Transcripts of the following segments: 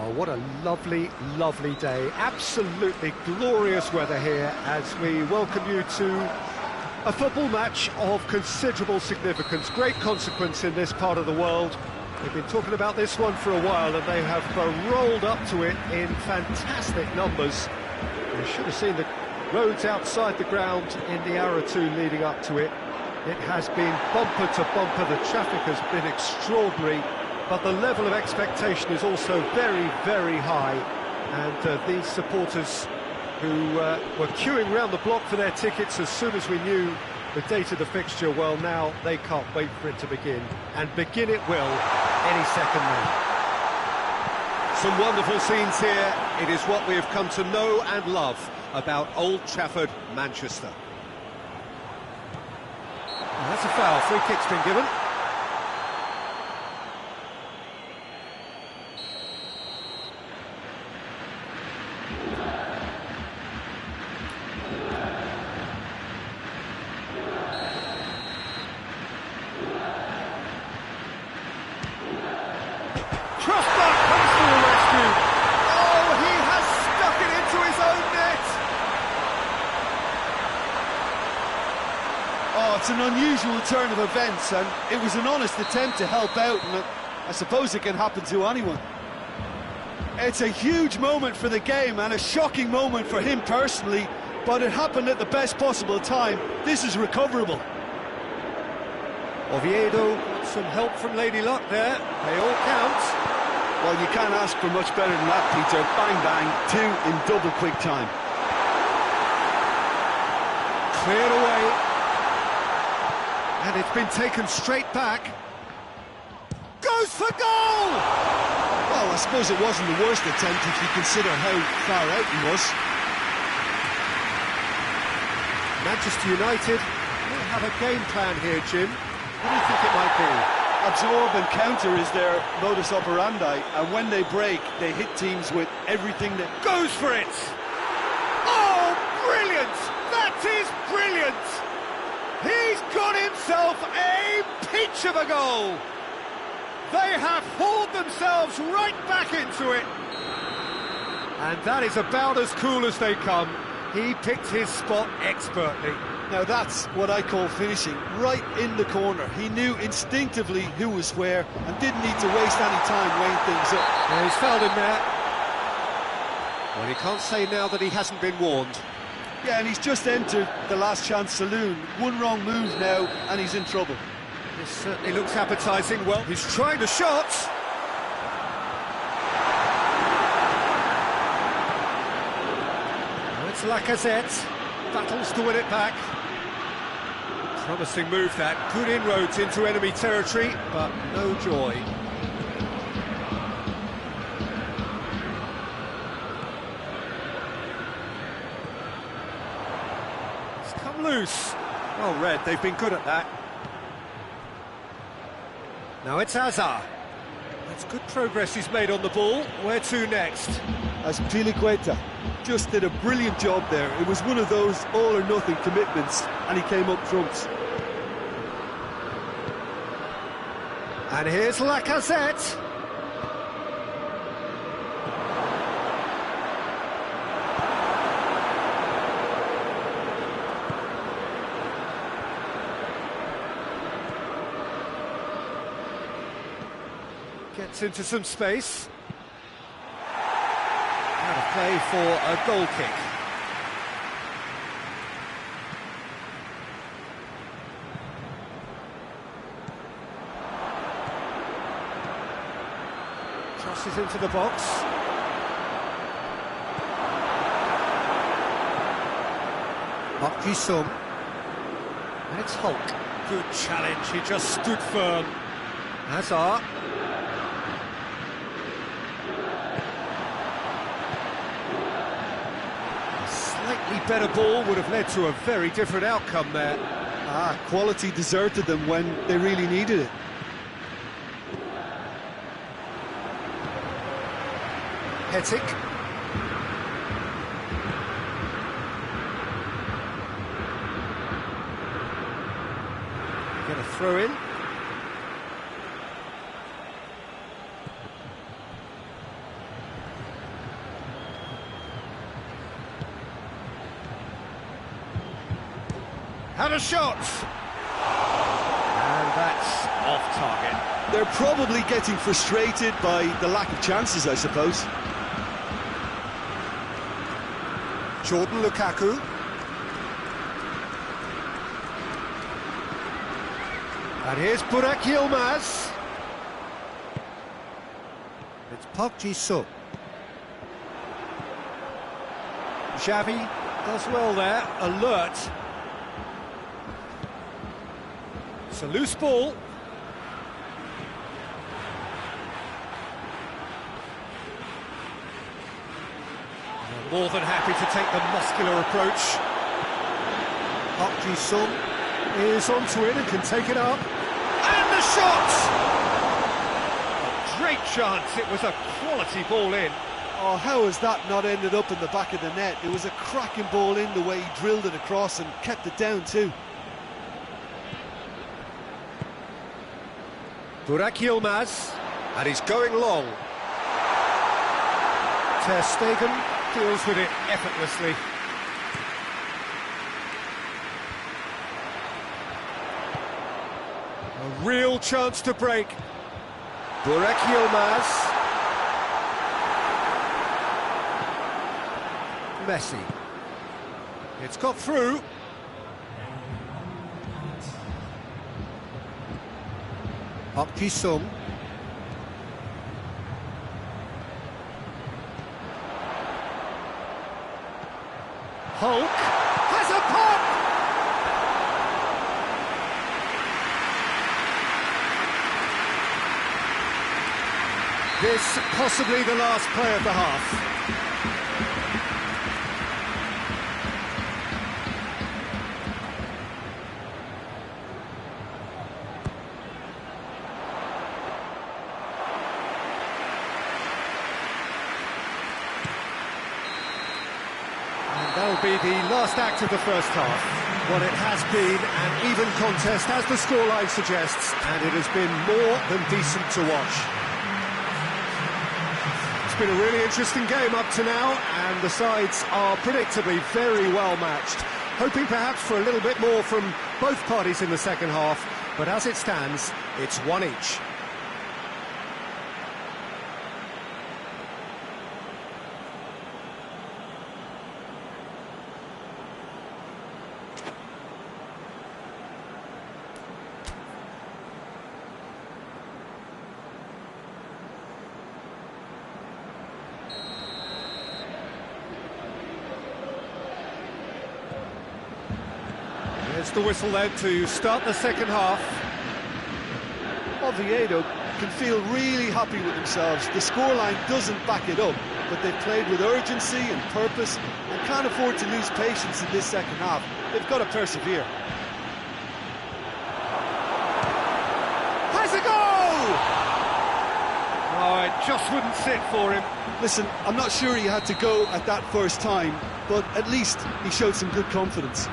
Well, what a lovely, lovely day. Absolutely glorious weather here as we welcome you to a football match of considerable significance, great consequence in this part of the world. We've been talking about this one for a while and they have rolled up to it in fantastic numbers. You should have seen the roads outside the ground in the hour or two leading up to it. It has been bumper to bumper, the traffic has been extraordinary, but the level of expectation is also very, very high. And these supporters who were queuing round the block for their tickets as soon as we knew the date of the fixture, well, now they can't wait for it to begin. And begin it will any second now. Some wonderful scenes here. It is what we have come to know and love about Old Trafford, Manchester. And that's a foul. Free kick's been given. It's an unusual turn of events, and it was an honest attempt to help out, and I suppose it can happen to anyone. It's a huge moment for the game and a shocking moment for him personally, but it happened at the best possible time. This is recoverable. Oviedo got some help from Lady Luck there. They all count. Well, you can't ask for much better than that, Peter. Bang, bang, two in double quick time. Cleared away. And it's been taken straight back. Goes for goal! Well, I suppose it wasn't the worst attempt if you consider how far out he was. Manchester United will have a game plan here, Jim. What do you think it might be? Absorb and counter is their modus operandi, and when they break, they hit teams with everything that... Goes for it! Oh, brilliant! That is brilliant! He's got himself a peach of a goal! They have hauled themselves right back into it! And that is about as cool as they come. He picked his spot expertly. Now that's what I call finishing, right in the corner. He knew instinctively who was where and didn't need to waste any time weighing things up. Yeah, he's fouled him there. Well, he can't say now that he hasn't been warned. Yeah, and he's just entered the last chance saloon. One wrong move now, and he's in trouble. This certainly looks appetising. Well, he's trying the shot. Now it's Lacazette. Battles to win it back. Promising move that. Good inroads into enemy territory, but no joy. Loose. Well read, they've been good at that. Now it's Hazard. That's good progress he's made on the ball. Where to next? As Piliqueta just did a brilliant job there. It was one of those all-or-nothing commitments, and he came up trumps. And here's Lacazette. Gets into some space. Out of play for a goal kick. Crosses into the box. Up Jisung. And it's Hulk. Good challenge, he just stood firm. Hazard. Slightly better ball would have led to a very different outcome there. Quality deserted them when they really needed it. Hetic. Get a throw in. Had a shot! And that's off target. They're probably getting frustrated by the lack of chances, I suppose. Jordan Lukaku. And here's Burak Yilmaz. It's Park Ji-sung. Xavi does well there, alert. It's a loose ball. More than happy to take the muscular approach. Park Ji-sung is onto it and can take it up. And the shot! A great chance, it was a quality ball in. Oh, how has that not ended up in the back of the net? It was a cracking ball in, the way he drilled it across and kept it down too. Burak Yilmaz. And he's going long. Ter Stegen deals with it effortlessly. A real chance to break. Burak Yilmaz. Messi. It's got through. Park Ji-sung. Hulk has a pop! This possibly the last play of the half. That'll be the last act of the first half. Well, it has been an even contest, as the scoreline suggests, and it has been more than decent to watch. It's been a really interesting game up to now, and the sides are predictably very well matched. Hoping perhaps for a little bit more from both parties in the second half, but as it stands, it's one each. There's the whistle then to start the second half. Oviedo can feel really happy with themselves. The scoreline doesn't back it up, but they've played with urgency and purpose and can't afford to lose patience in this second half. They've got to persevere. Has a goal! Oh, it just wouldn't sit for him. Listen, I'm not sure he had to go at that first time, but at least he showed some good confidence.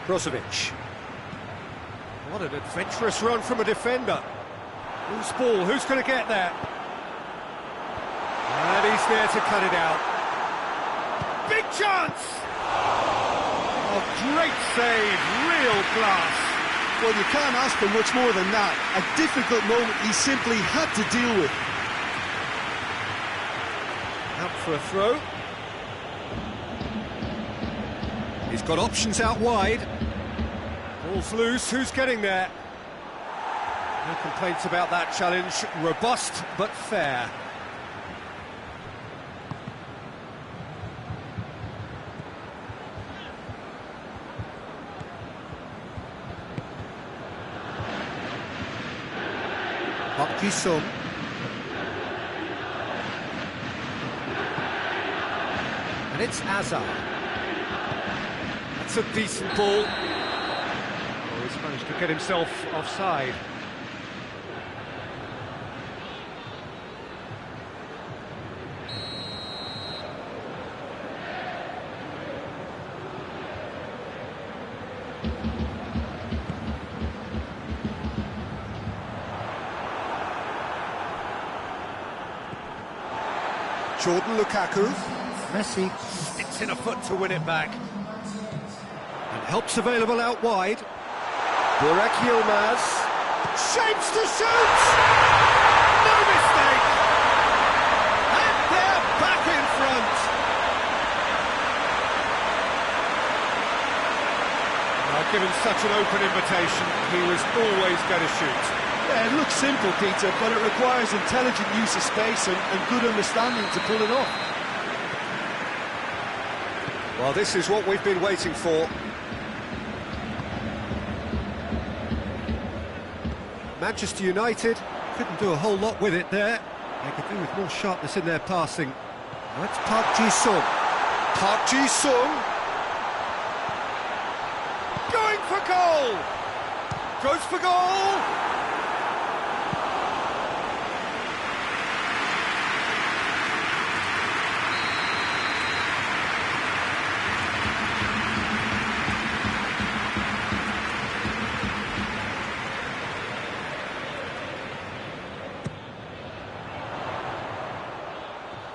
Brozovic. What an adventurous run from a defender. Loose ball, who's going to get there? And he's there to cut it out. Big chance! A great save, real class. Well, you can't ask for much more than that. A difficult moment he simply had to deal with. Out for a throw. He's got options out wide. Ball's loose, who's getting there? No complaints about that challenge. Robust but fair. Park Ji-sung. And it's Azar. That's a decent ball. Oh, he's managed to get himself offside. Jordan Lukaku. Messi sticks in a foot to win it back. And help's available out wide. Burak Yilmaz. Shapes to shoot! No mistake! And they're back in front! Given such an open invitation, he was always going to shoot. Yeah, it looks simple, Peter, but it requires intelligent use of space and good understanding to pull it off. Well, this is what we've been waiting for. Manchester United couldn't do a whole lot with it there. They could do with more sharpness in their passing. Now it's Park Ji-sung. Park Ji-sung. Going for goal! Goes for goal!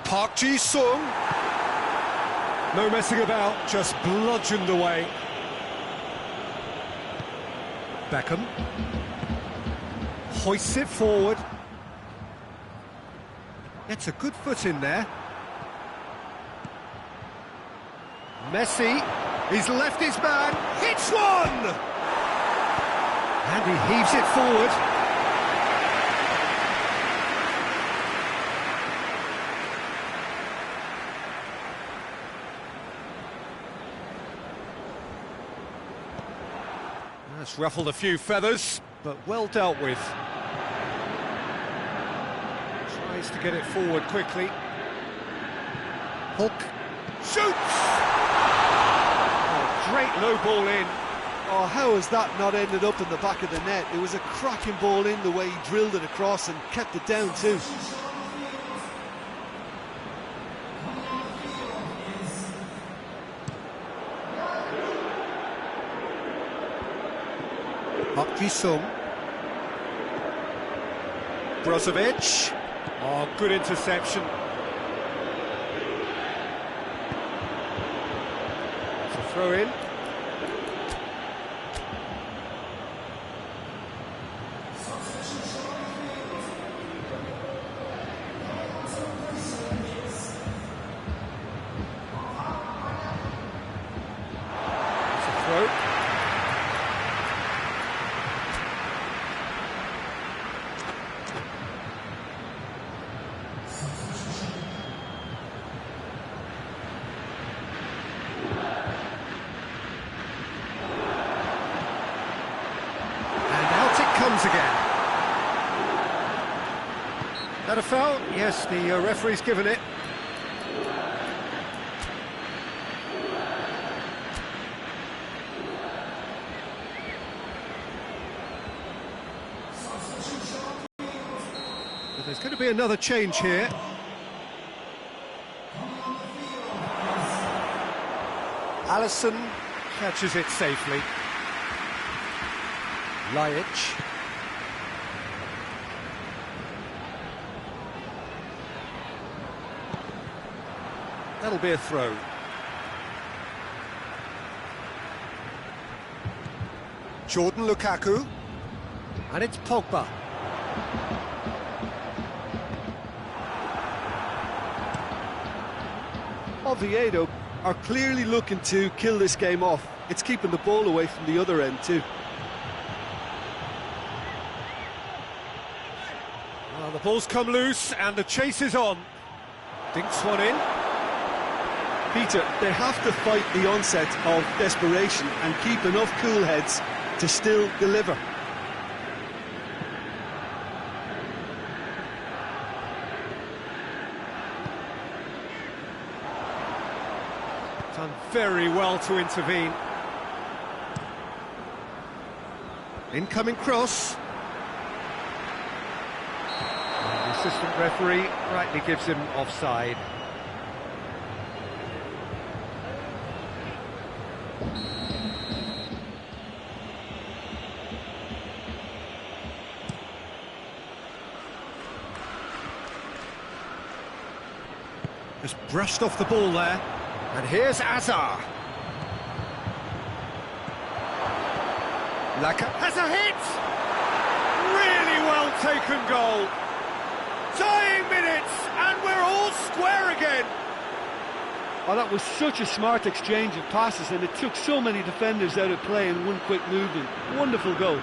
Park Ji-sung. No messing about, just bludgeoned away. Beckham hoists it forward. Gets a good foot in there. Messi, he's left his man, hits one! And he heaves it forward. That's ruffled a few feathers, but well dealt with. Tries to get it forward quickly. Hulk shoots! Oh, great low ball in. Oh, how has that not ended up in the back of the net? It was a cracking ball in, the way he drilled it across and kept it down too. Park Ji-sung. Brozovic. Oh, good interception. It's a throw in. It's a throw. Comes again. That a foul? Yes, the referee's given it. But there's going to be another change here. Alisson catches it safely. Lajic. That'll be a throw. Jordan Lukaku. And it's Pogba. Oviedo are clearly looking to kill this game off. It's keeping the ball away from the other end too. Well, the ball's come loose and the chase is on. Dinks one in. Peter, they have to fight the onset of desperation and keep enough cool heads to still deliver. Done very well to intervene. Incoming cross. And the assistant referee rightly gives him offside. Just brushed off the ball there. And here's Azar. Laka has a hit! Really well taken goal. Dying minutes, and we're all square again. Oh, that was such a smart exchange of passes, and it took so many defenders out of play in one quick movement. Wonderful goal.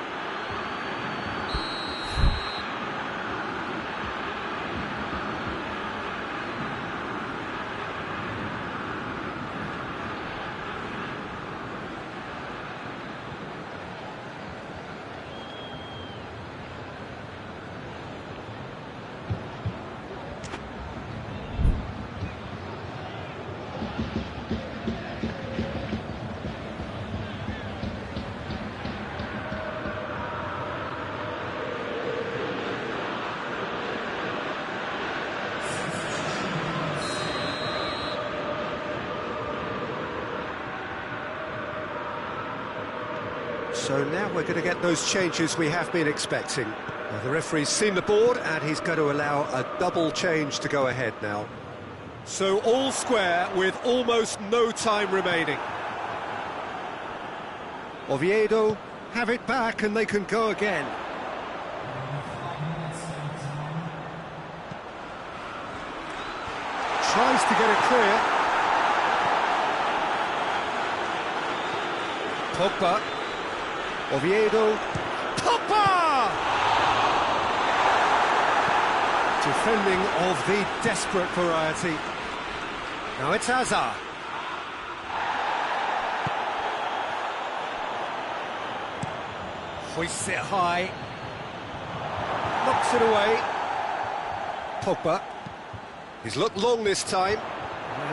So now we're going to get those changes we have been expecting. Well, the referee's seen the board and he's going to allow a double change to go ahead now. So all square with almost no time remaining. Oviedo have it back and they can go again. Tries to get it clear. Pogba. Oviedo. Pogba! Defending of the desperate variety. Now it's Azar. Hoists it high. Knocks it away. Pogba. He's looked long this time.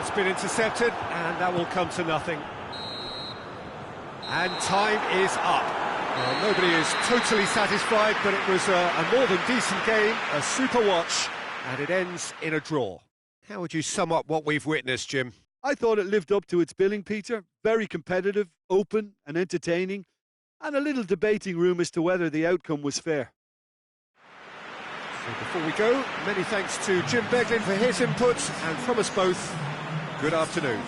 It's been intercepted, and that will come to nothing. And time is up. Well, nobody is totally satisfied, but it was a more than decent game, a super watch, and it ends in a draw. How would you sum up what we've witnessed, Jim? I thought it lived up to its billing, Peter. Very competitive, open and entertaining, and a little debating room as to whether the outcome was fair. So before we go, many thanks to Jim Beglin for his input, and from us both, good afternoon.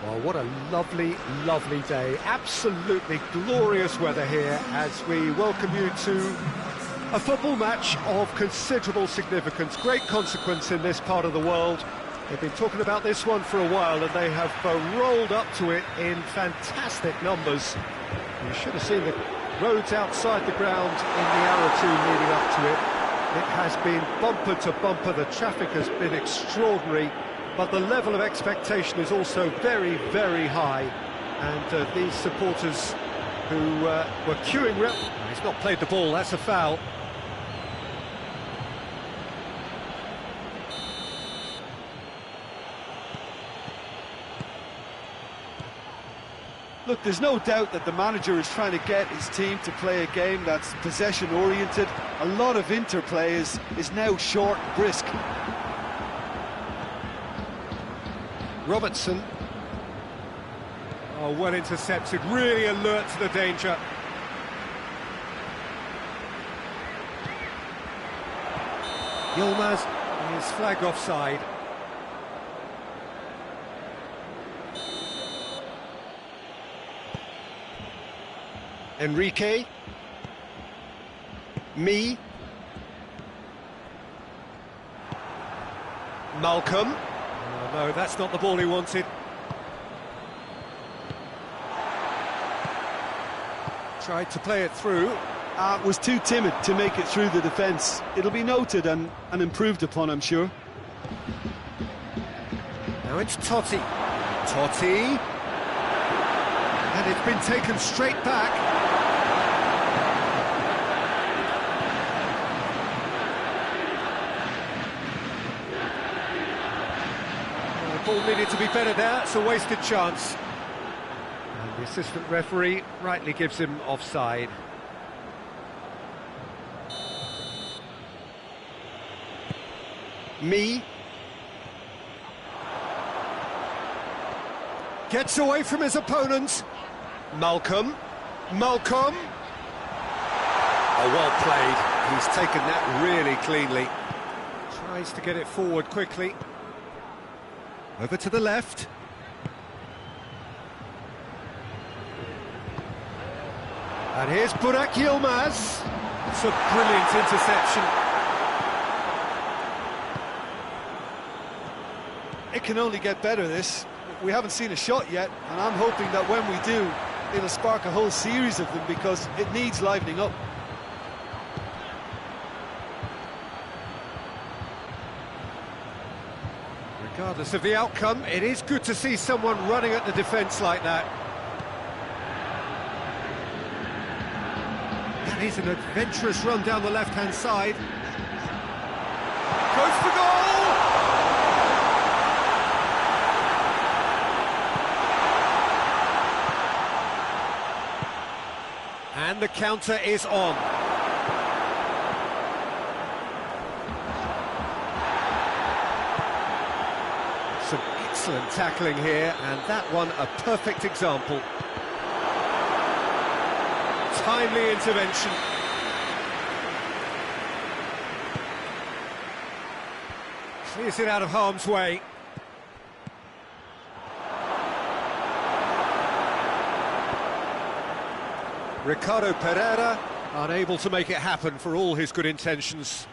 Oh, what a lovely, lovely day. Absolutely glorious weather here as we welcome you to a football match of considerable significance, great consequence in this part of the world. They've been talking about this one for a while and they have rolled up to it in fantastic numbers. You should have seen the roads outside the ground in the hour or two leading up to it. It has been bumper to bumper, the traffic has been extraordinary, but the level of expectation is also very, very high. And these supporters who were queuing... He's not played the ball, that's a foul. Look, there's no doubt that the manager is trying to get his team to play a game that's possession-oriented. A lot of interplay is now short and brisk. Robertson. Oh, well intercepted, really alert to the danger. Yilmaz is flagged offside. Enrique. Malcolm. Oh, no, that's not the ball he wanted. Tried to play it through. Was too timid to make it through the defence. It'll be noted and improved upon, I'm sure. Now it's Totti. Totti. And it's been taken straight back. The ball needed to be better there, it's a wasted chance. And the assistant referee rightly gives him offside. Gets away from his opponent. Malcolm. Oh, well played. He's taken that really cleanly. Tries to get it forward quickly. Over to the left. And here's Burak Yilmaz. It's a brilliant interception. It can only get better, this. We haven't seen a shot yet, and I'm hoping that when we do, it'll spark a whole series of them because it needs livening up. Regardless of the outcome, it is good to see someone running at the defence like that. That is an adventurous run down the left-hand side. Goes for goal! And the counter is on. Some excellent tackling here, and that one a perfect example. Timely intervention. Clears it out of harm's way. Ricardo Pereira unable to make it happen for all his good intentions.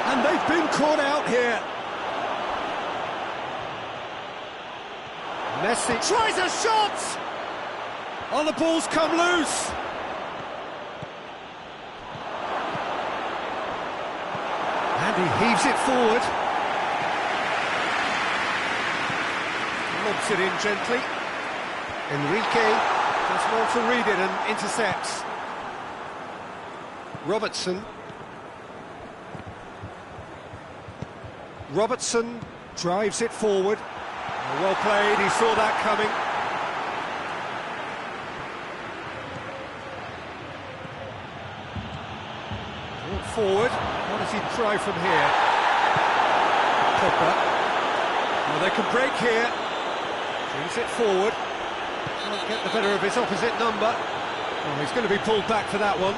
And they've been caught out here. Messi tries a shot! Oh, the ball's come loose! And he heaves it forward. Lobs it in gently. Enrique does well to read it and intercepts. Robertson drives it forward. Well played, he saw that coming. Brought forward, what does he try from here? Pogba. Well, they can break here. Brings it forward. Can't get the better of his opposite number. Oh, he's going to be pulled back for that one.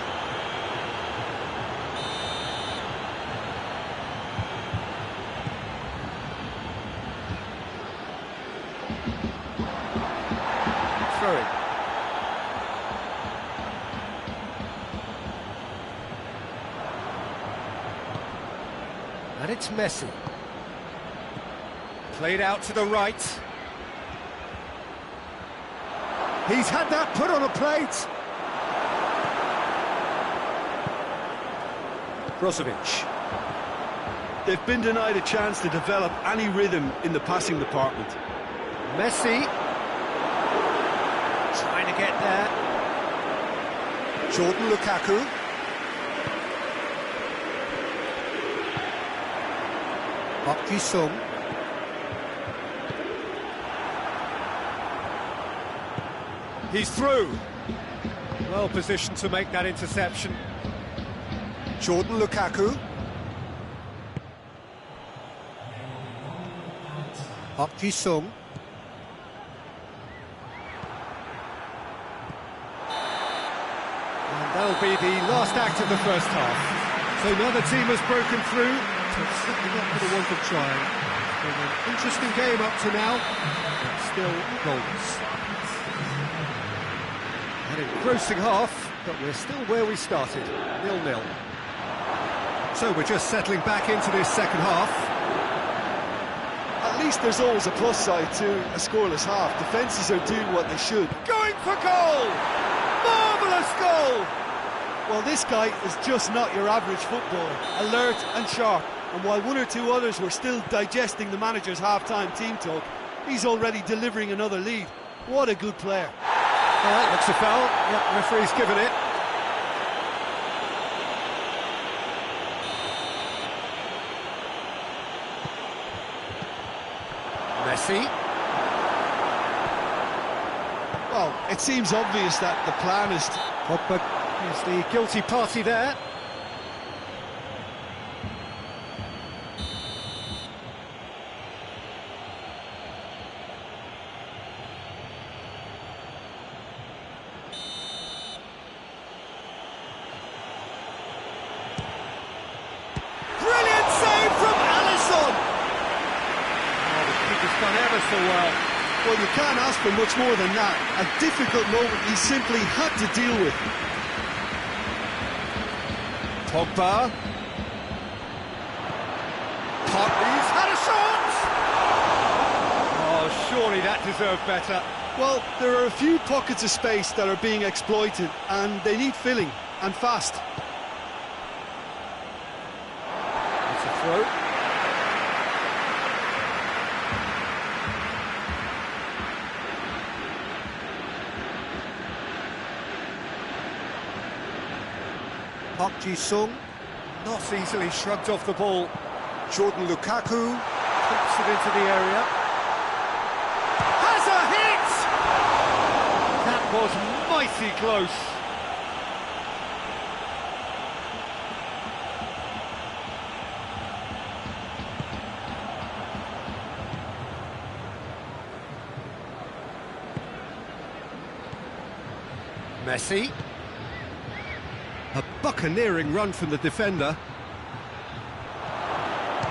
And it's Messi. Played out to the right. He's had that put on a plate. Brozovic. They've been denied a chance to develop any rhythm in the passing department. Messi. Trying to get there. Jordan Lukaku. Park Ji-sung. He's through. Well positioned to make that interception. Jordan Lukaku. Park Ji-sung. And that'll be the last act of the first half. So now the team has broken through. So it's certainly not going to want them trying. It's been an interesting game up to now, but still goals. An engrossing half, but we're still where we started, 0-0. So we're just settling back into this second half. At least there's always a plus side to a scoreless half. Defences are doing what they should. Going for goal! Marvellous goal! Well, this guy is just not your average footballer. Alert and sharp. And while one or two others were still digesting the manager's half-time team talk, he's already delivering another lead. What a good player. That looks a foul. Yep, referee's given it. Messi. Well, it seems obvious that the plan is... Pogba is the guilty party there. Done ever so well. Well, you can't ask for much more than that. A difficult moment he simply had to deal with. Pogba. He's had a shot! Oh, surely that deserved better. Well, there are a few pockets of space that are being exploited, and they need filling, and fast. It's a throw. Park Ji-sung, Not easily shrugged off the ball. Jordan Lukaku, puts it into the area. Has a hit! That was mighty close. Messi. A buccaneering run from the defender.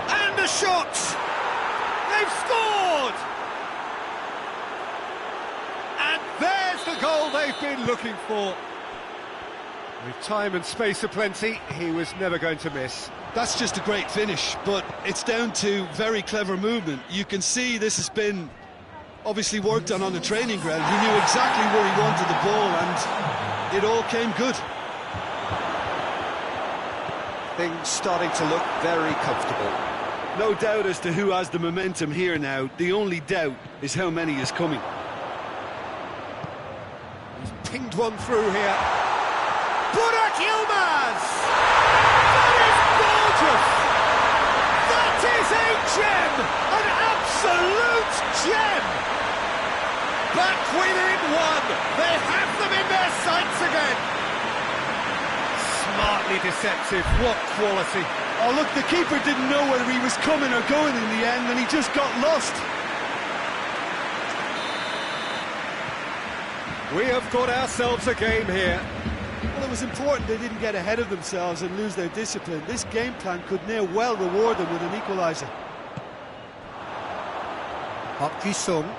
And a shot! They've scored! And there's the goal they've been looking for. With time and space aplenty, he was never going to miss. That's just a great finish, but it's down to very clever movement. You can see this has been obviously worked on the training ground. He knew exactly where he wanted the ball, and it all came good. Things starting to look very comfortable. No doubt as to who has the momentum here now. The only doubt is how many is coming. He's pinged one through here. Burak Yilmaz! That is gorgeous! That is a gem! An absolute gem! Back within one. They have them in their sights again. Smartly deceptive. What quality. Oh, look, the keeper didn't know whether he was coming or going in the end, and he just got lost. We have got ourselves a game here. Well, it was important they didn't get ahead of themselves and lose their discipline. This game plan could now well reward them with an equaliser. Park Ji-sung.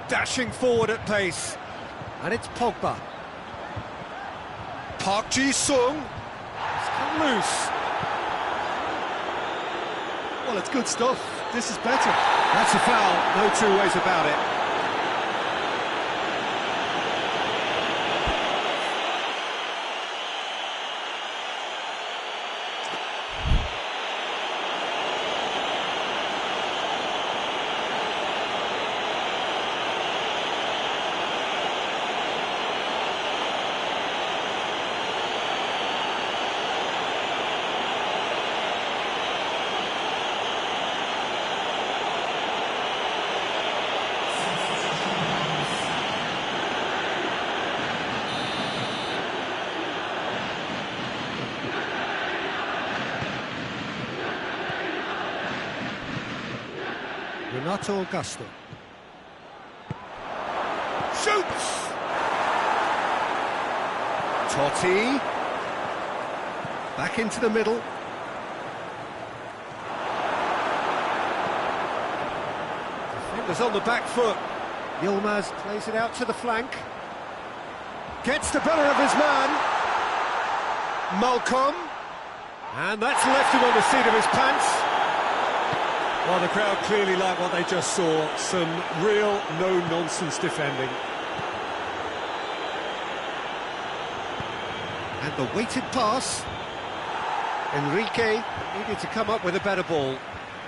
Dashing forward at pace. And it's Pogba. Park Ji-sung. It's come loose. Well, it's good stuff. This is better. That's a foul, no two ways about it. Renato Augusto. Shoots! Totti. Back into the middle. Defenders on the back foot. Yilmaz plays it out to the flank. Gets the better of his man. Malcolm. And that's left him on the seat of his pants. Well, the crowd clearly like what they just saw. Some real no-nonsense defending. And the weighted pass. Enrique needed to come up with a better ball.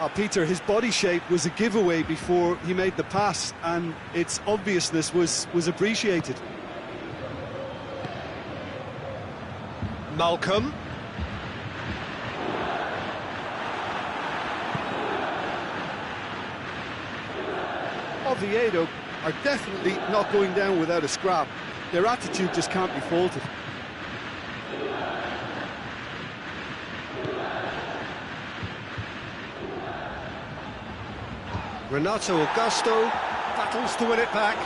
Oh, Peter, his body shape was a giveaway before he made the pass, and its obviousness was appreciated. Malcolm. Oviedo are definitely not going down without a scrap. Their attitude just can't be faulted. Renato Augusto battles to win it back.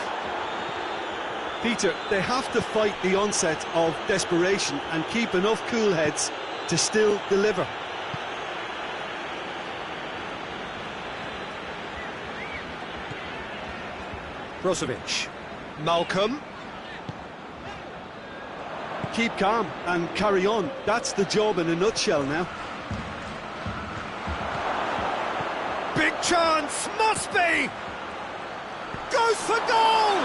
Peter, they have to fight the onset of desperation and keep enough cool heads to still deliver. Brozovic. Malcolm. Keep calm and carry on. That's the job in a nutshell now. Big chance, must be! Goes for goal!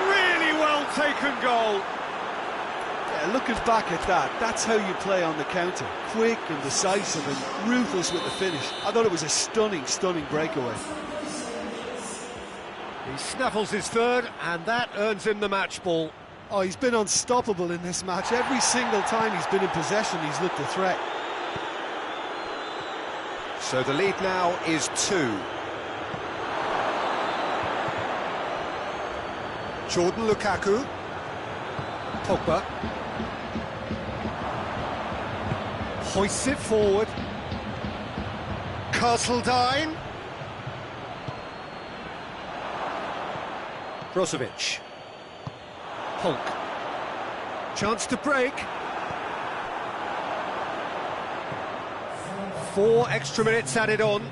Really well taken goal. Yeah, looking back at that, that's how you play on the counter. Quick and decisive and ruthless with the finish. I thought it was a stunning, stunning breakaway. He snaffles his third, and that earns him the match ball. Oh, he's been unstoppable in this match. Every single time he's been in possession, he's looked a threat. So the lead now is 2. Jordan Lukaku. Pogba hoists it forward. Castledine. Brozovic. Hulk. Chance to break. 4 extra minutes added on.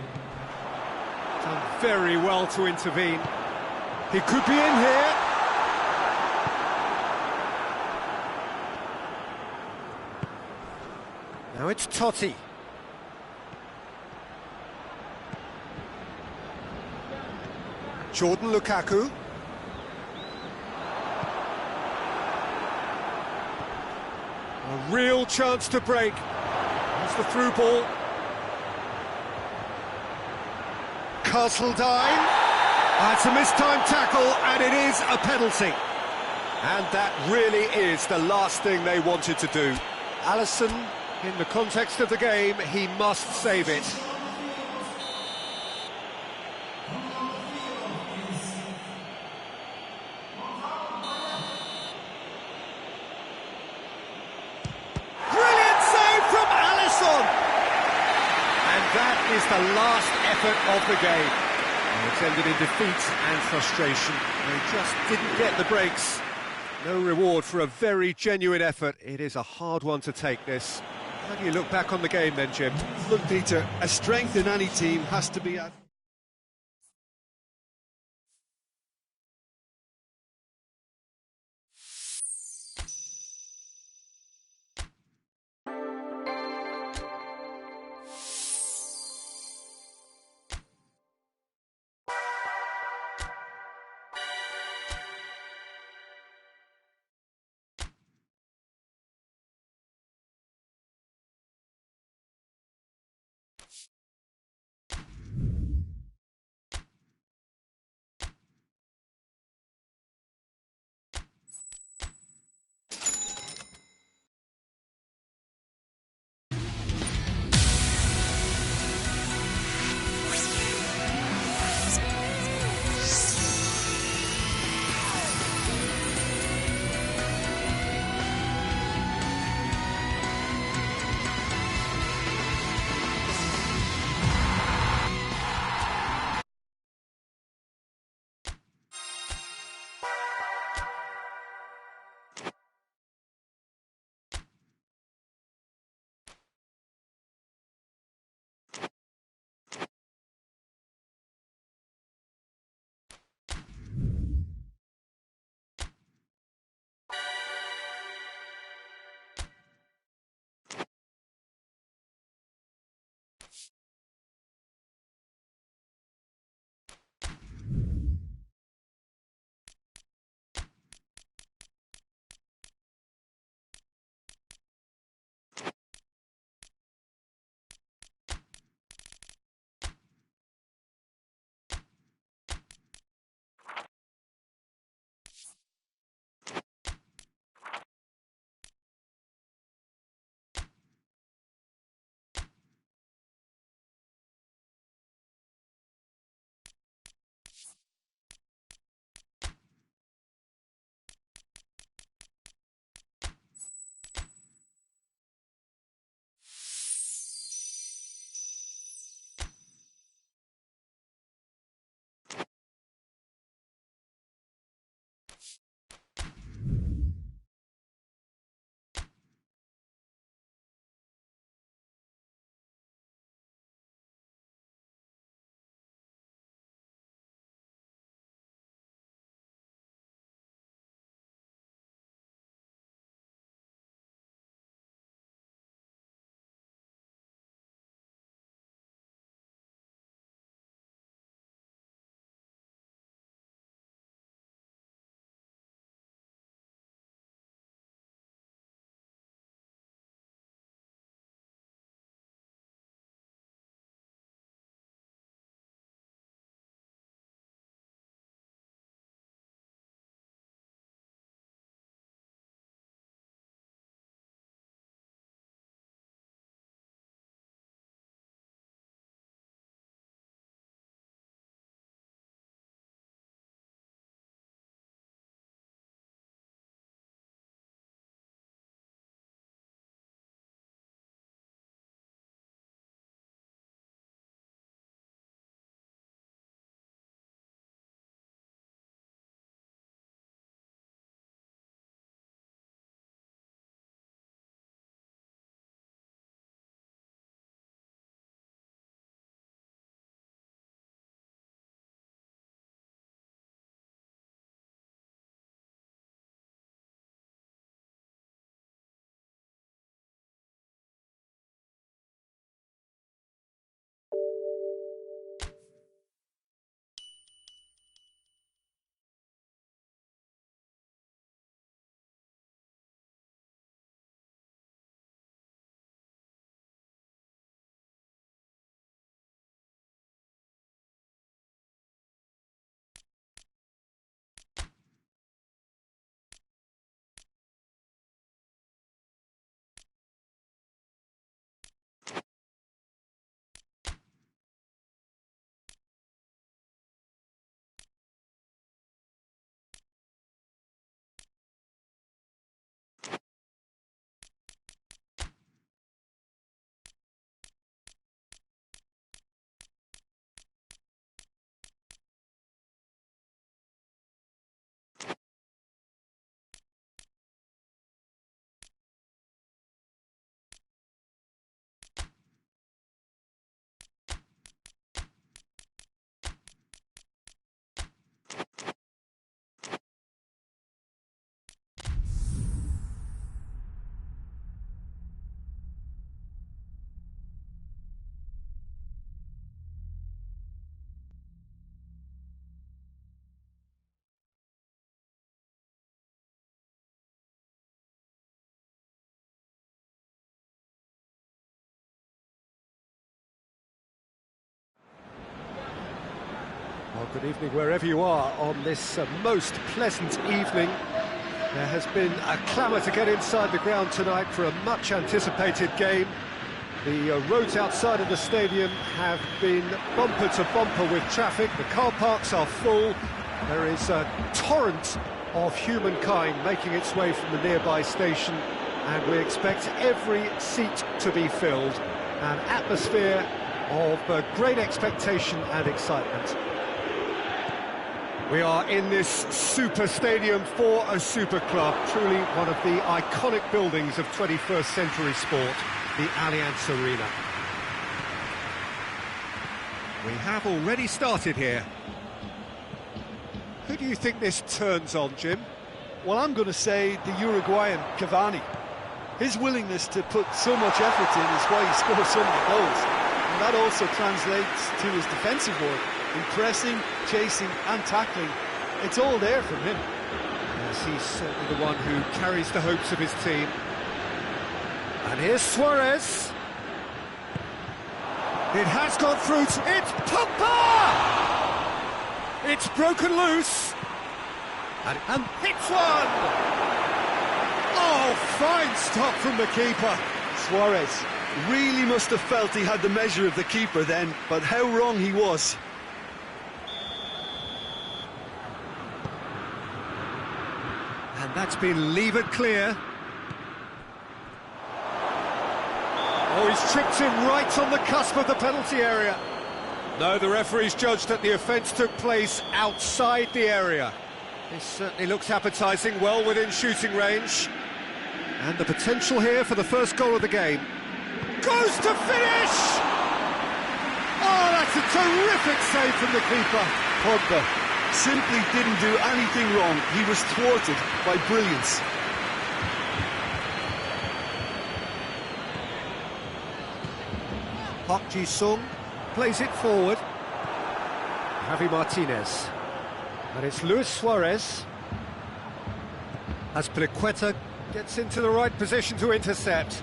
Done very well to intervene. He could be in here. Now it's Totti. Jordan Lukaku. A real chance to break. That's the through ball. Castledine. That's a mistimed tackle, and it is a penalty. And that really is the last thing they wanted to do. Alisson, in the context of the game, he must save it. Brilliant save from Alisson! And that is the last effort of the game. And it's ended in defeat and frustration. They just didn't get the breaks. No reward for a very genuine effort. It is a hard one to take, this. How do you look back on the game then, Jim? Look, Peter, a strength in any team has to be at... Good evening wherever you are on this most pleasant evening. There has been a clamour to get inside the ground tonight for a much anticipated game. The roads outside of the stadium have been bumper to bumper with traffic. The car parks are full. There is a torrent of humankind making its way from the nearby station, and we expect every seat to be filled. An atmosphere of great expectation and excitement. We are in this super stadium for a super club, truly one of the iconic buildings of 21st century sport, the Allianz Arena. We have already started here. Who do you think this turns on, Jim? Well, I'm going to say the Uruguayan Cavani. His willingness to put so much effort in is why he scores so many goals. And that also translates to his defensive work, in pressing, chasing and tackling. It's all there from him. Yes, he's certainly the one who carries the hopes of his team. And here's Suarez. It has gone through to... It's Pogba! It's broken loose. And hits one! Oh, fine stop from the keeper. Suarez really must have felt he had the measure of the keeper then, but how wrong he was. And that's been levered clear. Oh, he's tripped him right on the cusp of the penalty area. No, the referee's judged that the offence took place outside the area. This certainly looks appetising, well within shooting range. And the potential here for the first goal of the game. Goes to finish! Oh, that's a terrific save from the keeper. Pogba simply didn't do anything wrong. He was thwarted by brilliance. Park Ji-sung plays it forward. Javi Martinez. And it's Luis Suarez. As Peliqueta gets into the right position to intercept.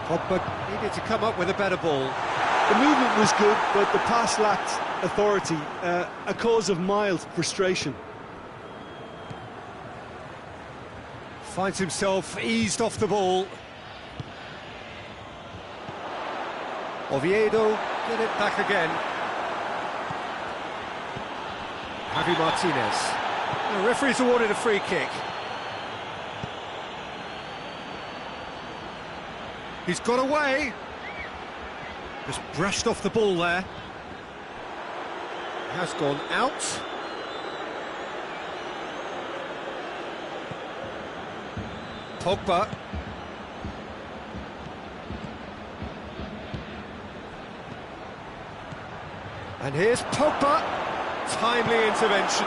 Pogba needed to come up with a better ball. The movement was good, but the pass lacked authority, a cause of mild frustration. Finds himself eased off the ball. Oviedo get it back again. Javi Martinez. The referee's awarded a free kick. He's got away. Just brushed off the ball there. Has gone out. Pogba. And here's Pogba. Timely intervention.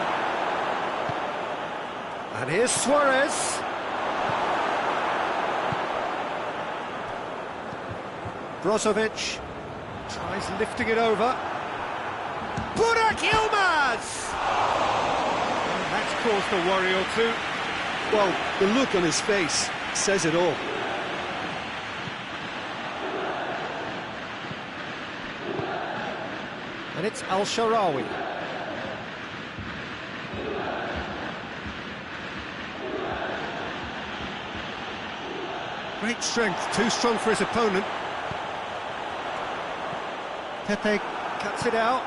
And here's Suarez. Brozovic tries lifting it over. Burak Yilmaz! And that's caused a worry or two. Well, the look on his face says it all. And it's Al-Sharawi. Great strength, too strong for his opponent. Pepe cuts it out.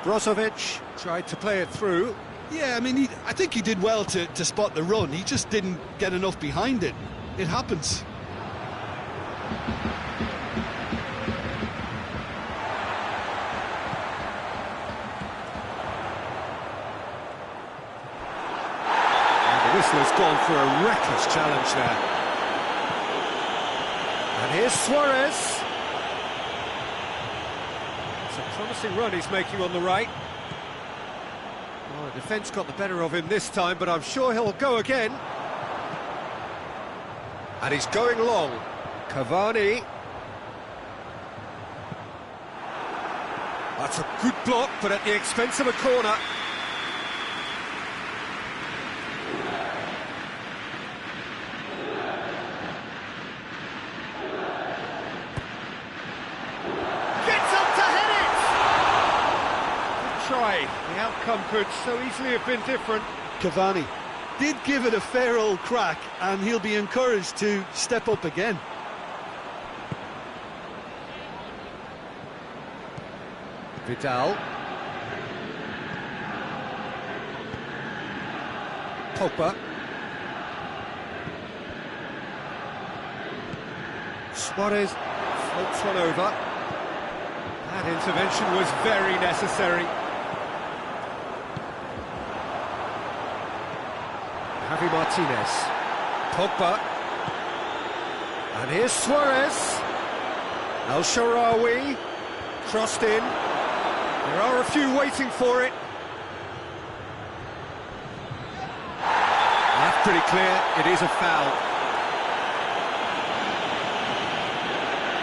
Brozovic tried to play it through. Yeah, I mean, I think he did well to spot the run. He just didn't get enough behind it. It happens. And the whistle has gone for a reckless challenge there. And here's Suarez. Promising run he's making on the right. Oh, the defence got the better of him this time, but I'm sure he'll go again. And he's going long. Cavani. That's a good block, but at the expense of a corner. outcome could so easily have been different. Cavani did give it a fair old crack, and he'll be encouraged to step up again. Vidal. Pogba. Suarez floats one over. That intervention was very necessary. Javi Martinez. Pogba. And here's Suarez. El Shaarawy. Crossed in. There are a few waiting for it. That's pretty clear. It is a foul.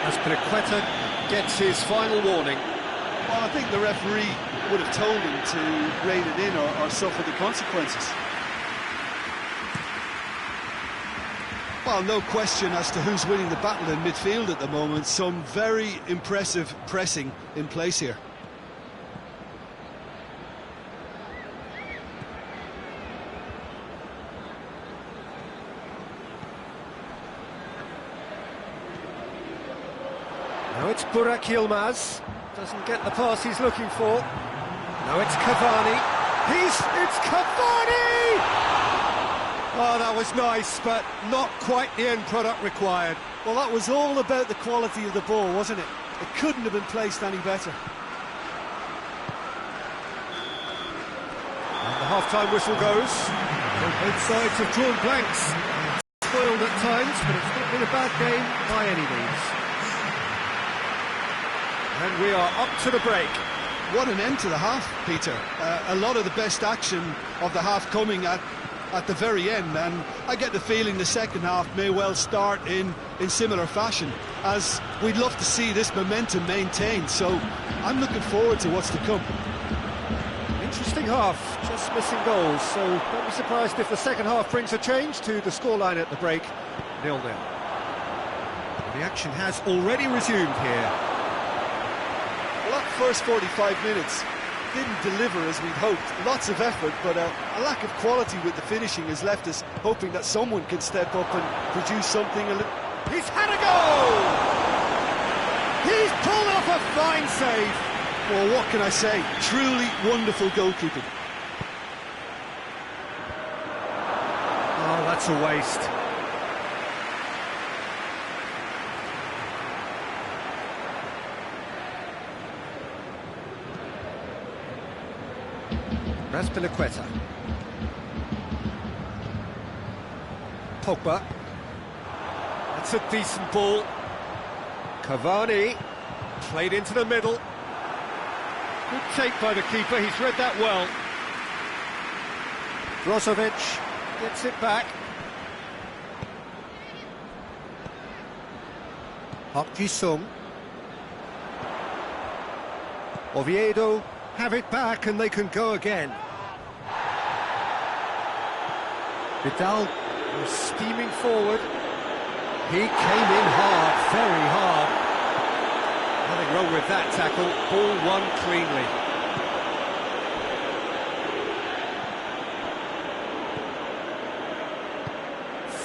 Azpilicueta gets his final warning. Well, I think the referee would have told him to rate it in or suffer the consequences. Well, no question as to who's winning the battle in midfield at the moment. Some very impressive pressing in place here. Now it's Burak Yilmaz. Doesn't get the pass he's looking for. Now it's Cavani. It's Cavani! Oh, that was nice, but not quite the end product required. Well, that was all about the quality of the ball, wasn't it? It couldn't have been placed any better. And the half-time whistle goes. Both sides have drawn blanks. Spoiled at times, but it's not been a bad game by any means. And we are up to the break. What an end to the half, Peter. A lot of the best action of the half coming at the very end, and I get the feeling the second half may well start in similar fashion, as we'd love to see this momentum maintained, so I'm looking forward to what's to come. Interesting half, just missing goals, so don't be surprised if the second half brings a change to the scoreline at the break, 0-0. The action has already resumed here. Well, that first 45 minutes didn't deliver as we'd hoped. Lots of effort, but a lack of quality with the finishing has left us hoping that someone can step up and produce something a little... He's had a goal! He's pulled off a fine save! Well, what can I say? Truly wonderful goalkeeping. Oh, that's a waste. Azpilicueta. Pogba. That's a decent ball. Cavani. Played into the middle. Good take by the keeper, he's read that well. Brozovic gets it back. Park Ji-sung. Oviedo have it back and they can go again. Vidal was steaming forward. He came in hard, very hard. Nothing wrong with that tackle. Ball won cleanly.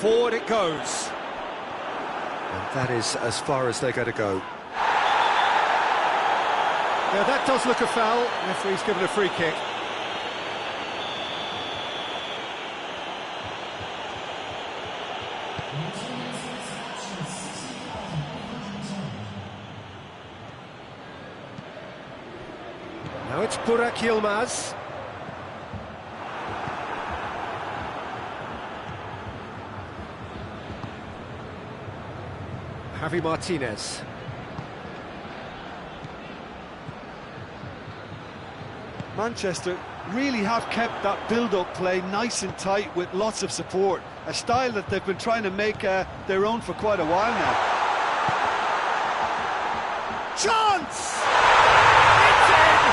Forward it goes. And that is as far as they're going to go. Yeah, that does look a foul. Referee's given a free kick. Now it's Burak Yilmaz. Javi Martinez. Manchester really have kept that build-up play nice and tight with lots of support, a style that they've been trying to make their own for quite a while now. Chance! It's in!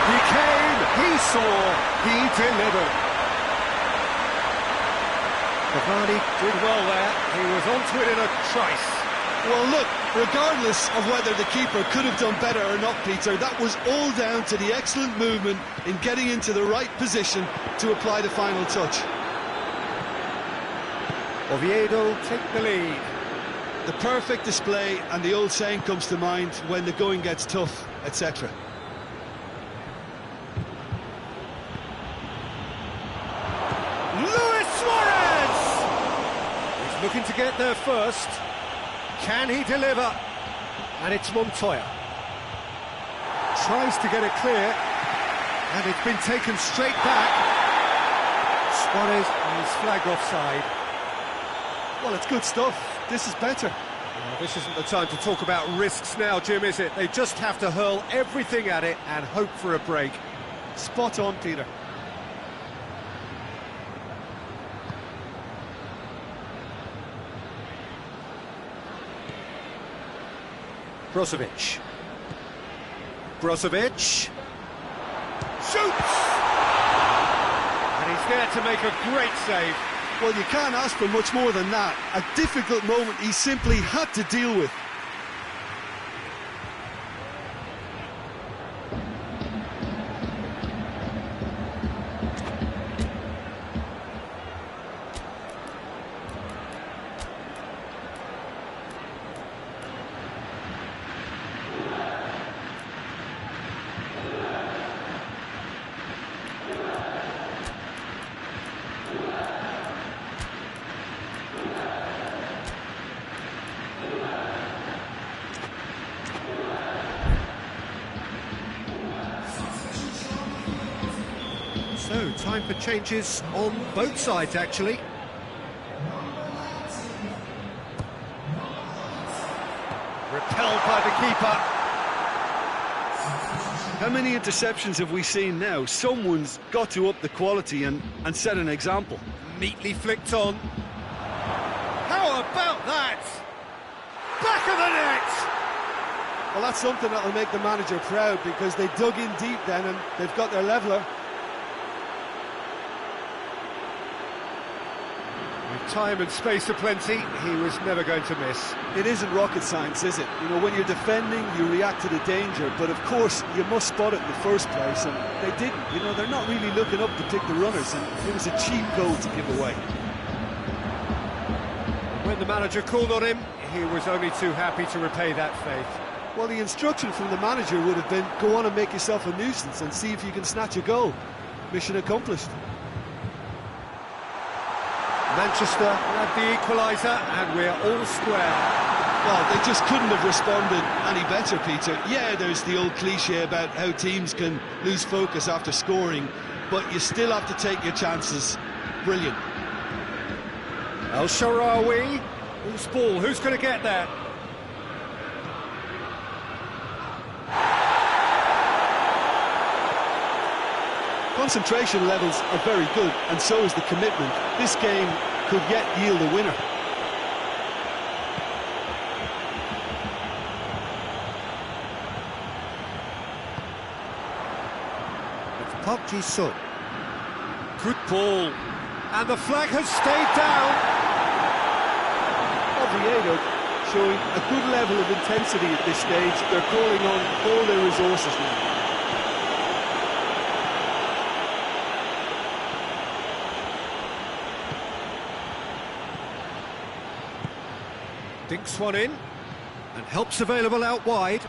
He came, he saw, he delivered. Cavani did well there, he was onto it in a trice. Well, look, regardless of whether the keeper could have done better or not, Peter, that was all down to the excellent movement in getting into the right position to apply the final touch. Oviedo take the lead. The perfect display, and the old saying comes to mind, when the going gets tough, etc. Luis Suarez! He's looking to get there first. Can he deliver? And it's Montoya. Tries to get it clear, and it's been taken straight back. Suarez is flagged offside. Well, it's good stuff. This is better. Well, this isn't the time to talk about risks now, Jim, is it? They just have to hurl everything at it and hope for a break. Spot on, Peter. Brozovic. Brozovic. Shoots! And he's there to make a great save. Well, you can't ask for much more than that. A difficult moment he simply had to deal with. So, time for changes on both sides, actually. Repelled by the keeper. How many interceptions have we seen now? Someone's got to up the quality and set an example. Neatly flicked on. How about that? Back of the net! Well, that's something that'll make the manager proud, because they dug in deep then and they've got their leveller. With time and space aplenty, he was never going to miss. It isn't rocket science, is it? You know, when you're defending, you react to the danger, but of course you must spot it in the first place, and they didn't. You know, they're not really looking up to pick the runners, and it was a cheap goal to give away. When the manager called on him, he was only too happy to repay that faith. Well, the instruction from the manager would have been, go on and make yourself a nuisance and see if you can snatch a goal. Mission accomplished. Manchester had the equaliser, and we're all square. Well, they just couldn't have responded any better, Peter. Yeah, there's the old cliche about how teams can lose focus after scoring, but you still have to take your chances. Brilliant. El Shaarawy. Who's ball? Who's going to get there? Concentration levels are very good, and so is the commitment. This game could yet yield a winner. It's Park Ji-sung. Good ball. And the flag has stayed down. Oviedo showing a good level of intensity at this stage. They're calling on all their resources now. Dinks one in, and help's available out wide.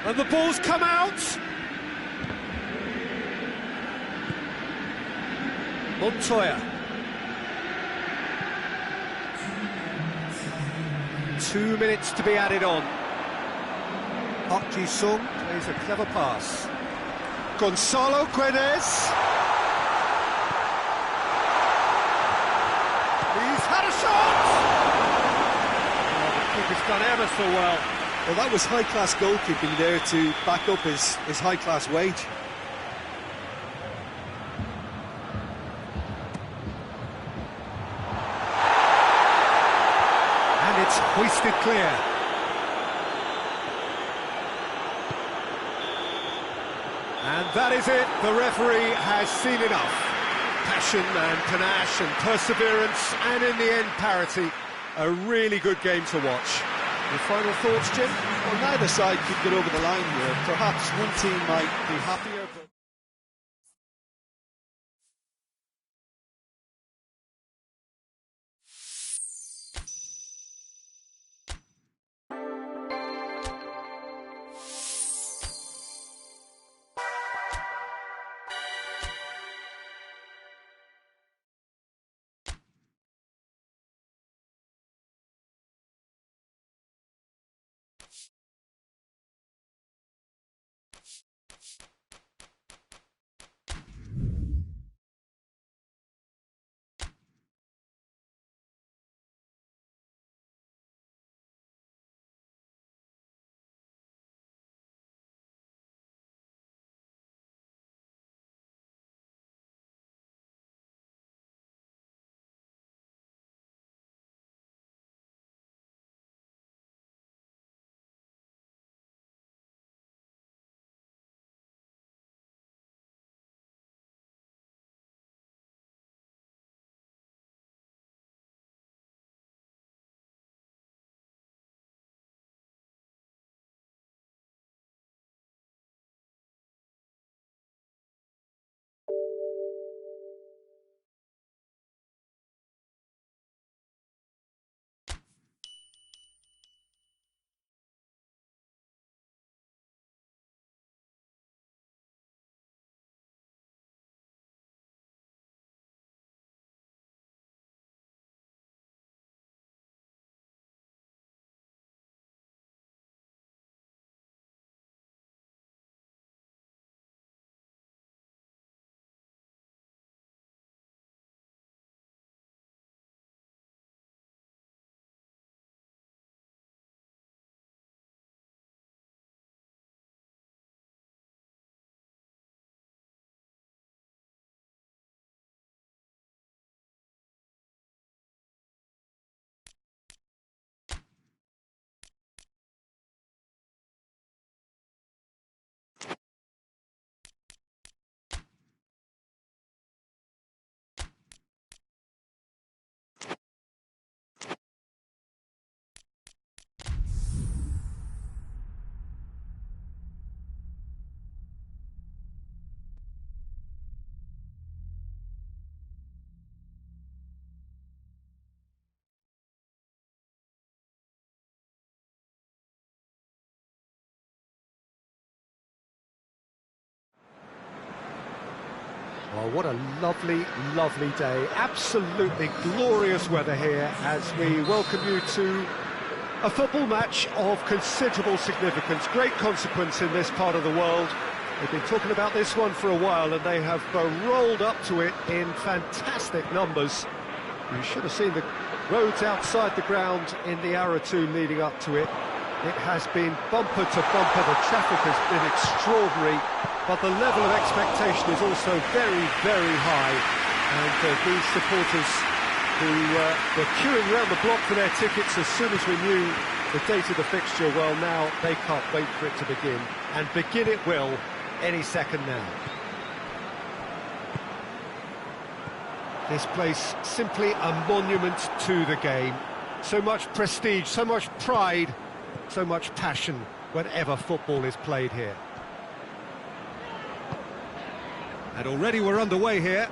And the ball's come out. Montoya. 2 minutes to be added on. Park Ji-sung plays a clever pass. Gonzalo Guedes. He's had a shot! Oh, the keeper's done ever so well. Well, that was high-class goalkeeping there to back up his high-class wage. And it's hoisted clear. And that is it. The referee has seen enough. Passion and panache and perseverance, and in the end, parity. A really good game to watch. Your final thoughts, Jim? Well, neither side could get over the line here. Perhaps one team might be happier, but... Well, what a lovely, lovely day. Absolutely glorious weather here as we welcome you to a football match of considerable significance, great consequence in this part of the world. They've been talking about this one for a while and they have rolled up to it in fantastic numbers. You should have seen the roads outside the ground in the hour or two leading up to it. It has been bumper to bumper, the traffic has been extraordinary, but the level of expectation is also very, very high. And these supporters who were queuing round the block for their tickets as soon as we knew the date of the fixture, well, now they can't wait for it to begin. And begin it will any second now. This place simply a monument to the game. So much prestige, so much pride, so much passion whenever football is played here. And already we're underway here.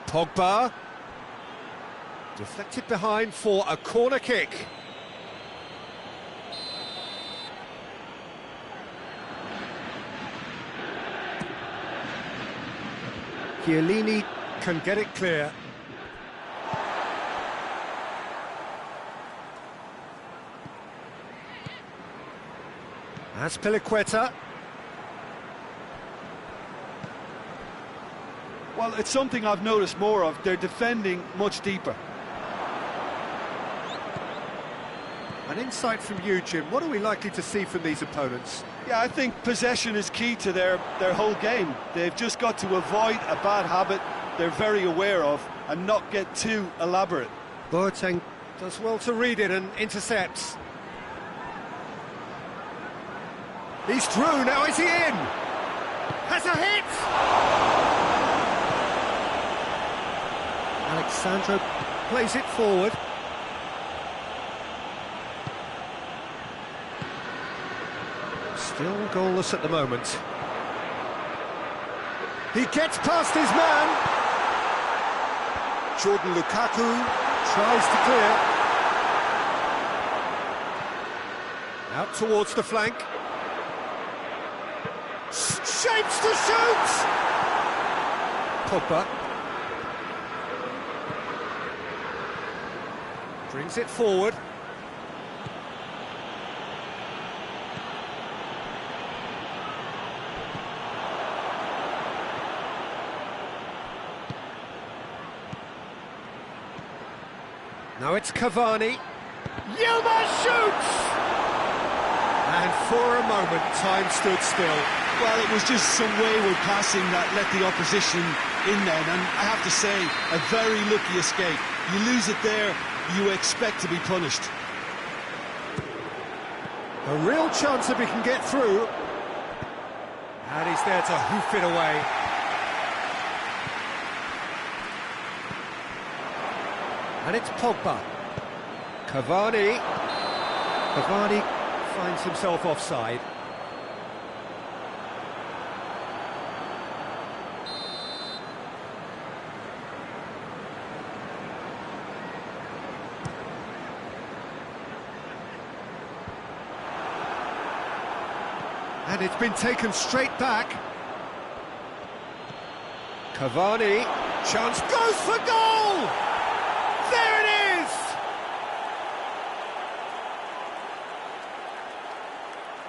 Pogba. Deflected behind for a corner kick. Chiellini can get it clear. Azpilicueta. Well, it's something I've noticed more of. They're defending much deeper. An insight from you, Jim. What are we likely to see from these opponents? Yeah, I think possession is key to their whole game. They've just got to avoid a bad habit they're very aware of and not get too elaborate. Boateng does well to read it and intercepts. He's through, now is he in? Has a hit! Alexandro plays it forward. Still goalless at the moment. He gets past his man. Jordan Lukaku tries to clear. Out towards the flank. Shapes to shoot! Pogba. Brings it forward. Now it's Cavani. Yilmaz shoots! And for a moment, time stood still. Well, it was just some wayward passing that let the opposition in then, and I have to say, a very lucky escape. You lose it there, you expect to be punished. A real chance that we can get through. And he's there to hoof it away. And it's Pogba. Cavani. Cavani finds himself offside. And it's been taken straight back. Cavani. Chance goes for goal! There it is!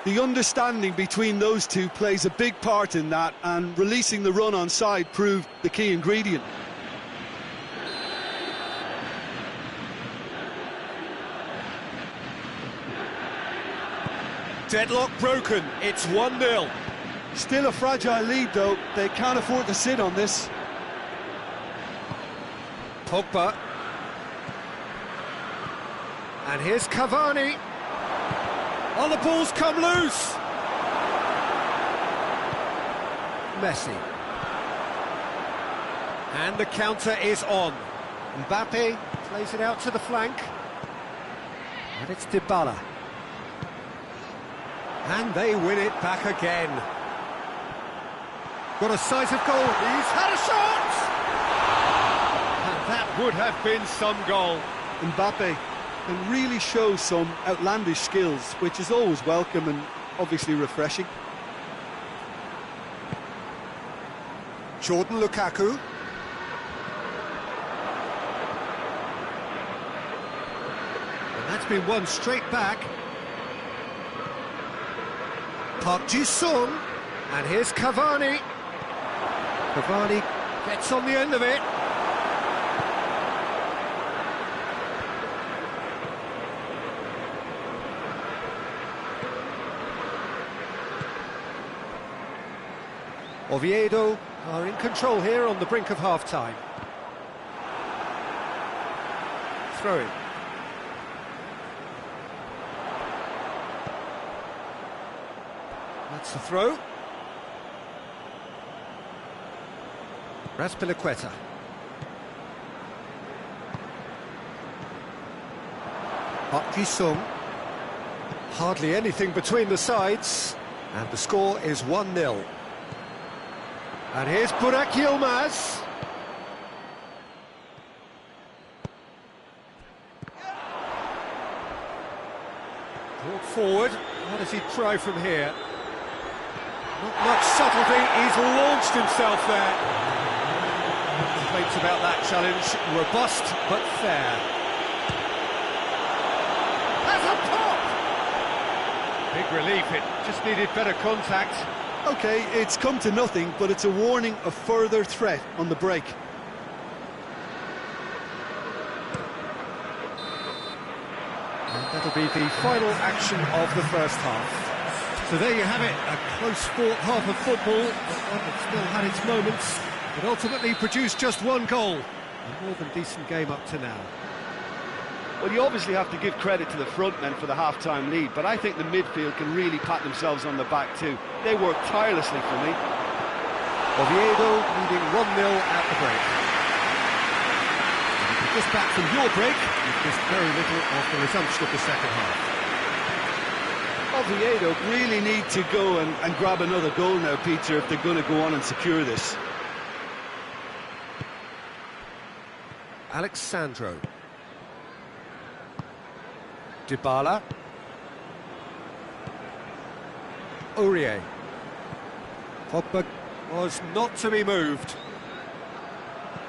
The understanding between those two plays a big part in that, and releasing the run on side proved the key ingredient. Deadlock broken, it's 1-0. Still a fragile lead though, they can't afford to sit on this. Pogba. And here's Cavani. Oh, the ball's come loose! Messi. And the counter is on. Mbappe plays it out to the flank. And it's Dybala. And they win it back again. Got a sight of goal. He's had a shot! And that would have been some goal. Mbappe can really show some outlandish skills, which is always welcome and obviously refreshing. Jordan Lukaku. And that's been won straight back. Park Ji-sung. And here's Cavani. Cavani gets on the end of it. Oviedo are in control here on the brink of half-time. Throw-in. That's the throw. Raspilicueta. Park Ji-sung. Hardly anything between the sides, and the score is 1-0. And here's Burak Yilmaz. Brought forward. What does he try from here? Not much subtlety, he's launched himself there. Complaints about that challenge, robust but fair. Has a pop! Big relief, it just needed better contact. Okay, it's come to nothing, but it's a warning of further threat on the break. And that'll be the final action of the first half. So there you have it, a close fought half of football, but one that still had its moments, but ultimately produced just one goal. A more than decent game up to now. Well, you obviously have to give credit to the front men for the half-time lead, but I think the midfield can really pat themselves on the back too. They work tirelessly for me. Oviedo leading 1-0 at the break. Just back from your break, you've missed very little of the resumption of the second half. Oviedo really need to go and grab another goal now, Peter, if they're going to go on and secure this. Alexandro. Dybala. Aurier. Pogba was not to be moved.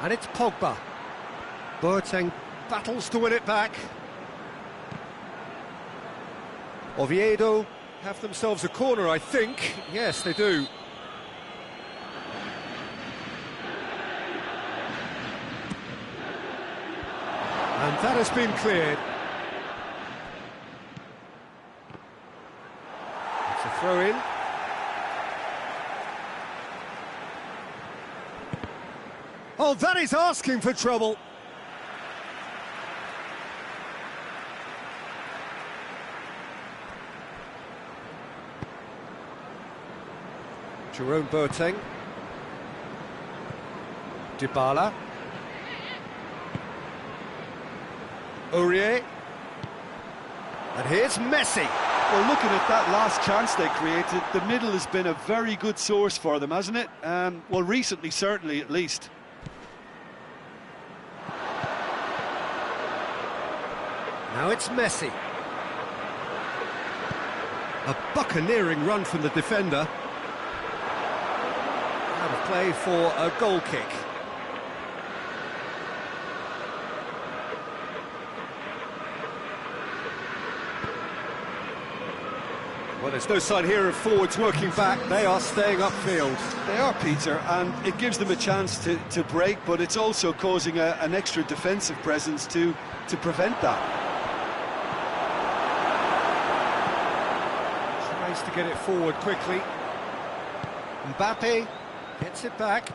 And it's Pogba. Boateng battles to win it back. Oviedo have themselves a corner, I think. Yes, they do. And that has been cleared. It's a throw-in. Oh, that is asking for trouble. Jerome Boateng. Dybala. Aurier. And here's Messi. Well, looking at that last chance they created, the middle has been a very good source for them, hasn't it? Well, recently, certainly, at least. Now it's Messi. A buccaneering run from the defender. Out of play for a goal kick. Well, there's no sign here of forwards working back. They are staying upfield. They are, Peter, and it gives them a chance to break, but it's also causing an extra defensive presence to prevent that. Tries to get it forward quickly. Mbappe gets it back.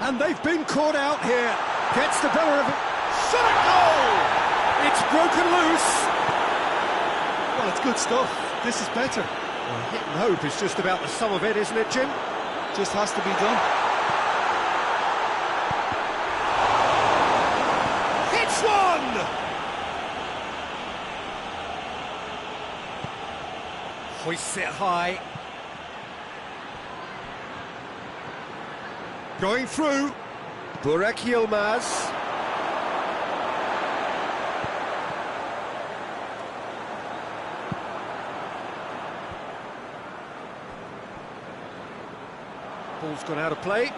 And they've been caught out here. Gets the better of it. Shot a goal! It's broken loose. Well, it's good stuff. This is better. Well, hit and hope is just about the sum of it, isn't it, Jim? Just has to be done. Hits one! Hoists it high. Going through. Burak Yilmaz. Ball's gone out of play.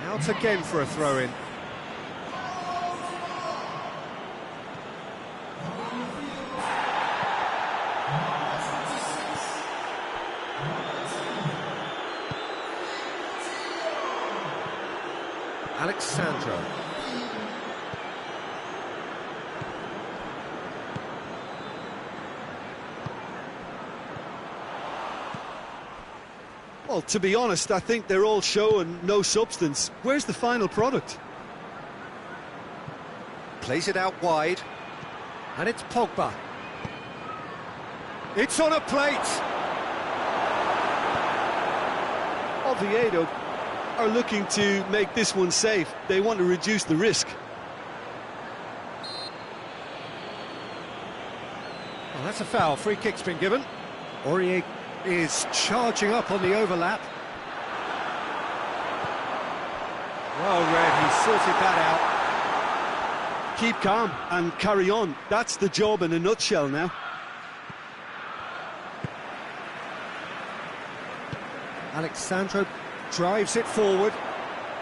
Out again for a throw-in. Alexandro. Well, to be honest, I think they're all show and no substance. Where's the final product? Plays it out wide. And it's Pogba. It's on a plate! Oviedo are looking to make this one safe. They want to reduce the risk. Well, that's a foul. Free kick's been given. Aurier is charging up on the overlap. Well read, he sorted that out. Keep calm and carry on. That's the job in a nutshell now. Alexandro drives it forward.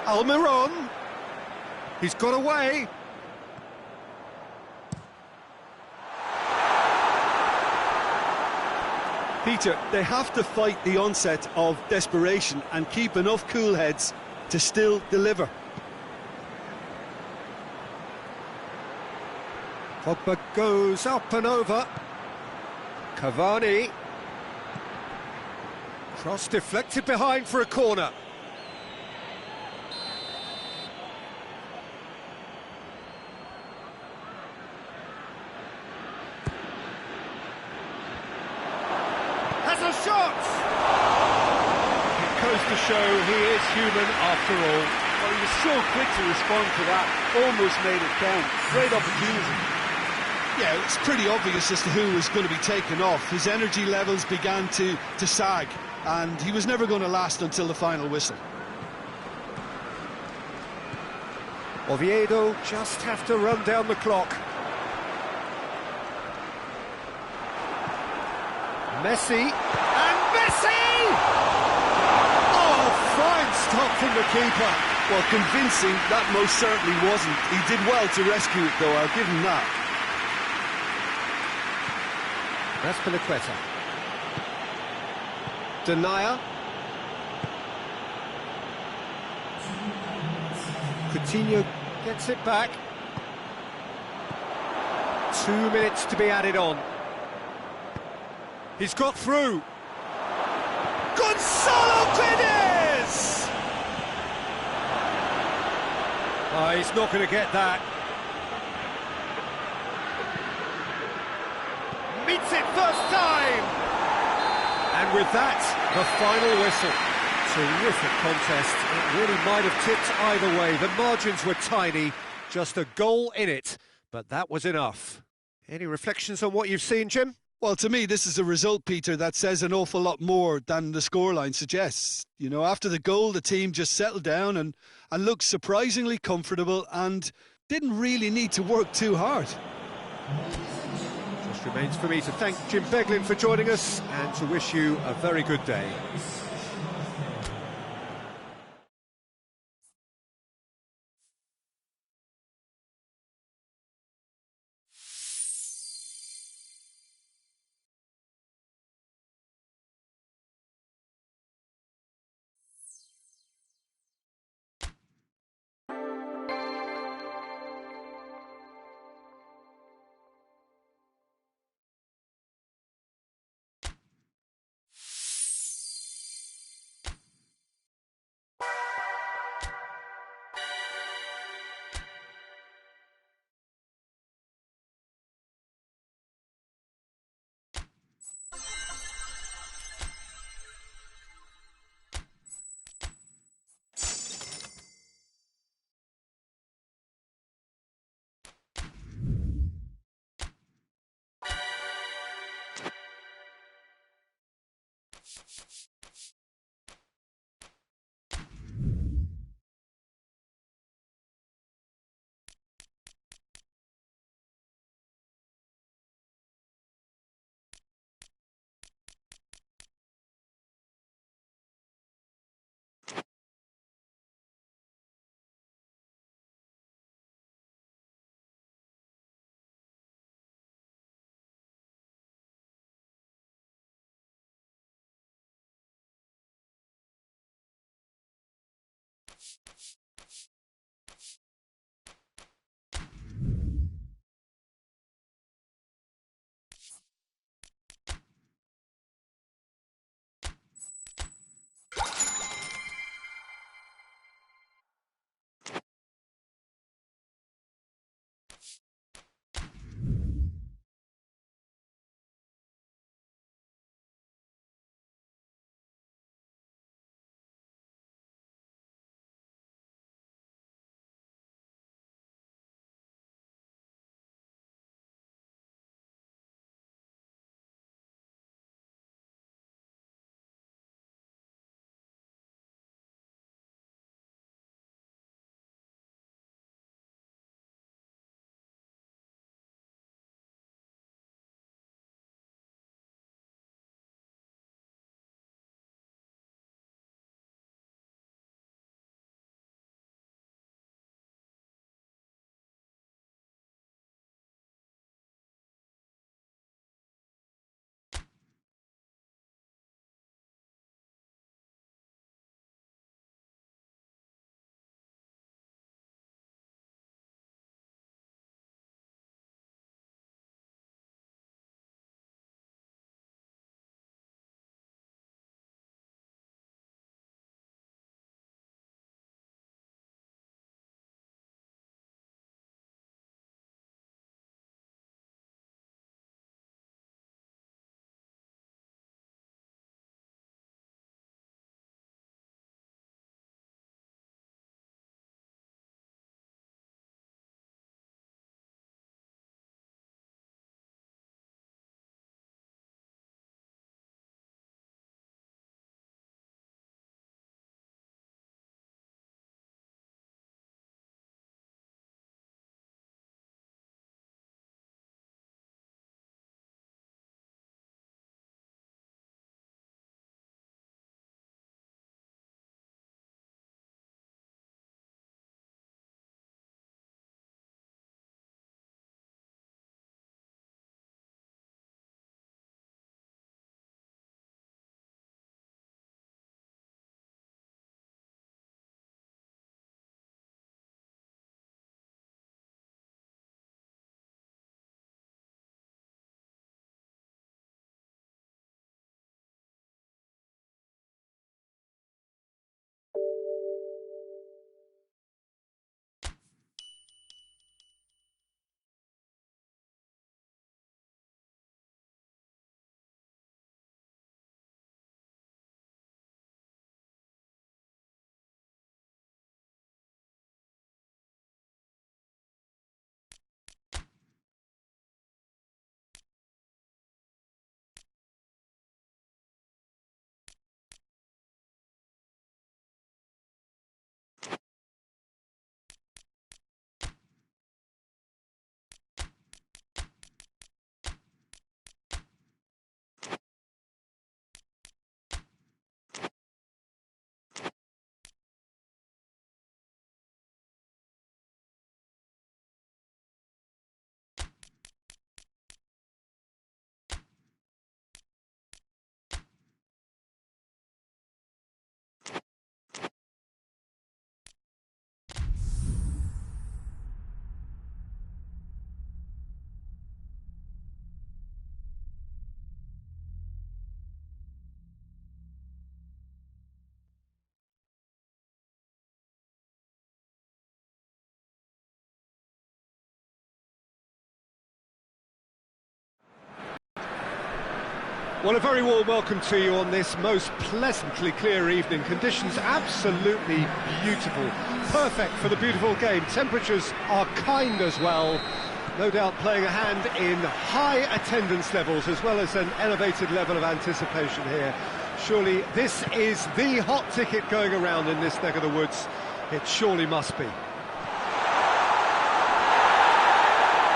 Almiron. He's got away. Peter, they have to fight the onset of desperation and keep enough cool heads to still deliver. Pogba goes up and over. Cavani. Cross deflected behind for a corner. Has a shot! It goes to show he is human after all. Well, he was so quick to respond to that, almost made it count. Great opportunity. Yeah, it's pretty obvious as to who was going to be taken off. His energy levels began to sag, and he was never going to last until the final whistle. Oviedo just have to run down the clock. Messi, and Messi! Oh, fine stop from the keeper. Well, convincing, that most certainly wasn't. He did well to rescue it, though, I'll give him that. That's Piliqueta. Denier. Coutinho gets it back. 2 minutes to be added on. He's got through. Gonzalo Guedes! Oh, he's not going to get that. Meets it first time! And with that, the final whistle. Terrific contest. It really might have tipped either way. The margins were tiny, just a goal in it, but that was enough. Any reflections on what you've seen, Jim? Well, to me, this is a result, Peter, that says an awful lot more than the scoreline suggests. You know, after the goal, the team just settled down and looked surprisingly comfortable and didn't really need to work too hard. Just remains for me to thank Jim Beglin for joining us and to wish you a very good day. Well, a very warm welcome to you on this most pleasantly clear evening. Conditions absolutely beautiful. Perfect for the beautiful game. Temperatures are kind as well. No doubt playing a hand in high attendance levels as well as an elevated level of anticipation here. Surely this is the hot ticket going around in this neck of the woods. It surely must be.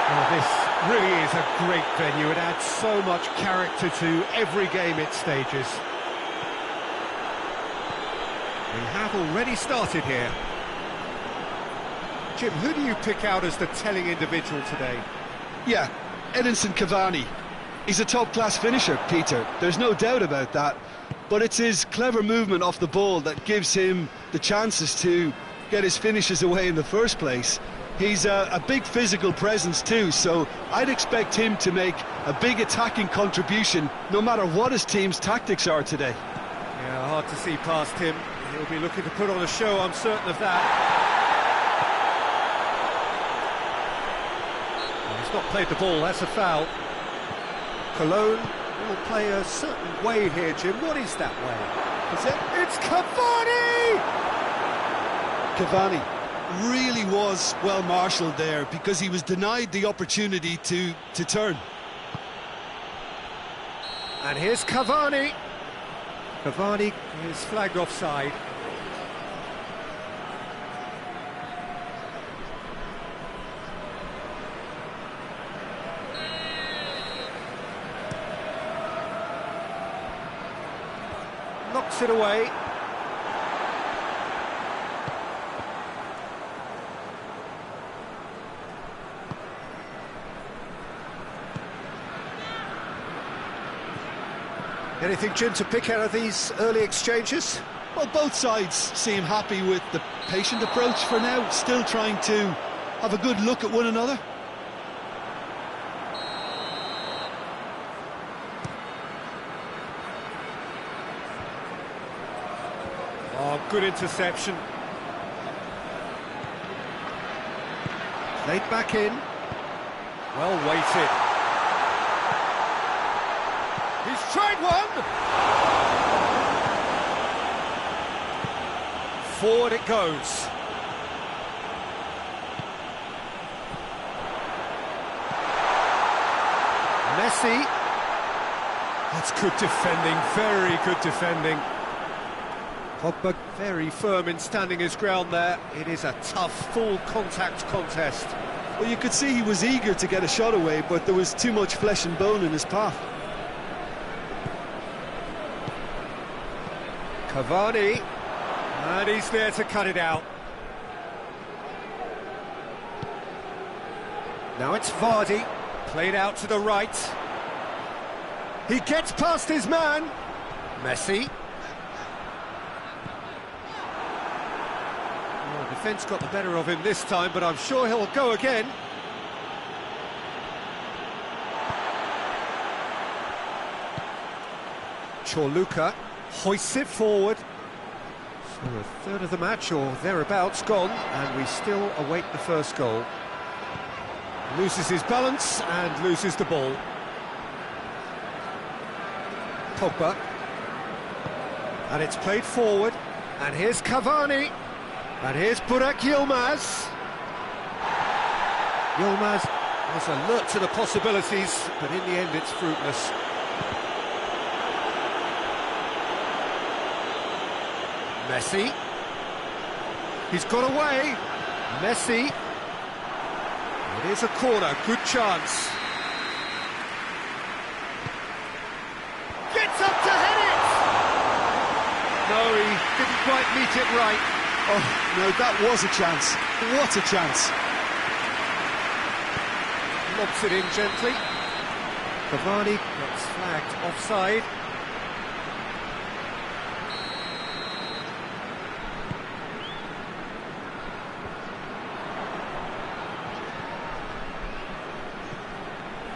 Well, this really is a great venue. It adds so much character to every game it stages. We have already started here. Jim, who do you pick out as the telling individual today? Yeah, Edinson Cavani. He's a top-class finisher, Peter. There's no doubt about that. But it's his clever movement off the ball that gives him the chances to get his finishes away in the first place. He's a big physical presence too, so I'd expect him to make a big attacking contribution no matter what his team's tactics are today. Yeah, hard to see past him. He'll be looking to put on a show, I'm certain of that. Well, he's not played the ball, that's a foul. Cologne will play a certain way here, Jim. What is that way? Is it? It's Cavani! Cavani really was well marshalled there because he was denied the opportunity to turn. And here's Cavani. Cavani is flagged offside. Knocks it away. Anything, Jim, to pick out of these early exchanges? Well, both sides seem happy with the patient approach for now, still trying to have a good look at one another. Oh, good interception. Played back in. Well weighted. He's tried one! Forward it goes. Messi. That's good defending, very good defending. Pogba very firm in standing his ground there. It is a tough, full contact contest. Well, you could see he was eager to get a shot away, but there was too much flesh and bone in his path. Cavani, and he's there to cut it out. Now it's Vardy, played out to the right. He gets past his man. Messi. Well, defence got the better of him this time, but I'm sure he'll go again. Chorluka hoists it forward. So a third of the match or thereabouts gone, and we still await the first goal. Loses his balance and loses the ball. Pogba. And it's played forward. And here's Cavani. And here's Burak Yilmaz. Yilmaz was alert to the possibilities, but in the end it's fruitless. Messi. He's got away. Messi. It is a corner, good chance. Gets up to head it! No, he didn't quite meet it right. Oh, no, that was a chance. What a chance. Lobs it in gently. Cavani gets flagged offside.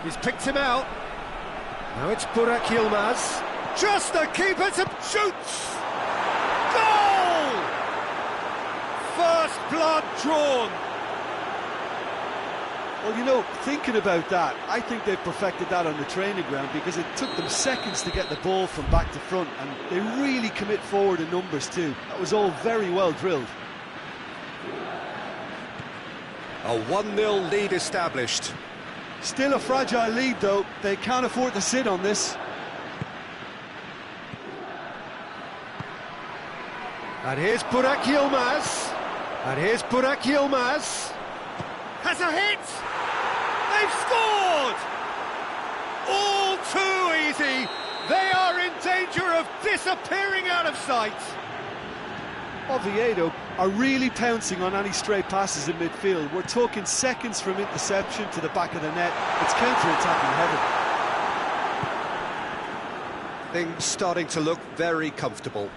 He's picked him out. Now it's Burak Yilmaz. Just the keeper to shoots! Goal! First blood drawn. Well, you know, thinking about that, I think they perfected that on the training ground because it took them seconds to get the ball from back to front, and they really commit forward in numbers too. That was all very well drilled. A 1-0 lead established. Still a fragile lead though, they can't afford to sit on this. And here's Burak Yilmaz. And here's Burak Yilmaz. Has a hit! They've scored! All too easy! They are in danger of disappearing out of sight! Oviedo are really pouncing on any stray passes in midfield. We're talking seconds from interception to the back of the net. It's counter-attacking heaven. Things starting to look very comfortable.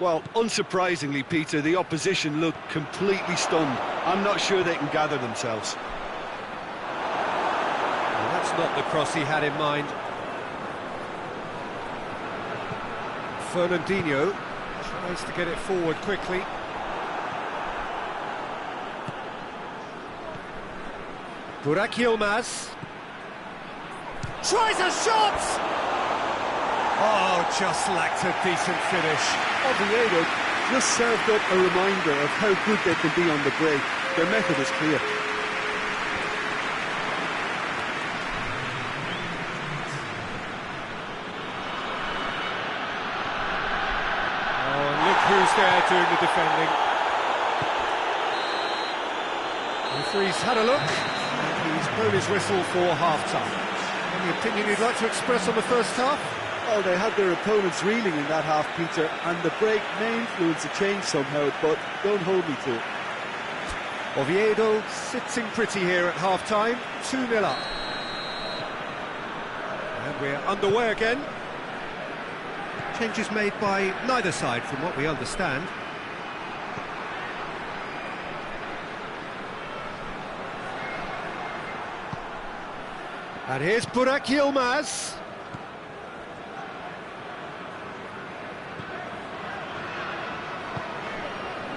Well, unsurprisingly, Peter, the opposition look completely stunned. I'm not sure they can gather themselves. Well, that's not the cross he had in mind. Fernandinho tries to get it forward quickly. Burak Yilmaz tries a shot! Oh, just lacked a decent finish. Oviedo just served up a reminder of how good they can be on the break. Their method is clear. Oh, and look who's there doing the defending. The referee's had a look, and he's blown his whistle for half-time. Any opinion you'd like to express on the first half? Well, they had their opponents reeling in that half, Peter, and the break may influence a change somehow, but don't hold me to it. Oviedo sitting pretty here at half-time, 2-0 up. And we're underway again. Changes made by neither side, from what we understand. And here's Burak Yilmaz.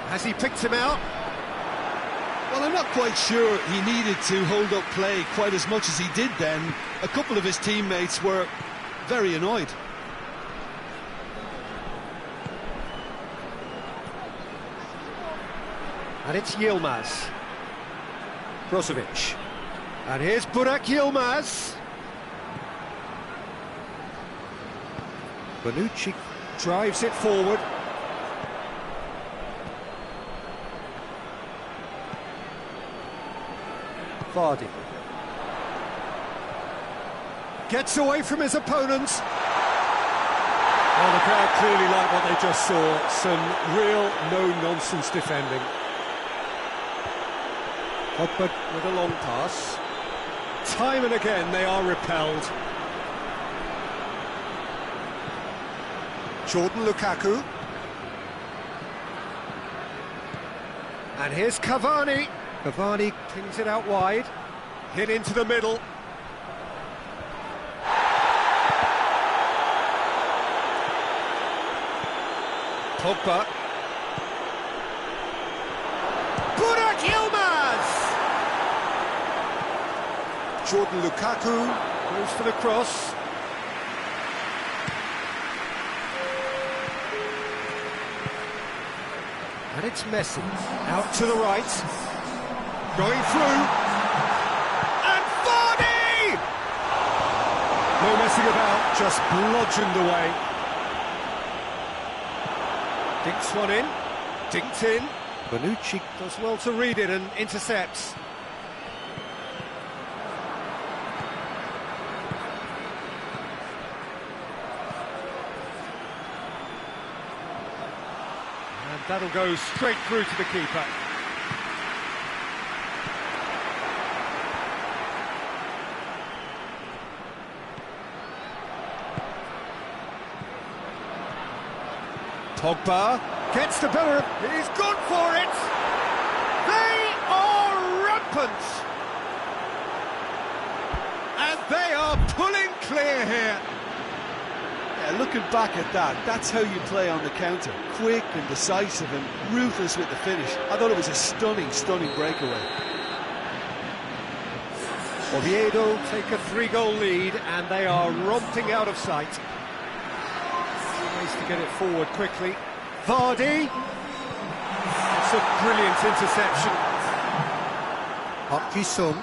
Has he picked him out? Well, I'm not quite sure he needed to hold up play quite as much as he did then. A couple of his teammates were very annoyed. And it's Yilmaz. Brozovic. And here's Burak Yilmaz. Bonucci drives it forward. Vardy. Gets away from his opponents. Well, the crowd clearly like what they just saw. Some real no-nonsense defending. Pogba with a long pass. Time and again they are repelled. Jordan Lukaku. And here's Cavani. Cavani pings it out wide. Hit into the middle. Pogba. Burak Yilmaz! Jordan Lukaku goes for the cross. And it's Messi. Out to the right. Going through. And Vardy! No messing about, just bludgeoned away. Dinks one in. Dinked in. Bonucci does well to read it and intercepts. And that'll go straight through to the keeper. Pogba gets the better of... He's gone for it! They are rampant! And they are pulling clear here. Yeah, looking back at that, that's how you play on the counter. Quick and decisive and ruthless with the finish. I thought it was a stunning, stunning breakaway. Oviedo take a 3-goal lead, and they are romping out of sight. Ways to get it forward quickly. Vardy. It's a brilliant interception. Park Ji-sung.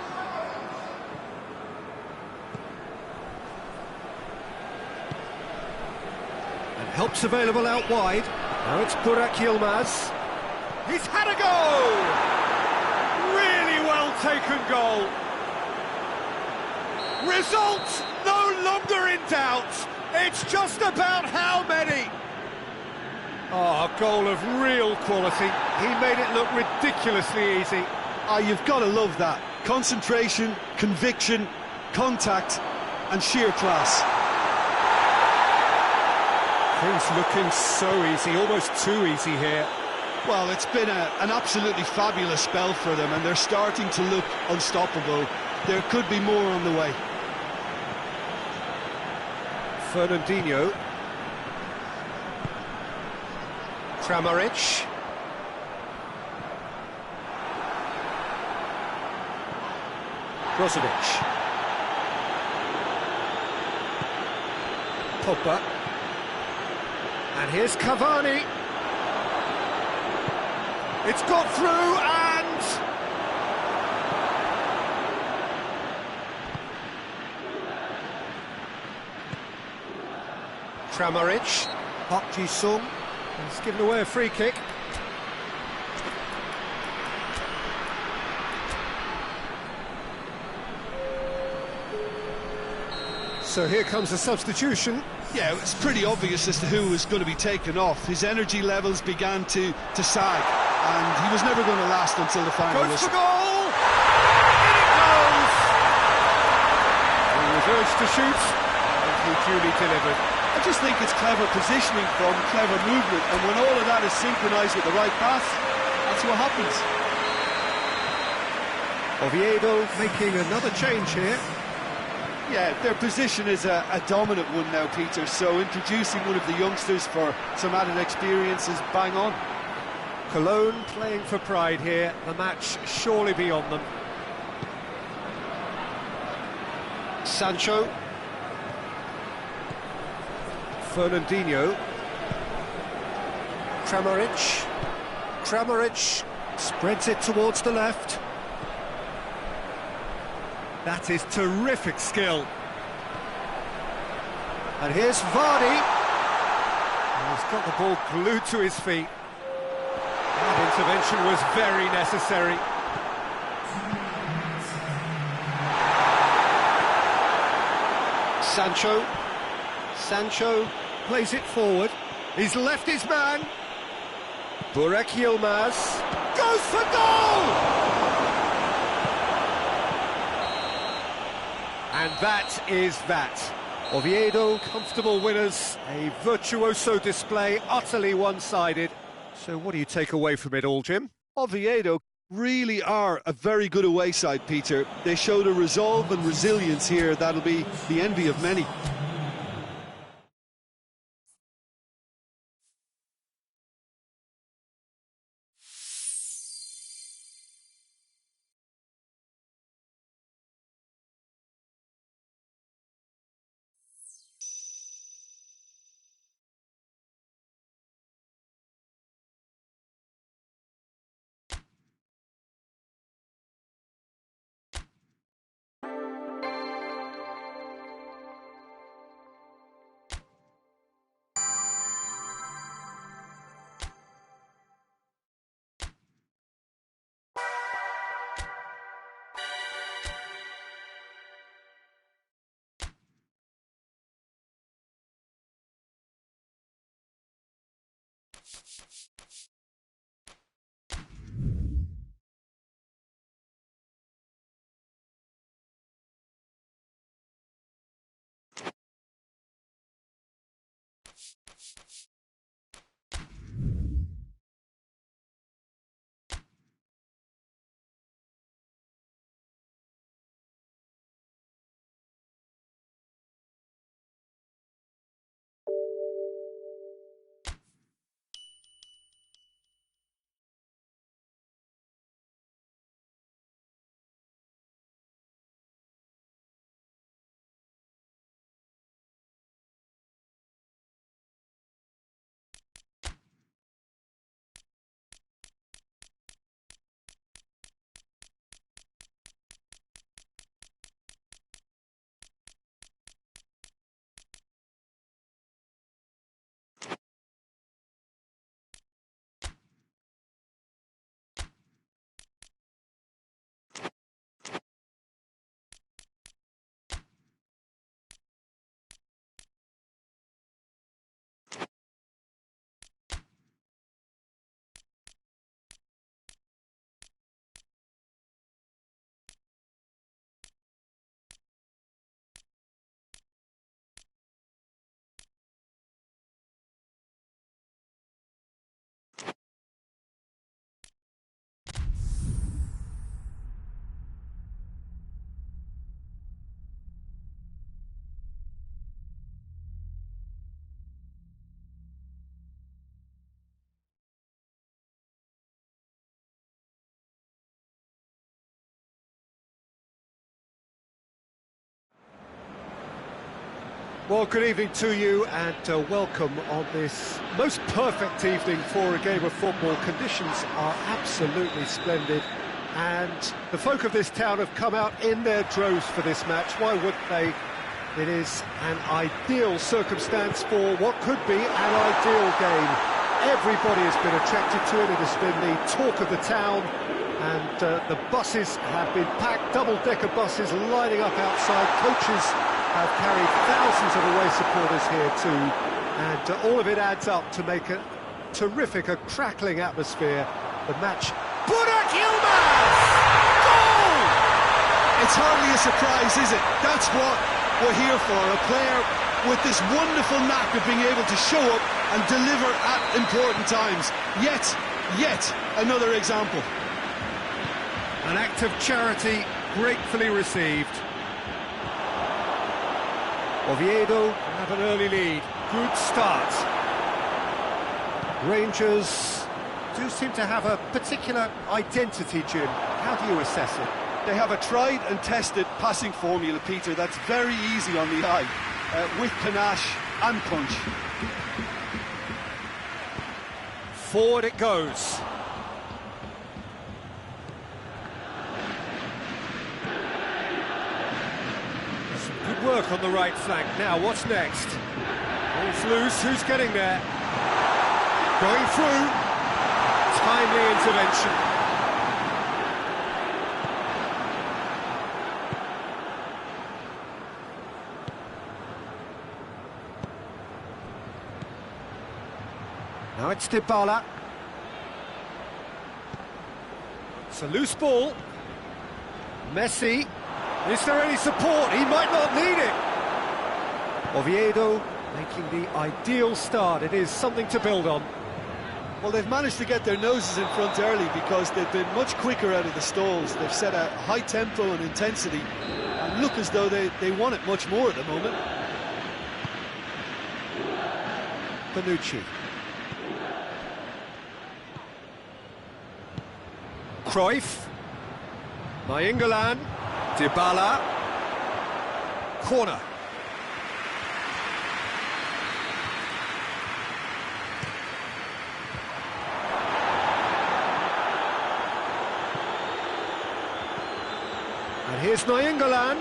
And help's available out wide. Now it's Burak Yilmaz. He's had a go! Really well taken goal. Result no longer in doubt. It's just about how many. Oh, a goal of real quality. He made it look ridiculously easy. You've got to love that. Concentration, conviction, contact, and sheer class. Things looking so easy, almost too easy here. Well, it's been an absolutely fabulous spell for them, and they're starting to look unstoppable. There could be more on the way. Fernandinho. Kramaric. Brozovic. Pogba. And here's Cavani. It's got through and... Kramaric. Park Ji-sung. He's given away a free kick. So here comes a substitution. Yeah, it's pretty obvious as to who was going to be taken off. His energy levels began to sag, and he was never going to last until the final Goes whistle. for goal! In it goes! He was urged to shoot, and he duly delivered. I just think it's clever positioning from clever movement, and when all of that is synchronised with the right pass, that's what happens. Oviedo making another change here. Yeah, their position is a dominant one now, Peter, so introducing one of the youngsters for some added experience is bang on. Cologne playing for pride here, the match surely beyond them. Sancho. Fernandinho. Kramaric. Kramaric spreads it towards the left. That is terrific skill. And here's Vardy. And he's got the ball glued to his feet. That intervention was very necessary. Sancho. Sancho plays it forward. He's left his man. Burak Yilmaz goes for goal! And that is that. Oviedo, comfortable winners, a virtuoso display, utterly one-sided. So what do you take away from it all, Jim? Oviedo really are a very good away side, Peter. They showed a resolve and resilience here that'll be the envy of many. Well, good evening to you and welcome on this most perfect evening for a game of football. Conditions are absolutely splendid and the folk of this town have come out in their droves for this match. Why wouldn't they? It is an ideal circumstance for what could be an ideal game. Everybody has been attracted to it. It has been the talk of the town, and the buses have been packed, double-decker buses lining up outside. Coaches have carried thousands of away supporters here too, and all of it adds up to make a terrific, a crackling atmosphere. The match. Burak Yilmaz! Goal! It's hardly a surprise, is it? That's what we're here for, a player with this wonderful knack of being able to show up and deliver at important times. Yet another example. An act of charity gratefully received. Oviedo Have an early lead. Good start. Rangers do seem to have a particular identity, Jim. How do you assess it? They have a tried and tested passing formula, Peter, that's very easy on the eye, with panache and punch. Forward it goes. Some good work on the right flank. Now, what's next? Ball's loose. Who's getting there? Going through. Timely intervention. Now it's Dybala. It's a loose ball. Messi. Is there any support? He might not need it. Oviedo making the ideal start. It is something to build on. Well, they've managed to get their noses in front early because they've been much quicker out of the stalls. They've set a high tempo and intensity and look as though they want it much more at the moment. Bonucci. Cruyff. Nainggolan. Dybala. Corner. And here's Nainggolan.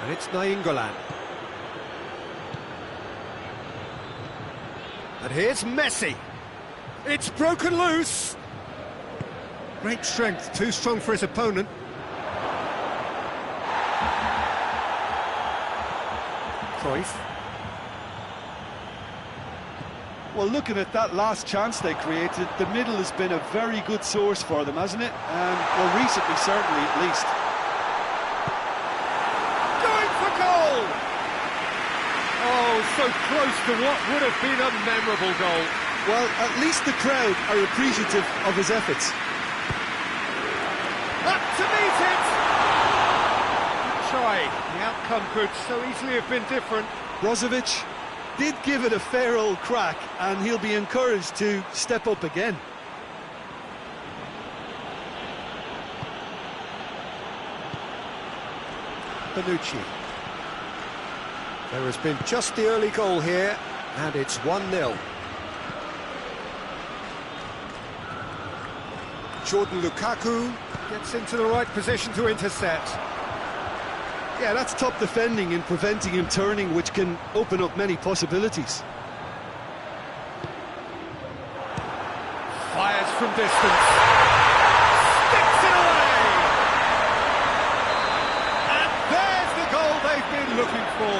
And it's Nainggolan. And here's Messi. It's broken loose. Great strength, too strong for his opponent. Cruyff. Well, looking at that last chance they created, the middle has been a very good source for them, hasn't it? Well, recently, certainly, at least. Going for goal! Oh, so close to what would have been a memorable goal. Well, at least the crowd are appreciative of his efforts. Up to meet it! Try. The outcome could so easily have been different. Brozovic did give it a fair old crack, and he'll be encouraged to step up again. Bonucci. There has been just the early goal here, and it's 1-0. Jordan Lukaku gets into the right position to intercept. Yeah, that's top defending and preventing him turning, which can open up many possibilities. Fires from distance. Sticks it away! And there's the goal they've been looking for.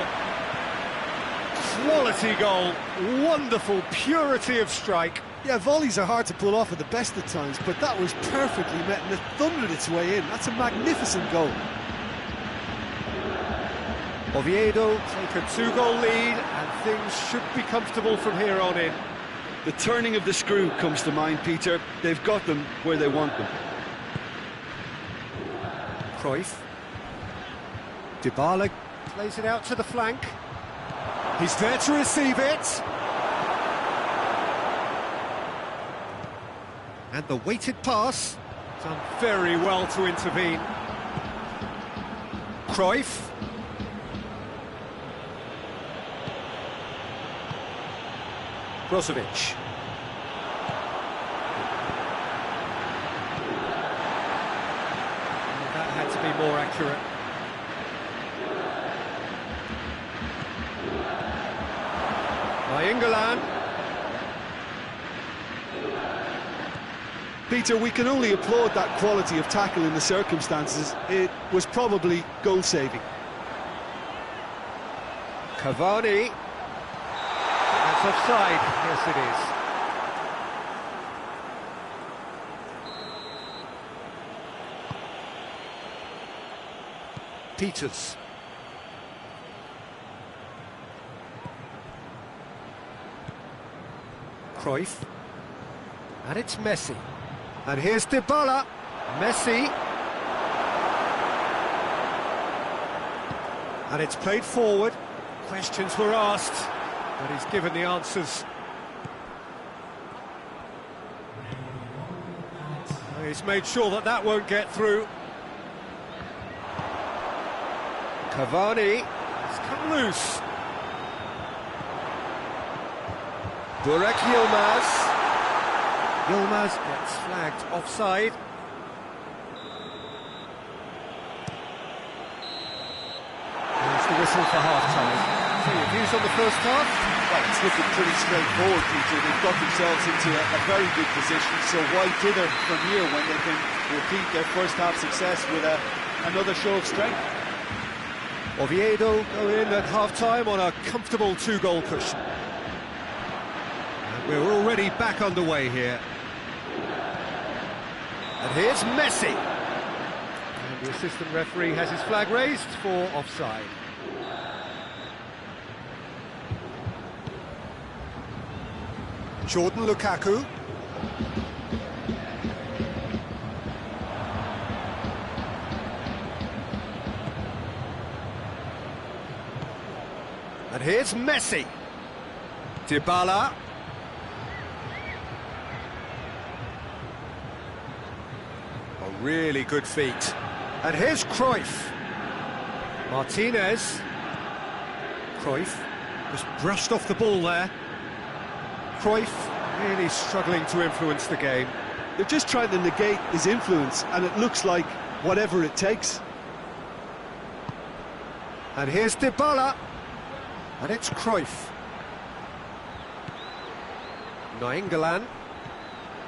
Quality goal. Wonderful purity of strike. Yeah, volleys are hard to pull off at the best of times, but that was perfectly met and it thundered its way in. That's a magnificent goal. Oviedo Take a 2-goal lead and things should be comfortable from here on in. The turning of the screw comes to mind, Peter. They've got them where they want them. Cruyff. Dybala plays it out to the flank. He's there to receive it. And the weighted pass. Done very well to intervene. Cruyff. Brozovic. That had to be more accurate. England. Peter, we can only applaud that quality of tackle in the circumstances. It was probably goal-saving. Cavani. That's offside. Yes, it is. Peters. Cruyff. And it's Messi. And here's Dybala. Messi. And it's played forward. Questions were asked, but he's given the answers. He's made sure that that won't get through. Cavani has come loose. Burak Yilmaz. Yilmaz gets flagged offside. There's the whistle for half-time. So your views on the first half? Well, it's looking pretty straightforward, Peter. They've got themselves into a very good position, so why dither from here when they can repeat their first half success with another show of strength? Oviedo go in at half-time on a comfortable two-goal cushion. And we're already back underway here. And here's Messi. And the assistant referee has his flag raised for offside. Jordan Lukaku. And here's Messi. Dybala. A really good feat. And here's Cruyff. Martinez. Cruyff just brushed off the ball there. Cruyff really struggling to influence the game. They're just trying to negate his influence, and it looks like whatever it takes. And here's Dybala. And it's Cruyff. Nainggolan.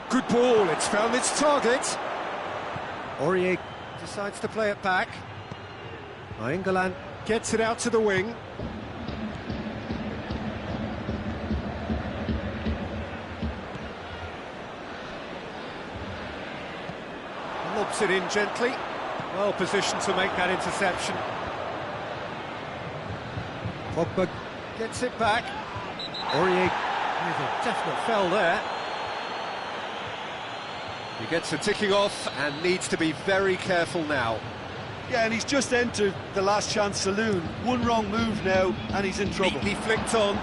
Good ball, it's found its target. Aurier decides to play it back. Nainggolan gets it out to the wing. Lobs it in gently. Well positioned to make that interception. Pogba gets it back. Aurier with a definite foul there. He gets a ticking off and needs to be very careful now. Yeah, and he's just entered the last chance saloon. One wrong move now, and he's in trouble. Neatly flicked on.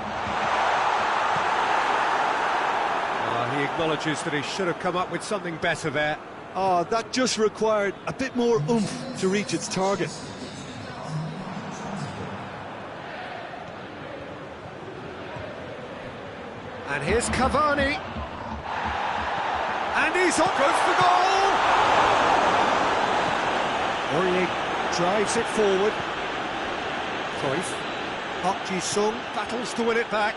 He acknowledges that he should have come up with something better there. Oh, that just required a bit more oomph to reach its target. And here's Cavani. And he's on, goes for goal! Aurier drives it forward. Cruyff. Park Ji-sung battles to win it back.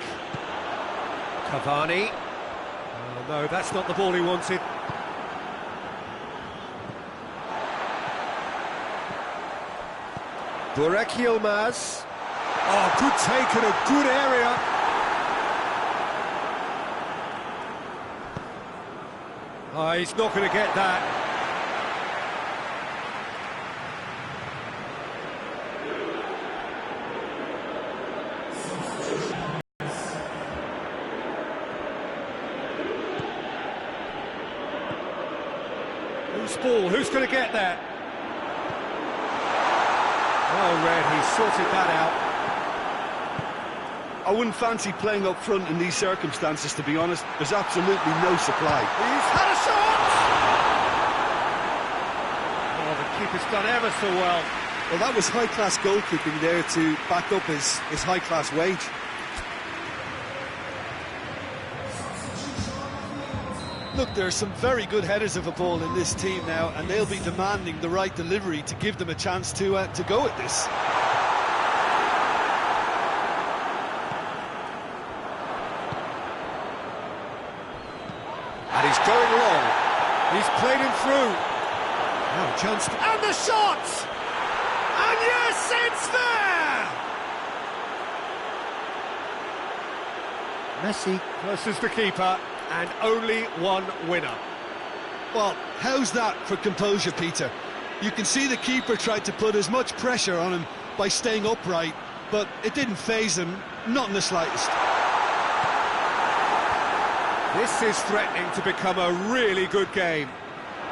Cavani. Oh no, that's not the ball he wanted. Burak Yilmaz. Oh, good take in a good area. Oh, he's not going to get that. Whose ball? Who's going to get that? Oh, Red, he sorted that out. I wouldn't fancy playing up front in these circumstances, to be honest. There's absolutely no supply. He's had a shot! Oh, the keeper's done ever so well. Well, that was high-class goalkeeping there to back up his high-class wage. Look, there are some very good headers of a ball in this team now, and they'll be demanding the right delivery to give them a chance to go at this. And he's going long. He's played him through. Now a chance to... And the shot! And yes, it's there! Messi Versus the keeper, and only one winner. Well, how's that for composure, Peter? You can see the keeper tried to put as much pressure on him by staying upright, but it didn't faze him, not in the slightest. This is threatening to become a really good game.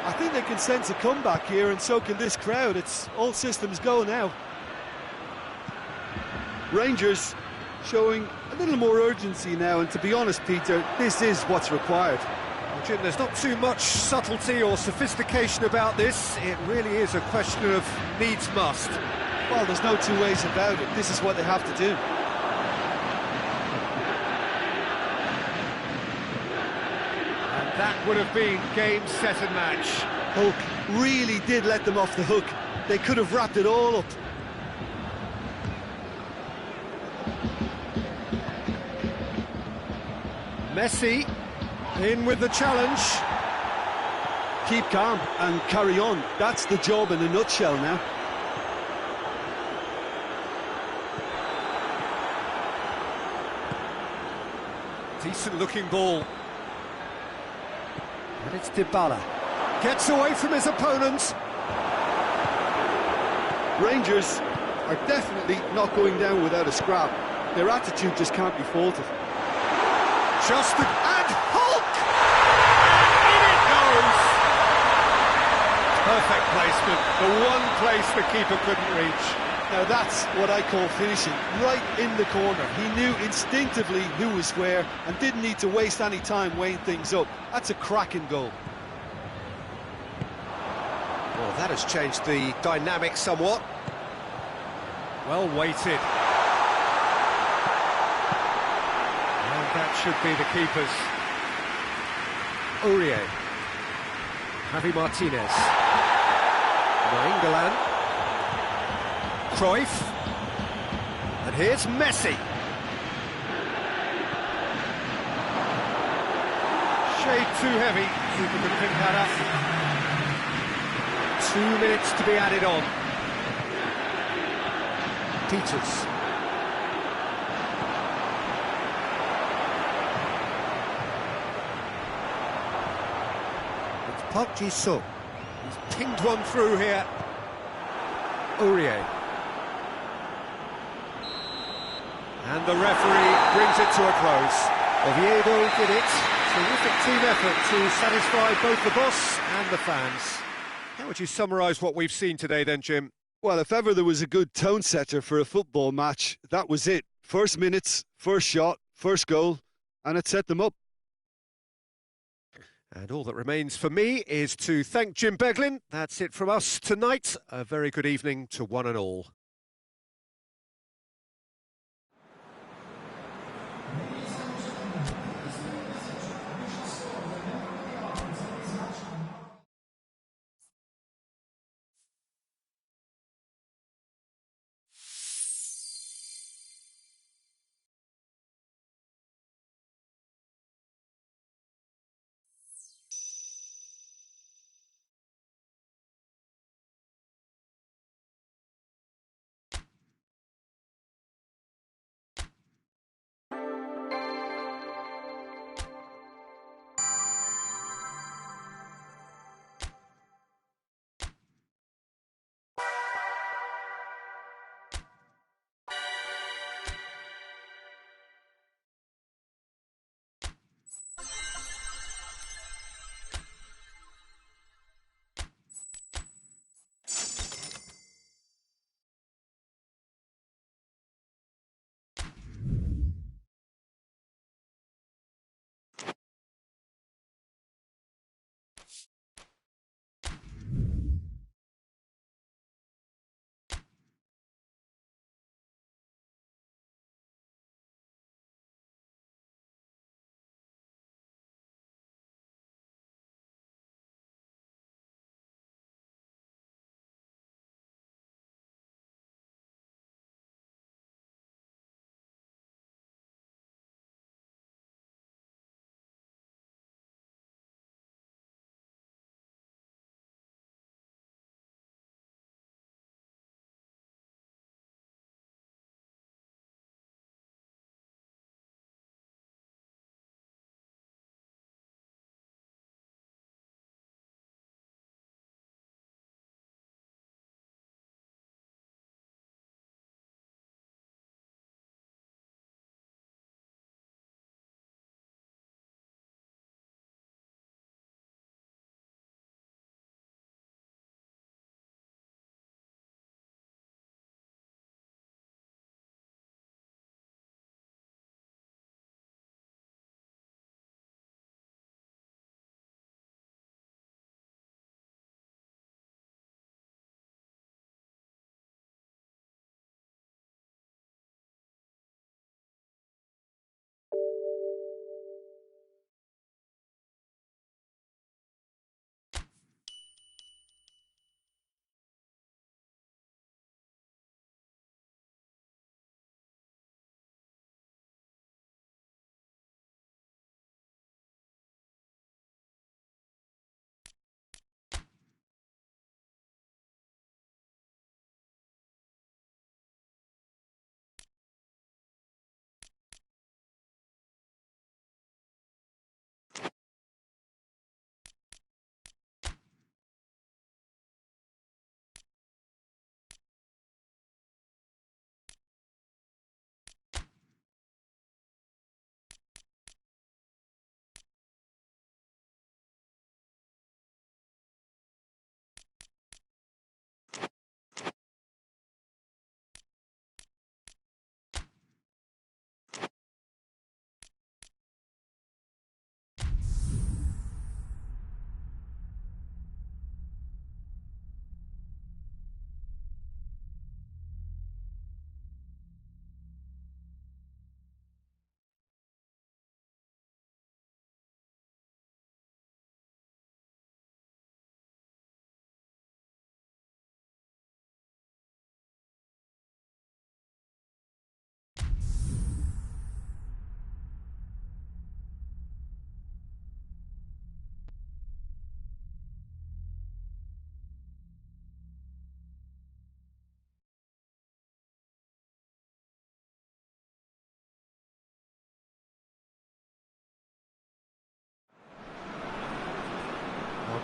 I think they can sense a comeback here, and so can this crowd. It's all systems go now. Rangers showing a little more urgency now, and to be honest, Peter, this is what's required. Well, Jim, there's not too much subtlety or sophistication about this. It really is a question of needs must. Well, there's no two ways about it. This is what they have to do. And that would have been game, set and match. Hulk really did let them off the hook. They could have wrapped it all up. Messi in with the challenge. Keep calm and carry on. That's the job in a nutshell now. Decent looking ball. and it's Dybala. Gets away from his opponent. Rangers are definitely not going down without a scrap. Their attitude just can't be faulted. And Hulk! And in it goes! Perfect placement. The one place the keeper couldn't reach. Now that's what I call finishing, right in the corner. He knew instinctively who was where and didn't need to waste any time weighing things up. That's a cracking goal. Well, that has changed the dynamic somewhat. Well weighted. And that should be the keepers. Aurier. Javi Martinez. Nainggolan. Cruyff. And here's Messi. Shade too heavy. Keeper can pick that up. 2 minutes to be added on. Peters. It's Park Ji-sung. He's pinged one through here. Aurier. And the referee brings it to a close. Oviedo did it. Terrific team effort to satisfy both the boss and the fans. How would you summarise what we've seen today then, Jim? Well, if ever there was a good tone setter for a football match, that was it. First minutes, first shot, first goal, and it set them up. And all that remains for me is to thank Jim Beglin. That's it from us tonight. A very good evening to one and all.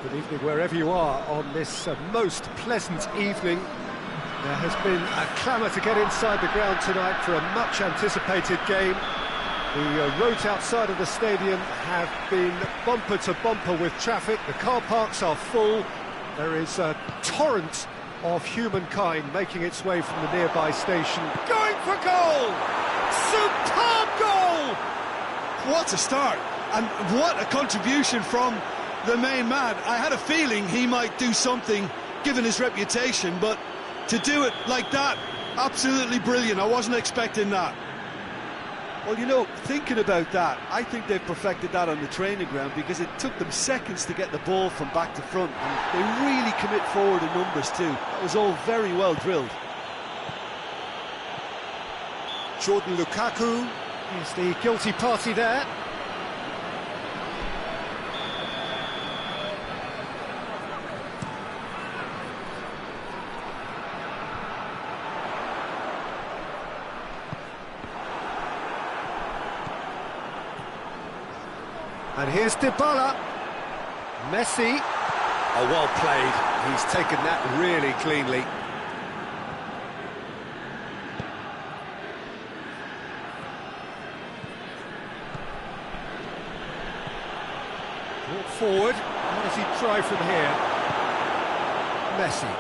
Good evening wherever you are on this most pleasant evening. There has been a clamour to get inside the ground tonight for a much anticipated game. The roads outside of the stadium have been bumper to bumper with traffic. The car parks are full. There is a torrent of humankind making its way from the nearby station. Going for goal! Superb goal! What a start, and what a contribution from the main man. I had a feeling he might do something given his reputation, but to do it like that, absolutely brilliant. I wasn't expecting that. Well, you know, thinking about that, I think they've perfected that on the training ground, because it took them seconds to get the ball from back to front, and they really commit forward in numbers too. That was all very well drilled. Jordan Lukaku is the guilty party there. And here's Dybala. Messi. Oh, well played. He's taken that really cleanly. Brought forward. What does he try from here? Messi.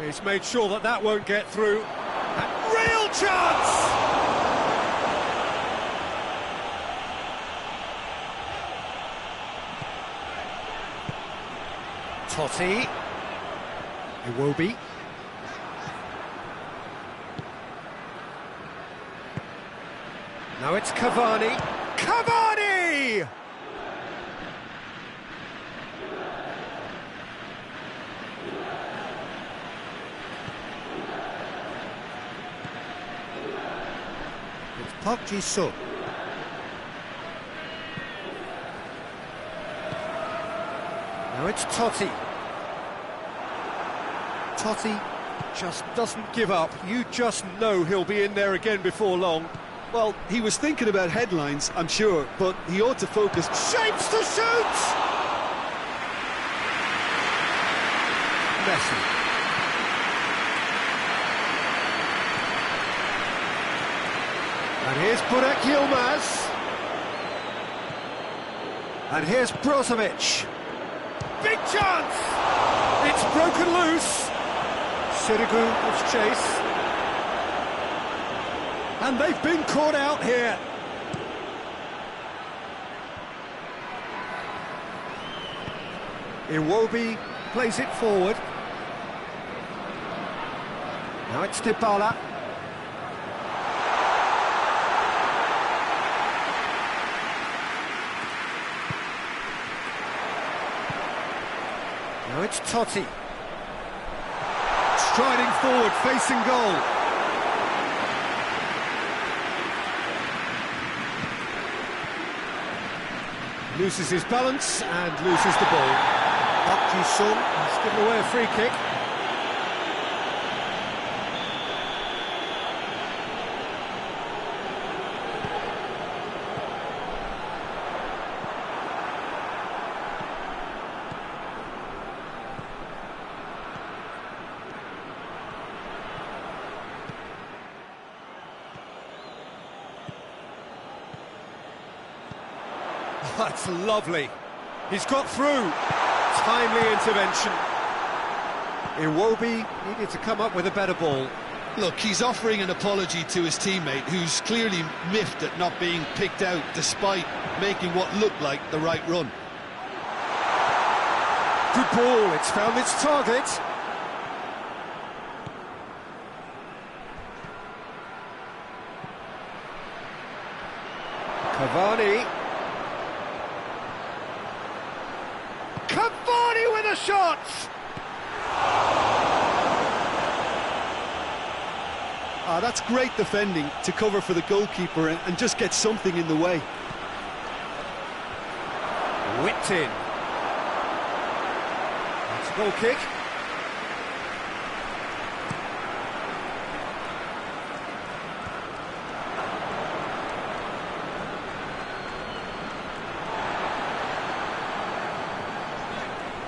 He's made sure that that won't get through. And real chance! Totti. Iwobi. Now it's Cavani. Cavani! It's Park Ji-sung. Now it's Totti. Totti just doesn't give up. You just know he'll be in there again before long. Well, he was thinking about headlines, I'm sure, but he ought to focus. Shapes to shoot! Messi. And here's Burak Yilmaz. And here's Brozovic. Big chance! It's broken loose. Sirigu gives chase. And they've been caught out here. Iwobi plays it forward. Now it's Dybala. Now it's Totti. Striding forward, facing goal. Loses his balance and loses the ball. Park Ji-sung has given away a free kick. That's lovely. He's got through. Timely intervention. Iwobi needed to come up with a better ball. Look, he's offering an apology to his teammate, who's clearly miffed at not being picked out despite making what looked like the right run. Good ball, it's found its target. Cavani. Cavani with a shot! That's great defending to cover for the goalkeeper and just get something in the way. Whipped in. It's a goal kick.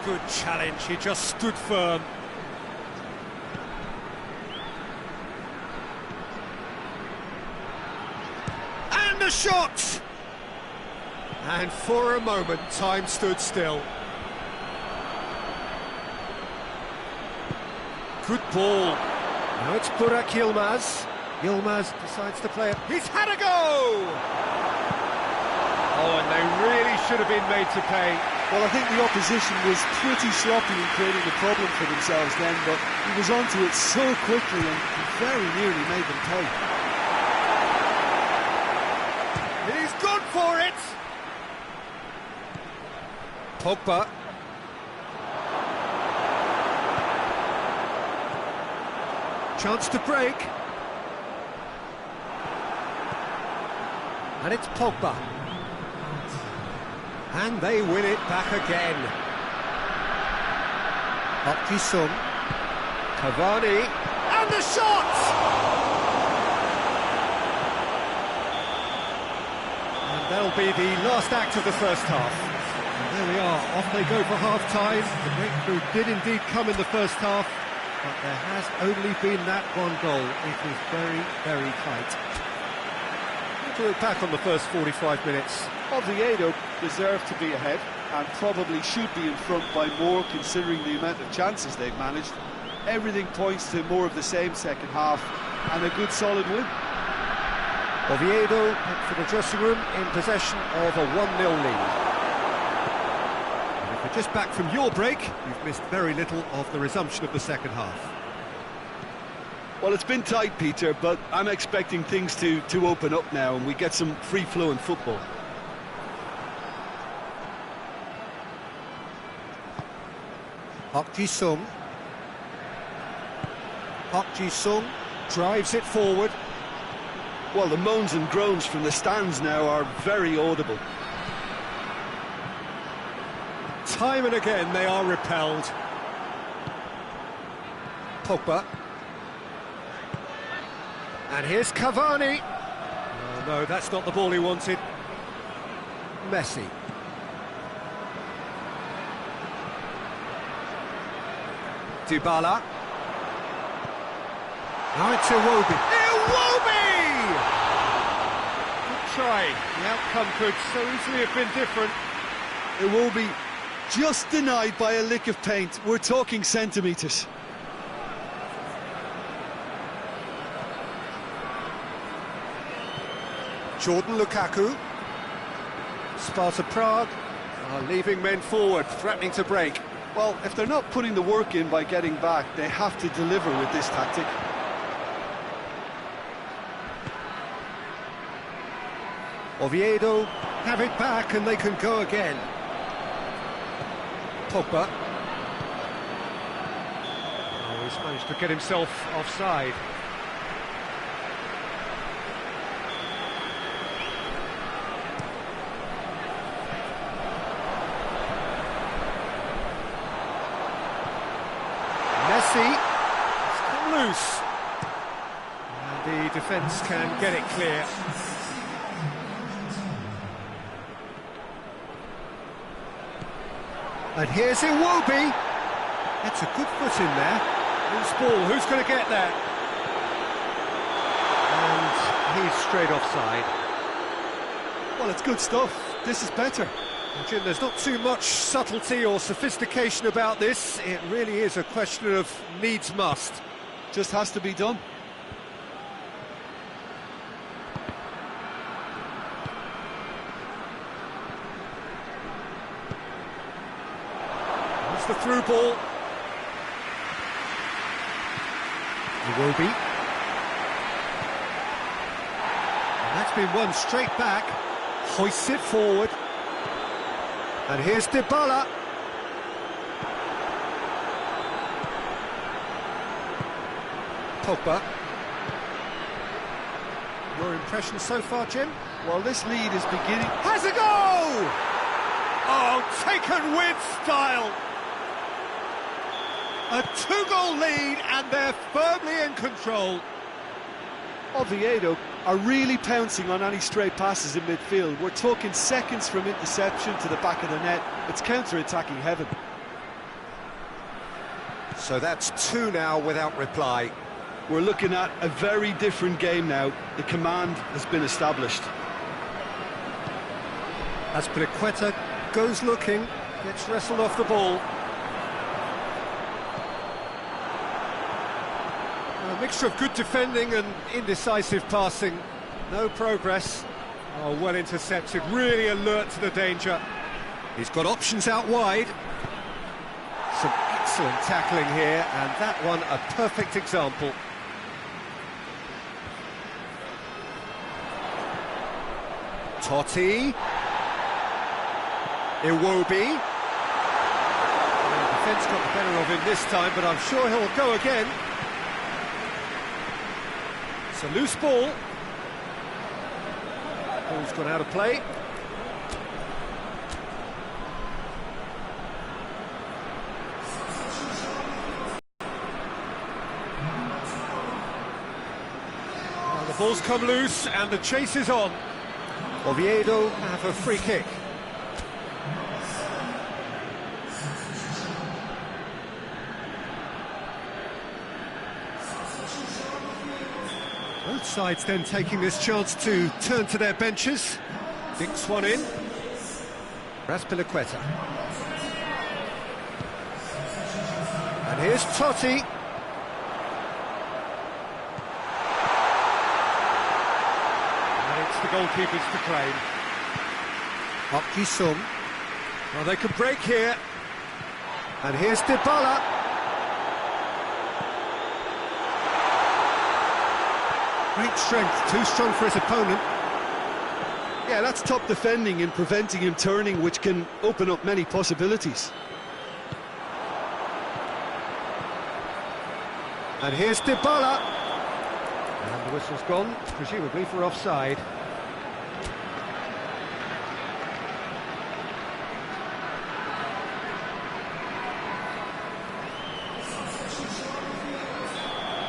Good challenge, he just stood firm. And a shot! And for a moment, time stood still. Good ball. Now it's Burak Yilmaz. Yilmaz decides to play it. He's had a go! Oh, and they really should have been made to pay. Well, I think the opposition was pretty sloppy in creating a problem for themselves then, but he was onto it so quickly and very nearly made them pay. He's gone for it! Pogba. Chance to break. And it's Pogba. And they win it back again. Park Ji-sung. Cavani. And the shot! And that'll be the last act of the first half. And there we are, off they go for half-time. The breakthrough did indeed come in the first half, but there has only been that one goal. It was very, very tight. To look back on the first 45 minutes. Oviedo deserved to be ahead and probably should be in front by more considering the amount of chances they've managed. Everything points to more of the same second half and a good solid win. Oviedo head for the dressing room in possession of a 1-0 lead. And if you're just back from your break, you've missed very little of the resumption of the second half. Well, it's been tight, Peter, but I'm expecting things to open up now and we get some free-flowing football. Park Ji-sung. Park Ji-sung drives it forward. Well, the moans and groans from the stands now are very audible. Time and again they are repelled. Pogba. And here's Cavani. Oh no, that's not the ball he wanted. Messi. Dybala. Now it's Iwobi. Iwobi! Good try. The outcome could so easily have been different. Iwobi just denied by a lick of paint. We're talking centimetres. Jordan Lukaku. Sparta Prague are leaving men forward, threatening to break. Well, if they're not putting the work in by getting back, they have to deliver with this tactic. Oviedo have it back and they can go again. Pogba. Oh, he's managed to get himself offside. Messi, it's come loose. And the defence can get it clear. And here's Iwobi. That's a good foot in there. Loose ball, who's going to get there? And he's straight offside. Well, it's good stuff. This is better. Jim, there's not too much subtlety or sophistication about this. It really is a question of needs must. Just has to be done. That's the through ball. Iwobi. And that's been won straight back. Hoists it forward. And here's Dybala. Pogba. Your impression so far, Jim? Well, this lead is beginning... Has a go! Oh, taken with style! A 2-goal lead and they're firmly in control. Oviedo are really pouncing on any stray passes in midfield. We're talking seconds from interception to the back of the net. It's counter-attacking heaven. So that's two now without reply. We're looking at a very different game now. The command has been established. Azpilicueta goes looking, gets wrestled off the ball. A mixture of good defending and indecisive passing. No progress. Oh, well intercepted, really alert to the danger. He's got options out wide. Some excellent tackling here, and that one a perfect example. Totti. Iwobi. The defence got the better of him this time, but I'm sure he'll go again. It's a loose ball. Ball's gone out of play. Well, the ball's come loose and the chase is on. Oviedo have a free kick. Both sides then taking this chance to turn to their benches. Dinks one in. Azpilicueta. And here's Totti. And it's the goalkeepers to claim. Sung. Well, they could break here. And here's Dybala. Great strength, too strong for his opponent. Yeah, that's top defending and preventing him turning, which can open up many possibilities. And here's Dybala. And the whistle's gone, presumably for offside.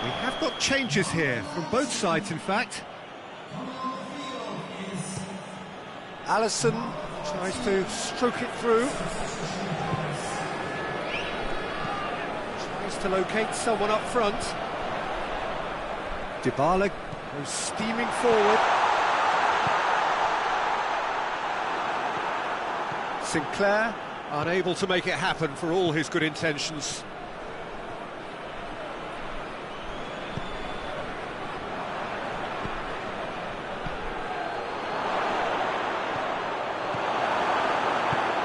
We have got changes here, from both sides in fact. Alisson tries to stroke it through. Tries to locate someone up front. Dybala goes steaming forward. Sinclair unable to make it happen for all his good intentions.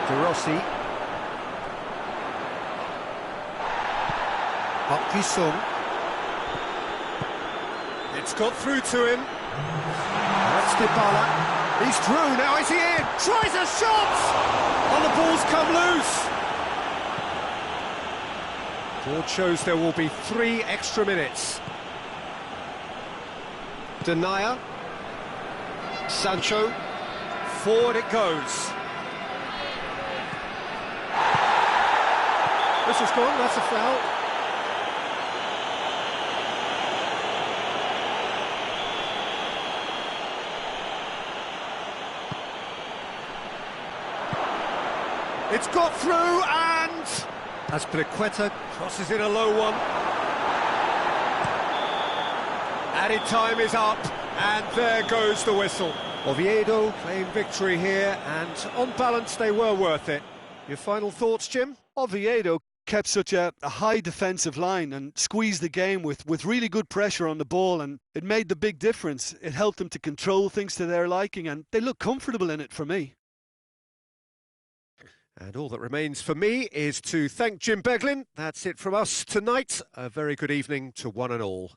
De Rossi. Sung. It's got through to him. That's Dybala. He's through, now is he in? Tries a shot! And the ball's come loose. Board shows there will be 3 extra minutes. Denier. Sancho. Forward it goes. This is gone, that's a foul. It's got through and... Azpilicueta crosses in a low one. Added time is up and there goes the whistle. Oviedo claim victory here and on balance they were worth it. Your final thoughts, Jim? Oviedo kept such a high defensive line and squeezed the game with really good pressure on the ball, and it made the big difference. It helped them to control things to their liking and they look comfortable in it for me. And all that remains for me is to thank Jim Beglin. That's it from us tonight. A very good evening to one and all.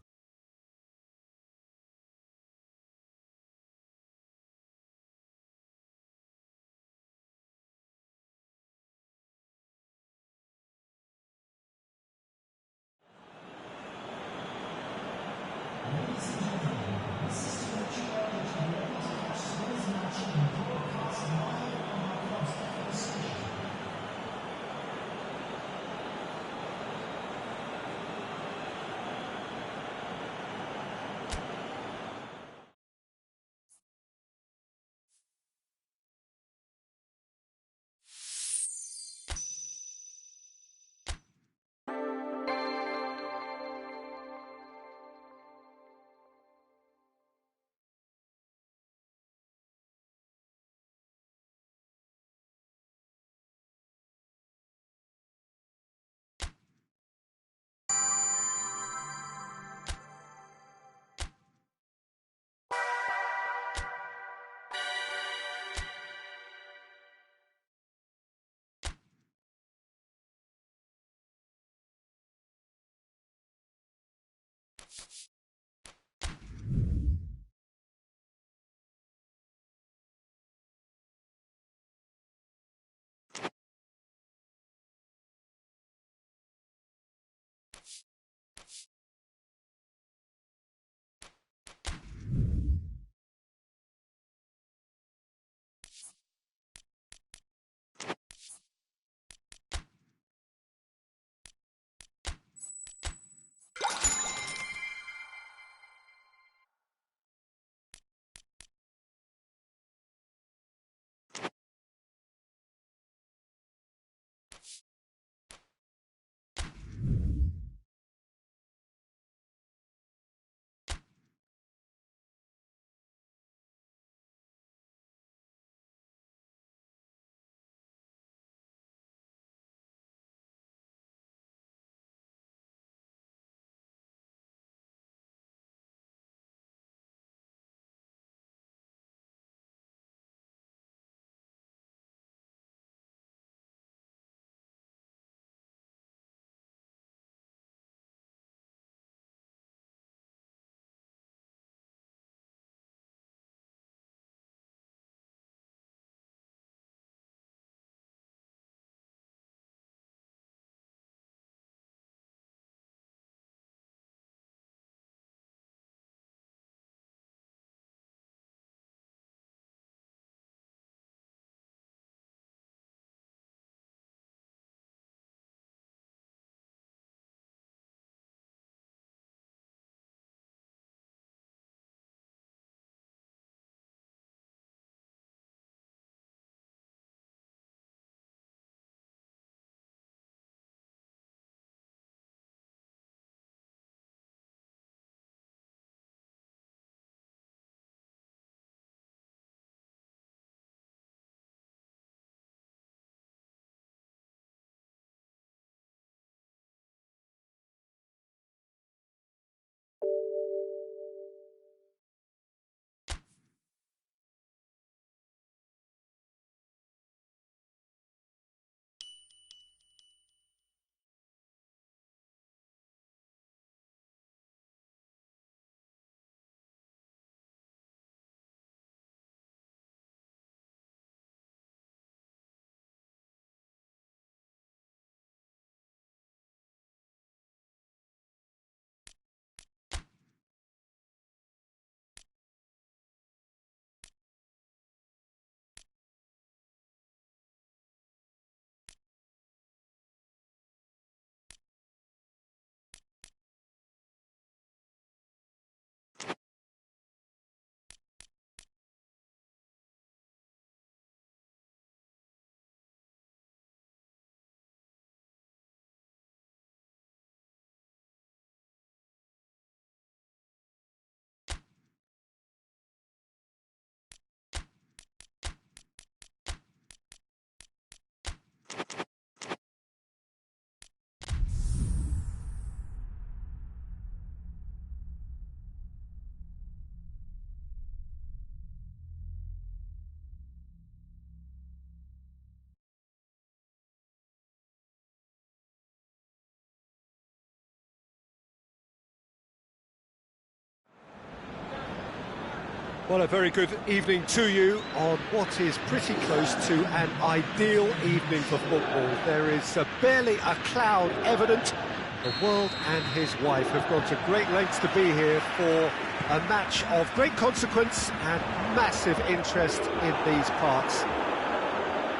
Well, a very good evening to you on what is pretty close to an ideal evening for football. There is barely a cloud evident. The world and his wife have gone to great lengths to be here for a match of great consequence and massive interest in these parts.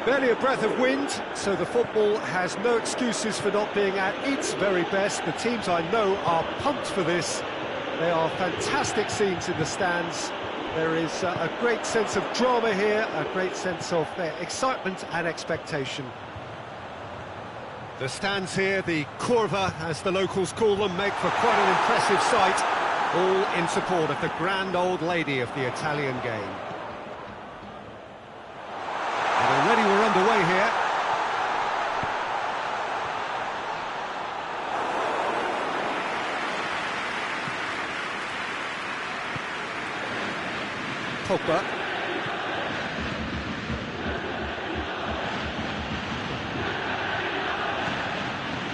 Barely a breath of wind, so the football has no excuses for not being at its very best. The teams I know are pumped for this. They are fantastic scenes in the stands. There is a great sense of drama here, a great sense of excitement and expectation. The stands here, the curva, as the locals call them, make for quite an impressive sight, all in support of the grand old lady of the Italian game. And already we're underway here. Pogba.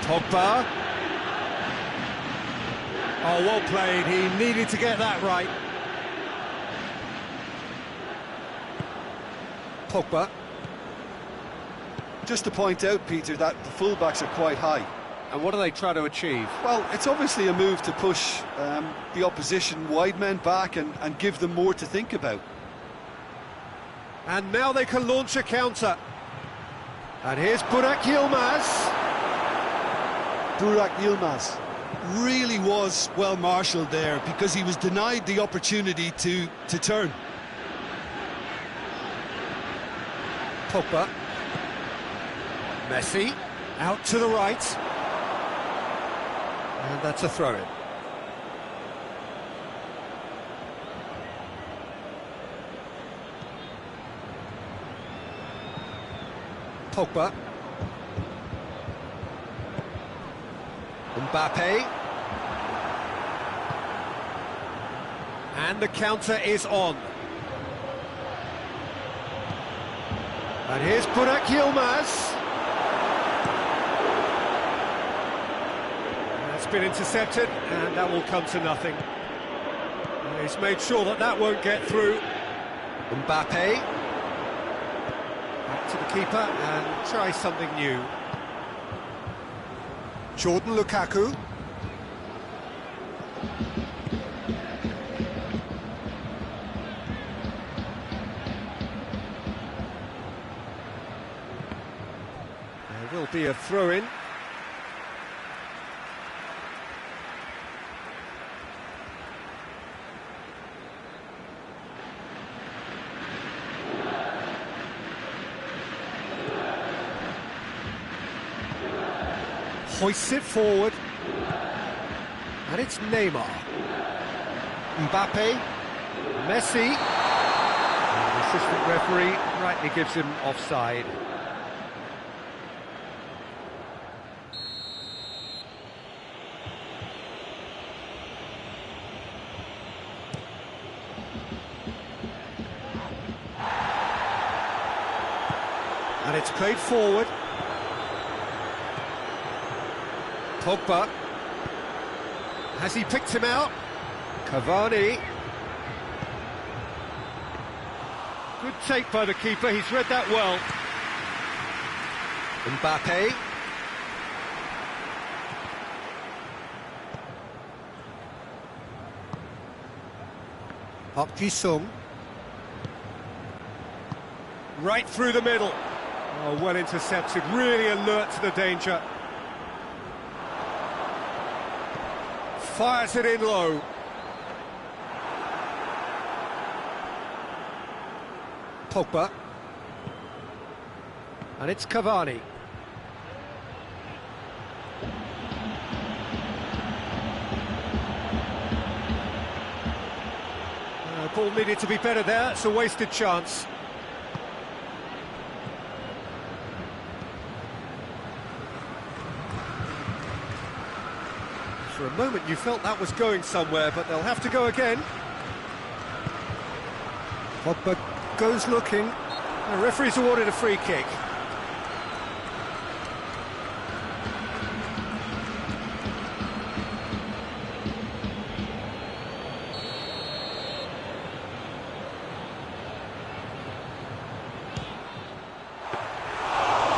Pogba. Oh, well played. He needed to get that right. Pogba. Just to point out, Peter, that the fullbacks are quite high. And what do they try to achieve? Well, it's obviously a move to push the opposition wide men back and give them more to think about. And now they can launch a counter. And here's Burak Yilmaz. Burak Yilmaz really was well marshalled there because he was denied the opportunity to turn. Pogba. Messi. Out to the right. And that's a throw-in. Pogba. Mbappe. And the counter is on. And here's Burak Yilmaz. That's been intercepted, and that will come to nothing. And he's made sure that that won't get through. Mbappe. Back to the keeper and try something new. Jordan Lukaku. There will be a throw-in. Hoists it forward, and it's Neymar. Mbappe, Messi, and the assistant referee rightly gives him offside. And it's played forward. Pogba. Has he picked him out? Cavani. Good take by the keeper, he's read that well. Mbappe. Park Ji-sung. Right through the middle. Oh, well intercepted, really alert to the danger. Fires it in low. Pogba. And it's Cavani. Ball needed to be better there, it's a wasted chance. For a moment you felt that was going somewhere, but they'll have to go again. Pogba goes looking. The referee's awarded a free kick.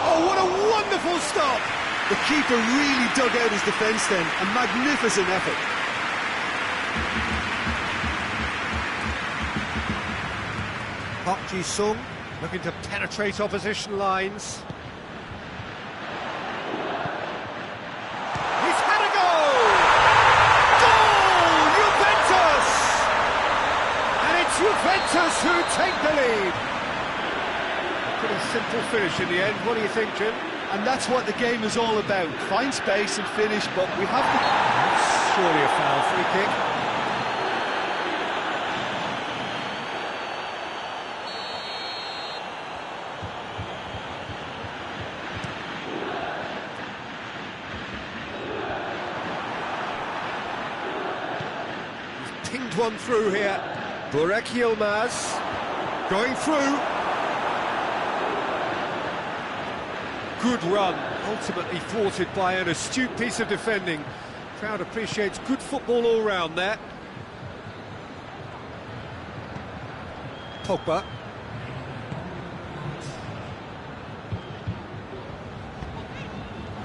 Oh, what a wonderful stop! The keeper really dug out his defence then, a magnificent effort. Park Ji-sung looking to penetrate opposition lines. He's had a goal! Goal! Juventus! And it's Juventus who take the lead. A pretty simple finish in the end. What do you think, Jim? And that's what the game is all about. Find space and finish, but we have to... That's surely a foul, free kick. He's pinged one through here. Burak Yilmaz going through. Good run, ultimately thwarted by an astute piece of defending Crowd appreciates good football all round there. Pogba.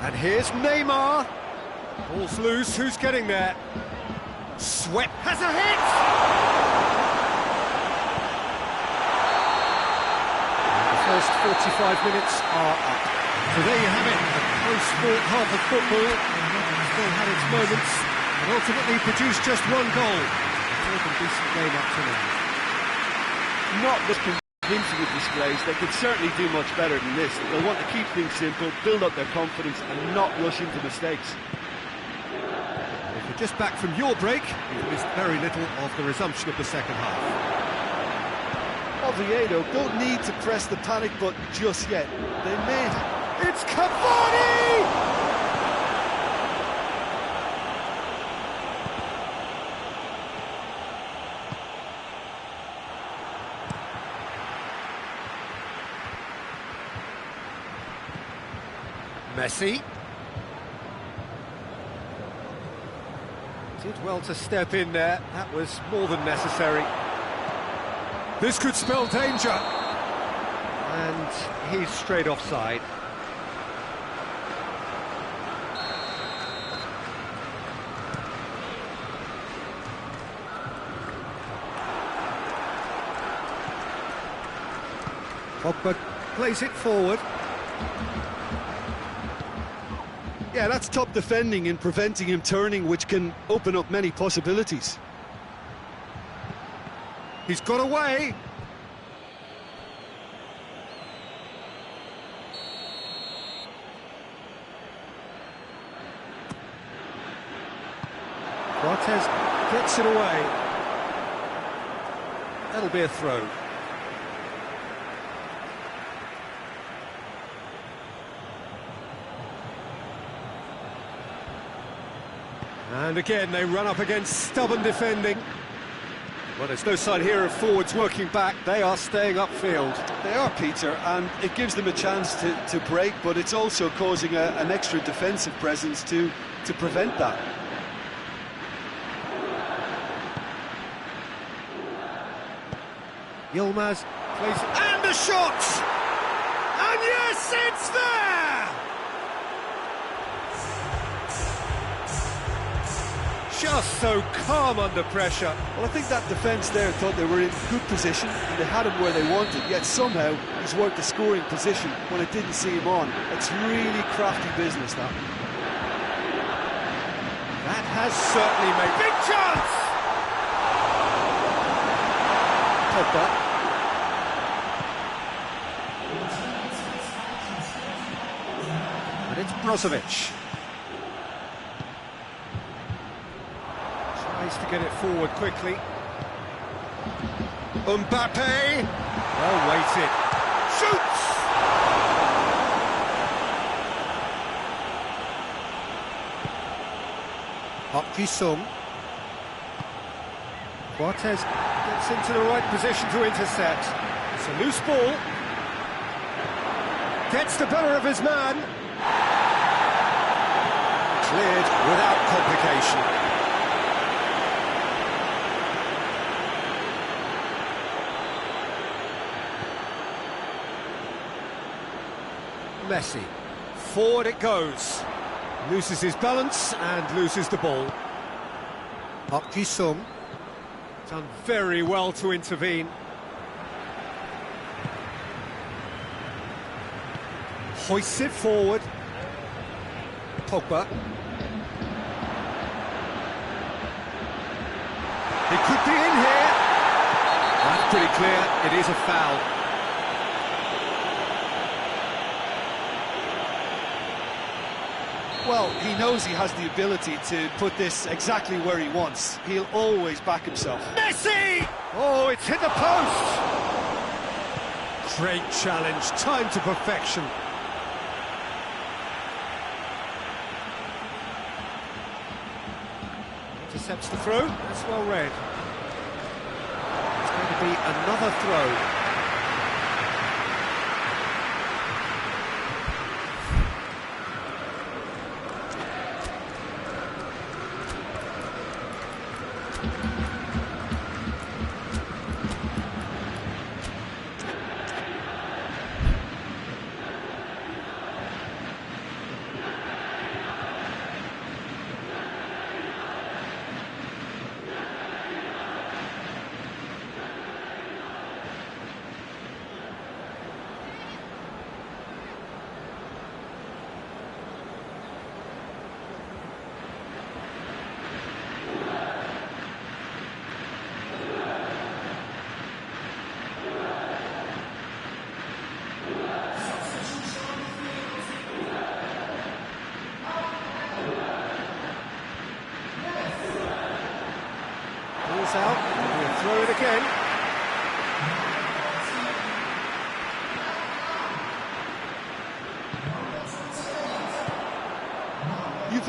And here's Neymar. Ball's loose, who's getting there? Sweat has a hit! The first 45 minutes are up. So there you have it, a close-fought half of football. Still had its moments, and ultimately produced just one goal. Still a decent game up to now. Not the convincing of displays. They could certainly do much better than this. They'll want to keep things simple, build up their confidence, and not rush into mistakes. If you're just back from your break, you've missed very little of the resumption of the second half. Oviedo don't need to press the panic button just yet. They may. It's Cavani! Messi. Did well to step in there. That was more than necessary. This could spell danger. And he's straight offside. Pogba plays it forward. Yeah, that's top defending and preventing him turning, which can open up many possibilities. He's got away. Cortez gets it away. That'll be a throw. And again, they run up against stubborn defending. Well, there's no sign here of forwards working back. They are staying upfield. They are, Peter, and it gives them a chance to break, but it's also causing an extra defensive presence to prevent that. Yilmaz plays it, and a shot! And yes, it's there! Just so calm under pressure. Well, I think that defence there thought they were in good position and they had him where they wanted, yet somehow he's worked the scoring position when it didn't see him on. It's really crafty business, that. That has certainly made big chance! Pogba. And it's Brozovic. Tries to get it forward quickly. Mbappe! Well weighted. Shoots! Hok-Ji-Sung. Cortez gets into the right position to intercept. It's a loose ball. Gets the better of his man. Cleared without complication. Messi. Forward it goes. Loses his balance and loses the ball. Hok-Ji-Sung. Done very well to intervene. Hoists it forward. Pogba. He could be in here. That's pretty clear. It is a foul. Well, he knows he has the ability to put this exactly where he wants. He'll always back himself. Messi! Oh, it's hit the post! Great challenge, time to perfection. Intercepts the throw, that's well read. It's going to be another throw.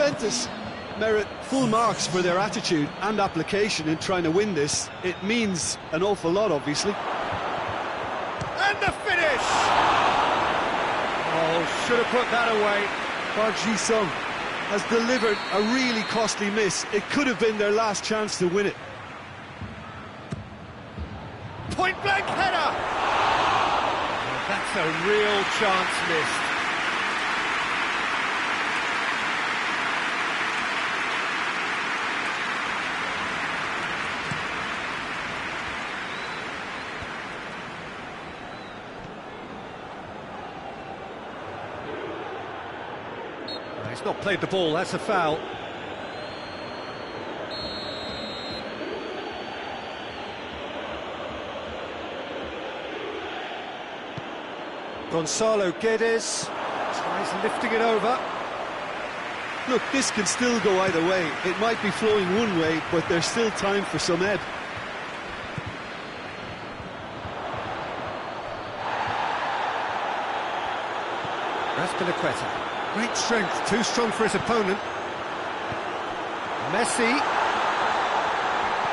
Juventus merit full marks for their attitude and application in trying to win this. It means an awful lot, obviously. And the finish! Oh, should have put that away. Park Ji-sung has delivered a really costly miss. It could have been their last chance to win it. Point-blank header! That's a real chance missed. He's not played the ball, that's a foul. Gonzalo Guedes tries lifting it over. Look, this can still go either way. It might be flowing one way, but there's still time for some ebb. Raspinaqueta. Great strength, too strong for his opponent. Messi.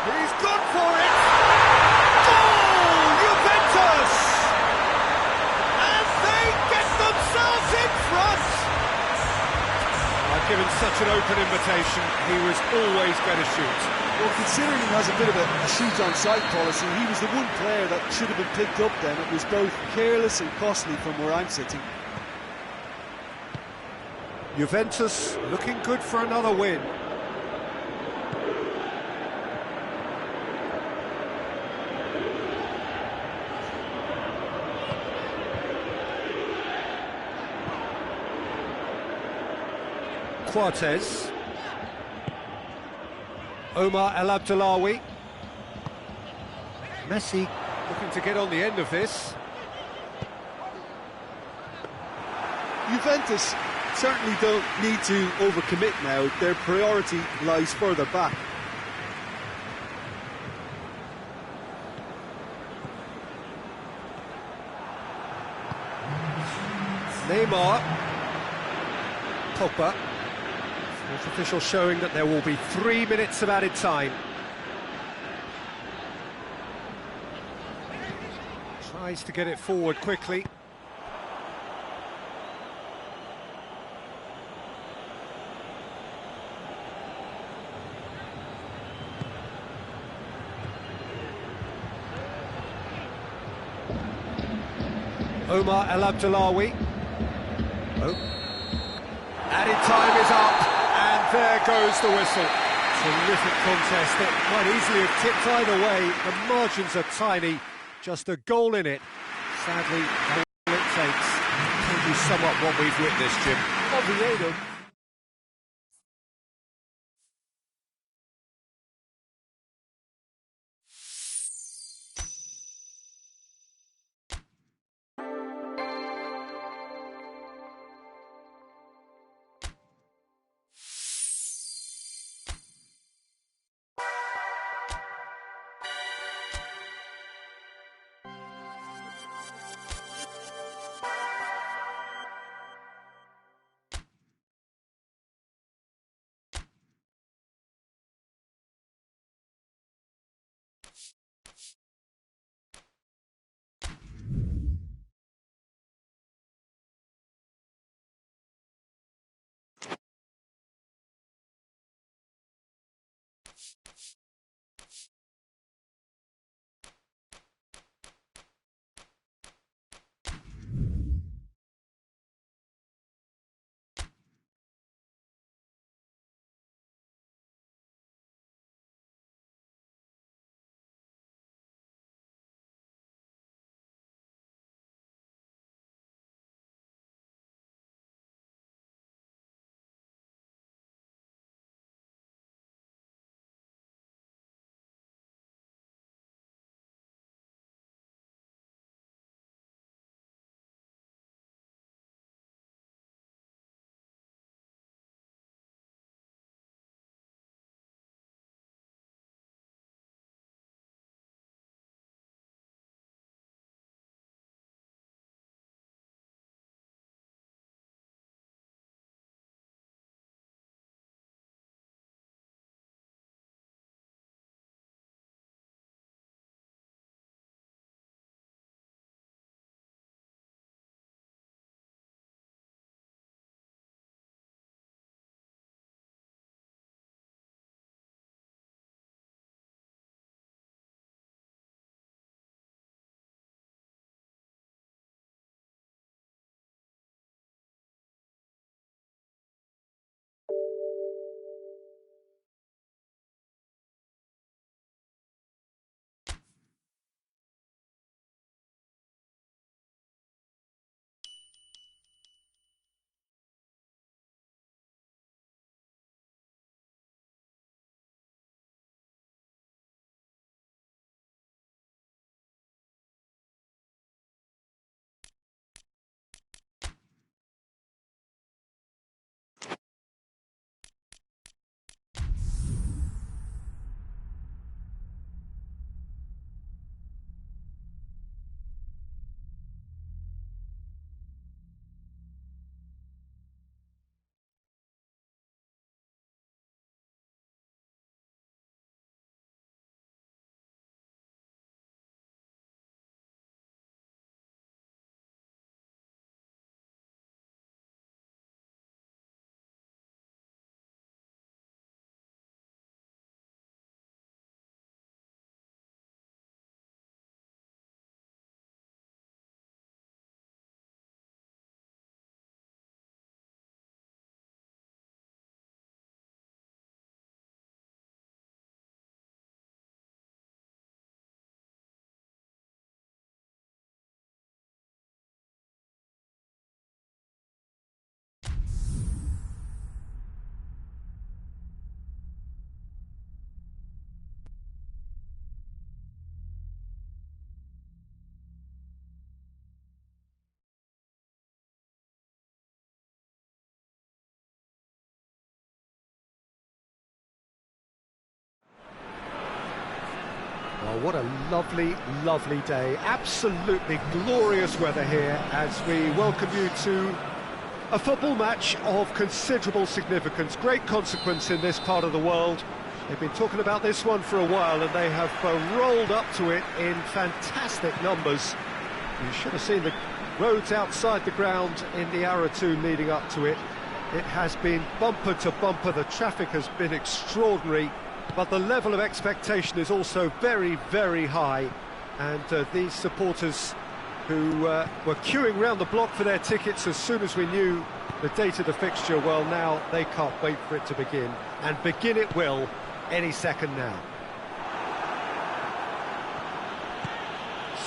He's gone for it! Goal! Juventus! And they get themselves in front! Given such an open invitation, he was always going to shoot. Well, considering he has a bit of a shoot-on-sight policy, he was the one player that should have been picked up then. It was both careless and costly from where I'm sitting. Juventus looking good for another win. Quartes. Omar El Abdullawi. Messi looking to get on the end of this. Juventus certainly don't need to overcommit now. Their priority lies further back. Neymar. Pogba. Fourth official showing that there will be 3 minutes of added time. Tries to get it forward quickly. Omar El Abdullawi. Oh. Added time is up, and there goes the whistle. Terrific contest that might easily have tipped either way. The margins are tiny, just a goal in it. Sadly, that's all it takes. Can you sum up what we've witnessed, Jim? Oviedo Oh, what a lovely, lovely day. Absolutely glorious weather here as we welcome you to a football match of considerable significance, great consequence in this part of the world. They've been talking about this one for a while and they have rolled up to it in fantastic numbers. You should have seen the roads outside the ground in the hour or two leading up to it. It has been bumper to bumper, the traffic has been extraordinary, but the level of expectation is also very, very high. And these supporters who were queuing round the block for their tickets as soon as we knew the date of the fixture, well, now they can't wait for it to begin. And begin it will any second now.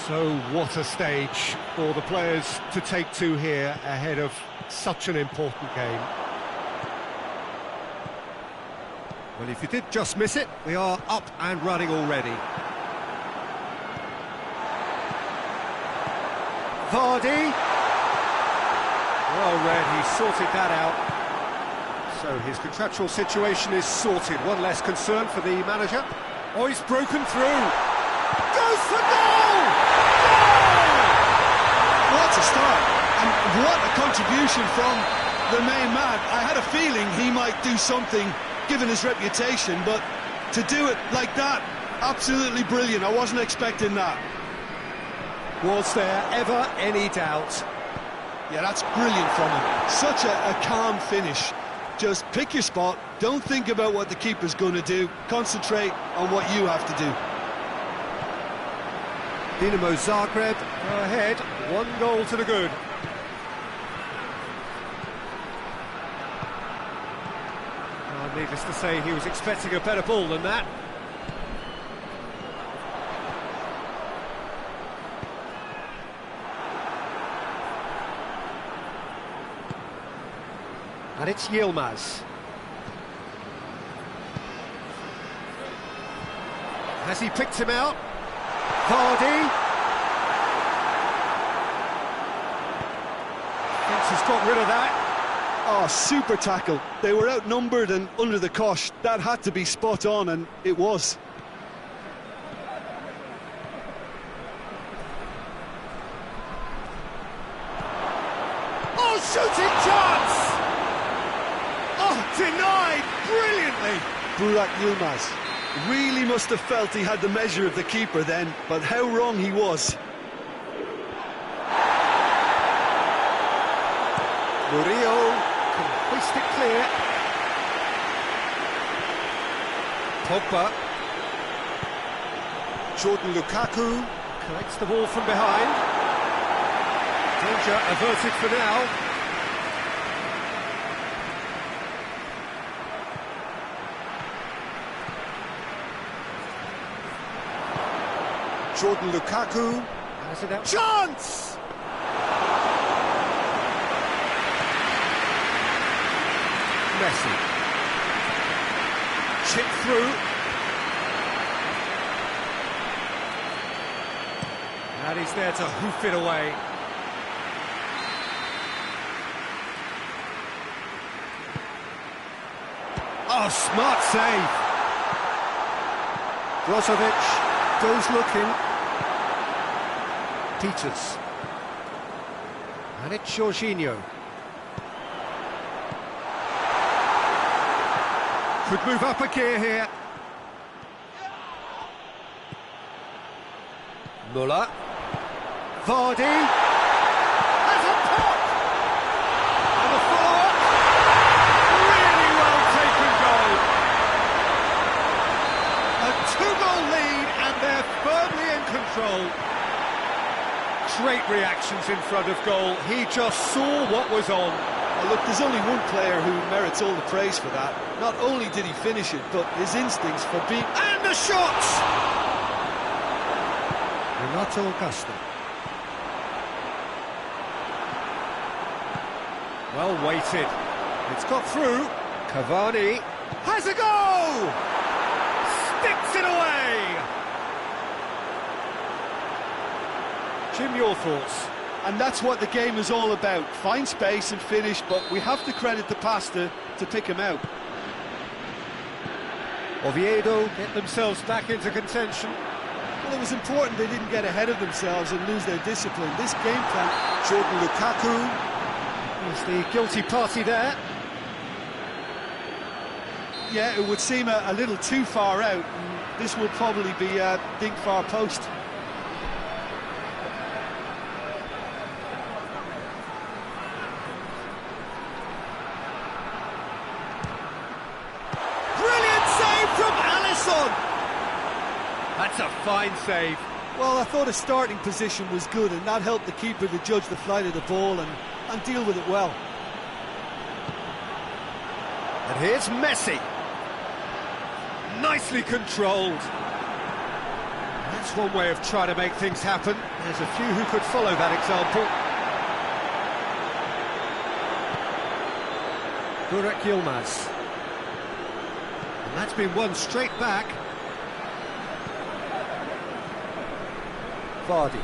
So what a stage for the players to take to here ahead of such an important game. Well, if you did just miss it, we are up and running already. Vardy. Well read, he sorted that out. So his contractual situation is sorted. One less concern for the manager. Oh, he's broken through. Goes for goal! Goal! What a start, and what a contribution from the main man. I had a feeling he might do something given his reputation, but to do it like that, absolutely brilliant. I wasn't expecting that. Was there ever any doubt? Yeah, that's brilliant from him. Such a calm finish. Just pick your spot, don't think about what the keeper's going to do, concentrate on what you have to do. Dinamo Zagreb go ahead, 1 goal to the good. Needless to say, he was expecting a better ball than that. And it's Yilmaz. Has he picked him out? Vardy. Thinks he's got rid of that. Oh, super tackle. They were outnumbered and under the cosh. That had to be spot on, and it was. Oh, shooting chance! Oh, denied brilliantly. Burak Yilmaz really must have felt he had the measure of the keeper then, but how wrong he was. Murillo can hoist it clear. Pogba. Jordan Lukaku collects the ball from behind. Danger averted for now. Jordan Lukaku has it out. Chance! Messi. Chip through. And he's there to hoof it away. Oh, smart save. Brozovic goes looking. Peters. And it's Jorginho. Could move up a gear here. Muller. Vardy. Has a pop! And the follow-up. Really well taken goal. A 2-goal lead and they're firmly in control. Great reactions in front of goal. He just saw what was on. Well, look, there's only one player who merits all the praise for that. Not only did he finish it, but his instincts for being... And the shots! Renato Augusto. Well weighted. It's got through. Cavani has a go! Sticks it away! Jim, your thoughts? And that's what the game is all about. Find space and finish, but we have to credit the passer to pick him out. Oviedo get themselves back into contention. Well, it was important they didn't get ahead of themselves and lose their discipline. This game plan... Jordan Lukaku was the guilty party there. Yeah, it would seem a little too far out. And this will probably be a big far post. Brilliant save from Alisson! That's a fine save. Well, I thought his starting position was good, and that helped the keeper to judge the flight of the ball and deal with it well. And here's Messi. Nicely controlled. That's one way of trying to make things happen. There's a few who could follow that example. Burak Yilmaz. And that's been won straight back. Vardy.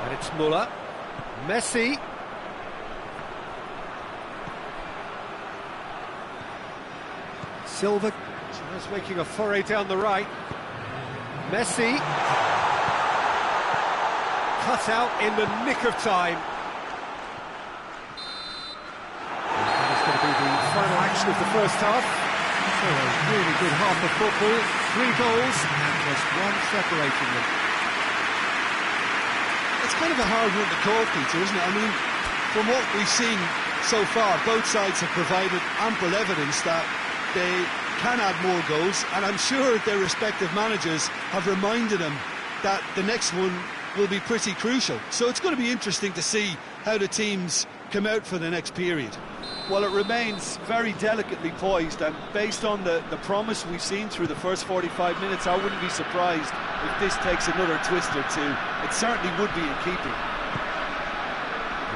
And it's Muller. Messi. Silva just making a foray down the right. Messi. Cut out in the nick of time. And that is going to be the final action of the first half. So a really good half of football. 3 goals and just one separating them. It's kind of a hard one to call, Peter, isn't it? I mean, from what we've seen so far, both sides have provided ample evidence that they can add more goals, and I'm sure their respective managers have reminded them that the next one will be pretty crucial. So it's going to be interesting to see how the teams come out for the next period. Well, it remains very delicately poised, and based on the promise we've seen through the first 45 minutes, I wouldn't be surprised if this takes another twist or two. It certainly would be in keeping.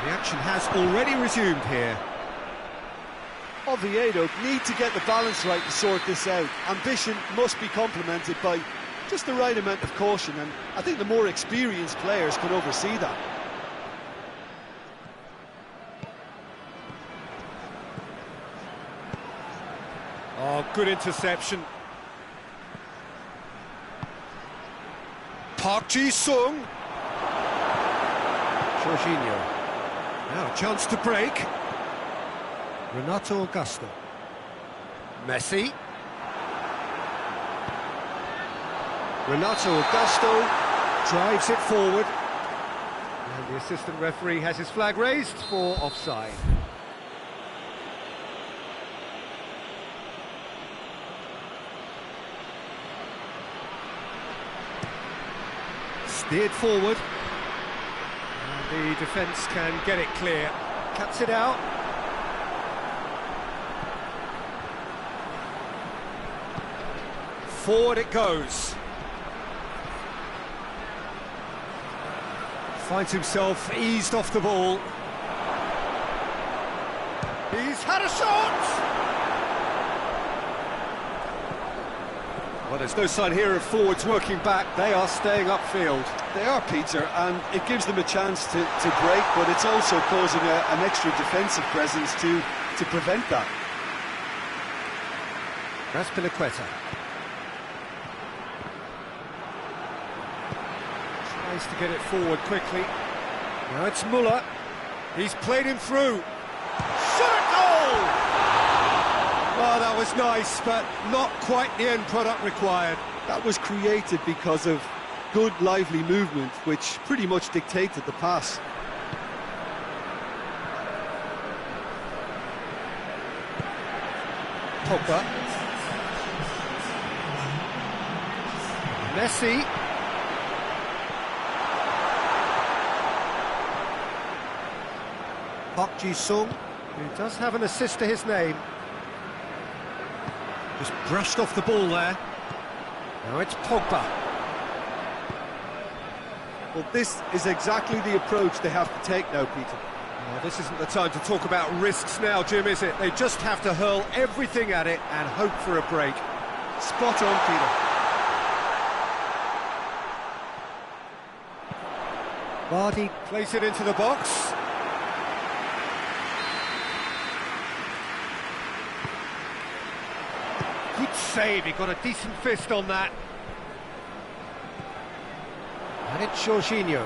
The action has already resumed here. Oviedo need to get the balance right to sort this out. Ambition must be complemented by just the right amount of caution, and I think the more experienced players can oversee that. Oh, good interception. Park Ji-sung. Jorginho. Now a chance to break. Renato Augusto. Messi. Renato Augusto drives it forward. And the assistant referee has his flag raised for offside. Steered forward. And the defence can get it clear. Cuts it out. Forward it goes. Finds himself eased off the ball. He's had a shot! Well, there's no sign here of forwards working back. They are staying upfield. They are, Peter, and it gives them a chance to break, but it's also causing an extra defensive presence to prevent that. Raspinaqueta. Tries to get it forward quickly. Now it's Muller. He's played him through. Shot at goal! Oh, that was nice, but not quite the end product required. That was created because of good, lively movement, which pretty much dictated the pass. Pogba. Messi. Park Ji-sung, who does have an assist to his name. Just brushed off the ball there. Now it's Pogba. Well, this is exactly the approach they have to take now, Peter. Well, this isn't the time to talk about risks now, Jim, is it? They just have to hurl everything at it and hope for a break. Spot on, Peter. Vardy plays it into the box. Good save, he got a decent fist on that. It's Jorginho.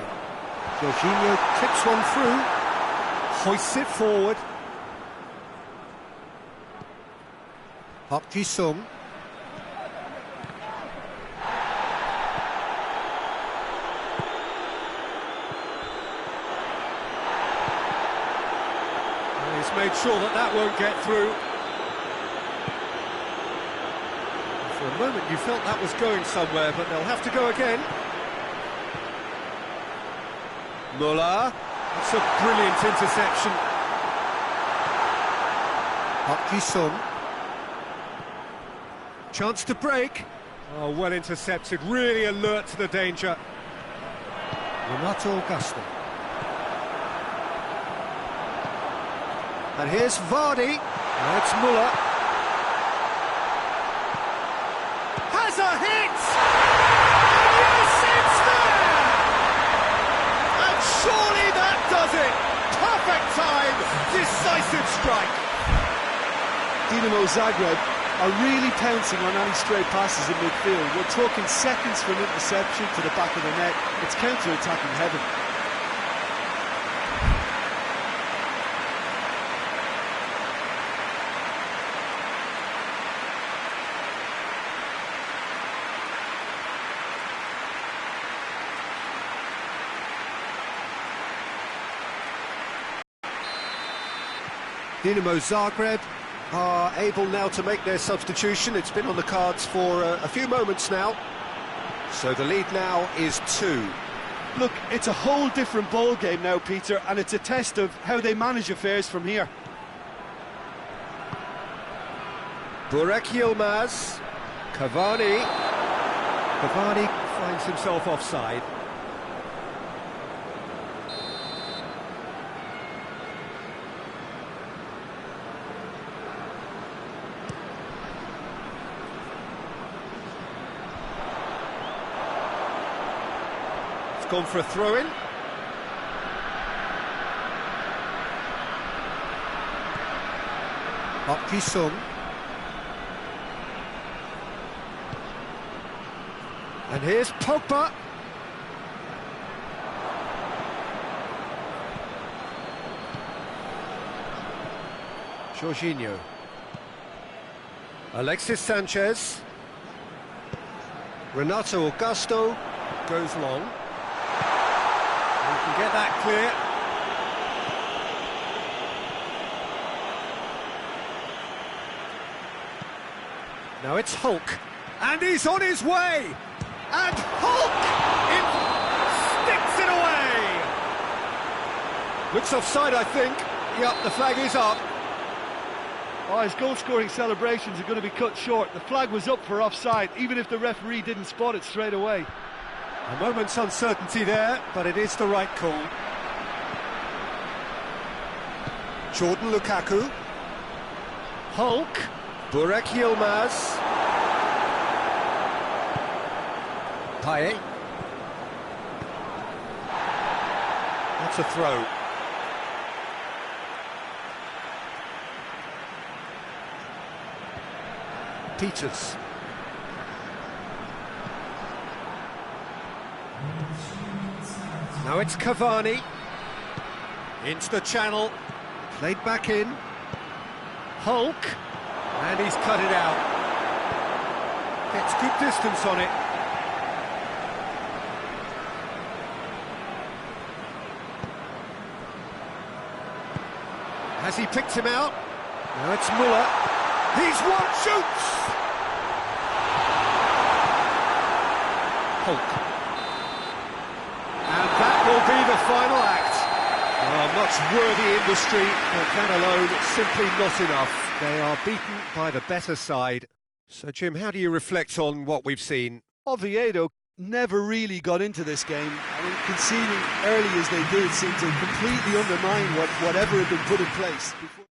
Jorginho tips one through, hoists it forward. Park Ji-sung. He's made sure that that won't get through. For a moment you felt that was going somewhere, but they'll have to go again. Muller, that's a brilliant interception. Park Ji-sung. Chance to break. Oh, well intercepted, really alert to the danger. Renato Augusto. And here's Vardy. That's Muller. Has a hit! Yes, it's there! And surely that does it! Perfect time, decisive strike. Dinamo Zagreb are really pouncing on any stray passes in midfield. We're talking seconds from interception to the back of the net. It's counter-attacking heaven. Dinamo Zagreb are able now to make their substitution. It's been on the cards for a few moments now. So the lead now is 2. Look, it's a whole different ball game now, Peter, and it's a test of how they manage affairs from here. Burak Yilmaz, Cavani. Cavani finds himself offside. Gone for a throw-in. Park Ji-sung. And here's Pogba. Jorginho. Alexis Sanchez. Renato Augusto goes long. Can get that clear. Now it's Hulk, and he's on his way. And Hulk sticks it away. Looks offside, I think. Yep, the flag is up. Oh, his goal-scoring celebrations are going to be cut short. The flag was up for offside, even if the referee didn't spot it straight away. A moment's uncertainty there, but it is the right call. Jordan Lukaku. Hulk. Burak Yilmaz. Payet. That's a throw. Peters. Now it's Cavani. Into the channel. Played back in. Hulk. And he's cut it out. Gets good distance on it. Has he picked him out? Now it's Muller. He's one, shoots! Hulk. And that will be the final act. Oh, much worthy industry, but that alone simply not enough. They are beaten by the better side. So, Jim, how do you reflect on what we've seen? Oviedo never really got into this game. I mean, conceding early as they did seemed to completely undermine whatever had been put in place before.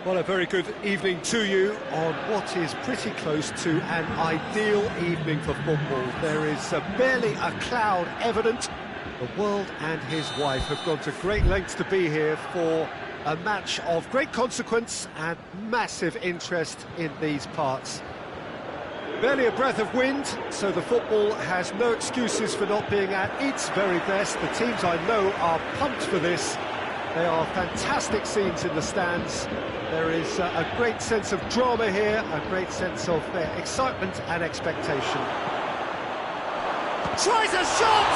Well, a very good evening to you on what is pretty close to an ideal evening for football. There is barely a cloud evident. The world and his wife have gone to great lengths to be here for a match of great consequence and massive interest in these parts. Barely a breath of wind, so the football has no excuses for not being at its very best. The teams I know are pumped for this. They are fantastic scenes in the stands. There is a great sense of drama here, a great sense of excitement and expectation. Tries a shot!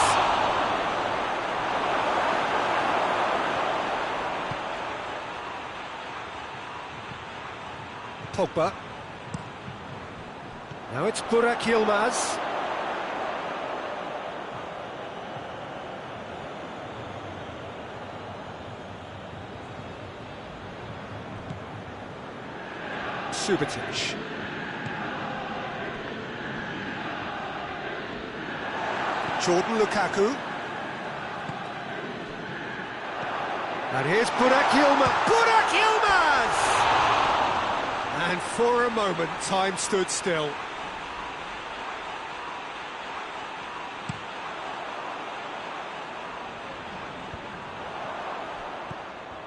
Pogba. Now it's Burak Yilmaz. Subotic. Jordan Lukaku. And here's Burak Yilmaz. Burak Yilmaz! And for a moment, time stood still.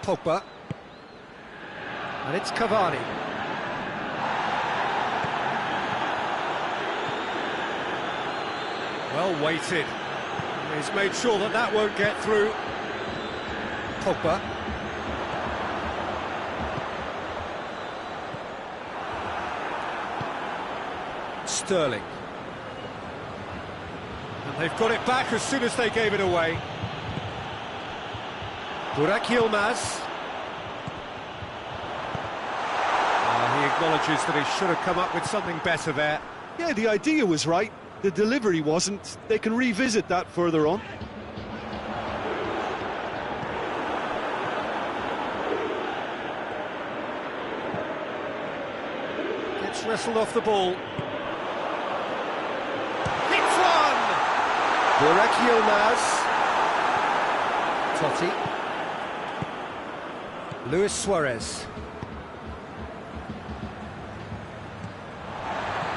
Pogba. And it's Cavani. Well weighted. He's made sure that that won't get through. Pogba. Sterling. And they've got it back as soon as they gave it away. Burak Yilmaz. He acknowledges that he should have come up with something better there. Yeah, the idea was right. The delivery wasn't. They can revisit that further on. Gets wrestled off the ball. Hits one! Burak Yilmaz. Totti. Luis Suarez.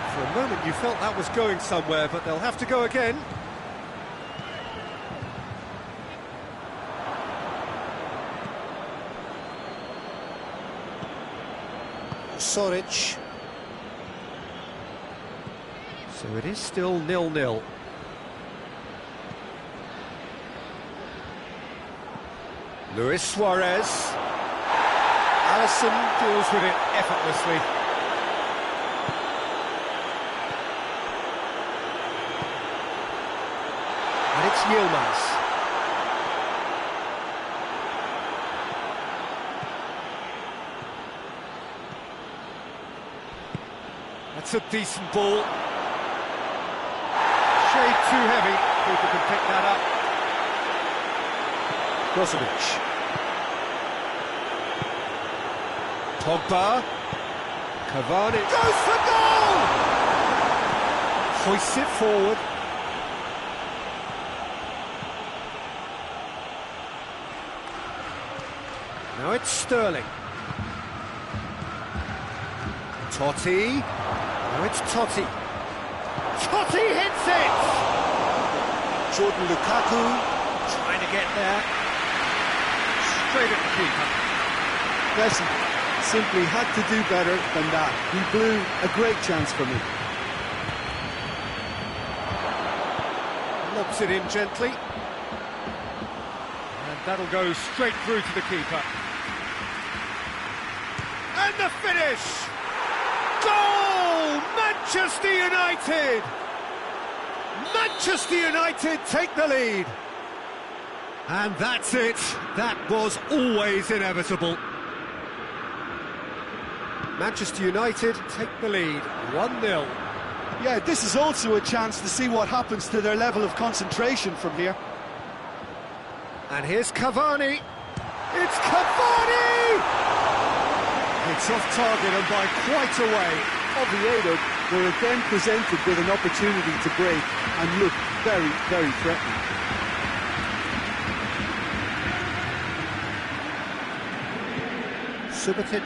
For a moment you felt that was going somewhere, but they'll have to go again. Soric. So it is still 0-0. Luis Suarez. Alisson deals with it effortlessly. And it's Yilmaz. That's a decent ball. Shade too heavy. People can pick that up. Brozovic. Pogba. Cavani goes for goal! Hoists it forward. Now it's Sterling. Totti. Now it's Totti. Totti hits it! Jordan Lukaku trying to get there. Straight at the keeper. Listen, simply had to do better than that. He blew a great chance for me. Lobs it in gently. And that'll go straight through to the keeper. And the finish! Goal! Manchester United! Manchester United take the lead. And that's it. That was always inevitable. Manchester United take the lead, 1-0. Yeah, this is also a chance to see what happens to their level of concentration from here. And here's Cavani. It's Cavani! It's off target and by quite a way. Oviedo were again presented with an opportunity to break and look very, very threatening. Subotic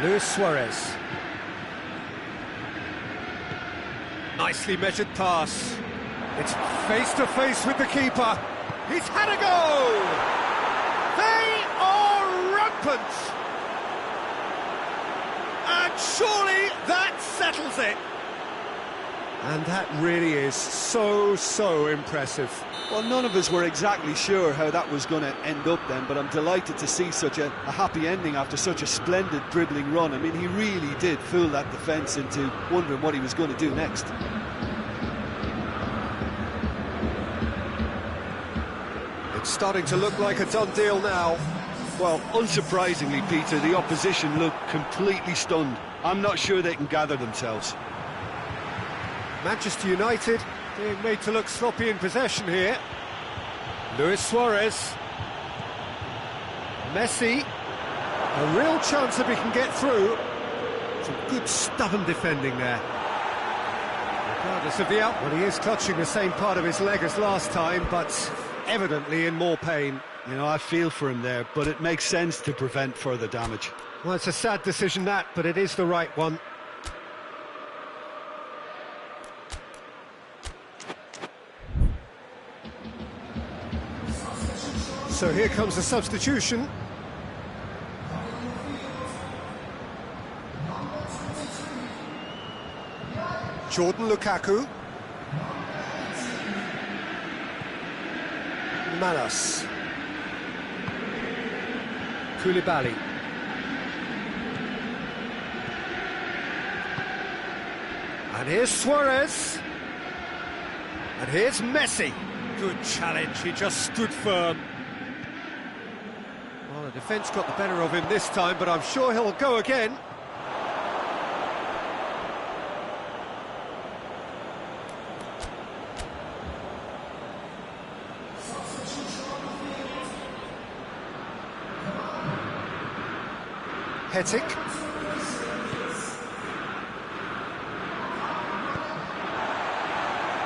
Luis Suarez. Nicely measured pass. It's face to face with the keeper. He's had a go! They are rampant! And surely that settles it. And that really is so impressive. Well, none of us were exactly sure how that was going to end up then, but I'm delighted to see such a happy ending after such a splendid dribbling run. I mean, he really did fool that defence into wondering what he was going to do next. It's starting to look like a done deal now. Well, unsurprisingly, Peter, the opposition look completely stunned. I'm not sure they can gather themselves. Manchester United being made to look sloppy in possession here. Luis Suarez. Messi. A real chance that we can get through. Some good stubborn defending there. Regardless of the outcome, he is clutching the same part of his leg as last time, but evidently in more pain. You know, I feel for him there, but it makes sense to prevent further damage. Well, it's a sad decision that, but it is the right one. So here comes the substitution. Jordan Lukaku. Manos. Koulibaly. And here's Suarez. And here's Messi. Good challenge, he just stood firm. Well, the defence got the better of him this time, but I'm sure he'll go again. Hetic.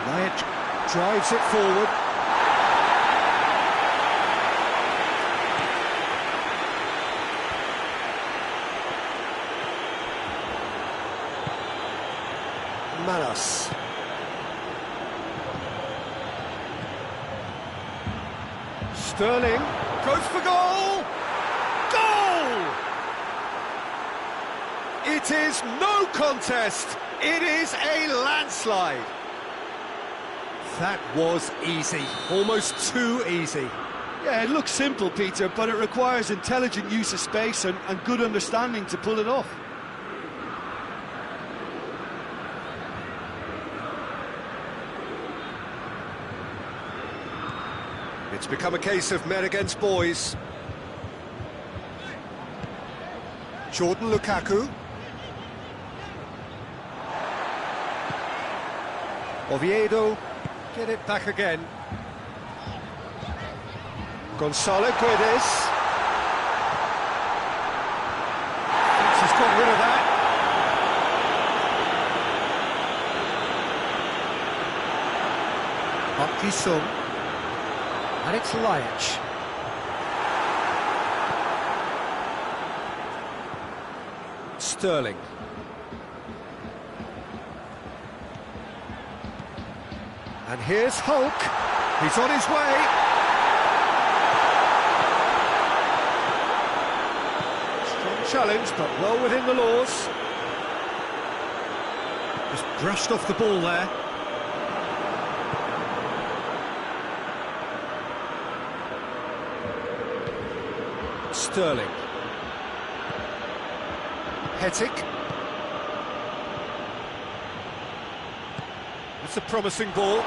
Wyatt drives it forward. Manos. Sterling goes for goal! Goal! It is no contest, it is a landslide. That was easy, almost too easy. Yeah, it looks simple, Peter, but it requires intelligent use of space and good understanding to pull it off. It's become a case of men against boys. Jordan Lukaku. Oviedo get it back again. Gonzalo Guedes. Thinks he's got rid of that. Park Ji-sung. And it's Laic. Sterling. And here's Hulk. He's on his way. Strong challenge, but well within the laws. Just brushed off the ball there. Sterling. Hetic. It's a promising ball.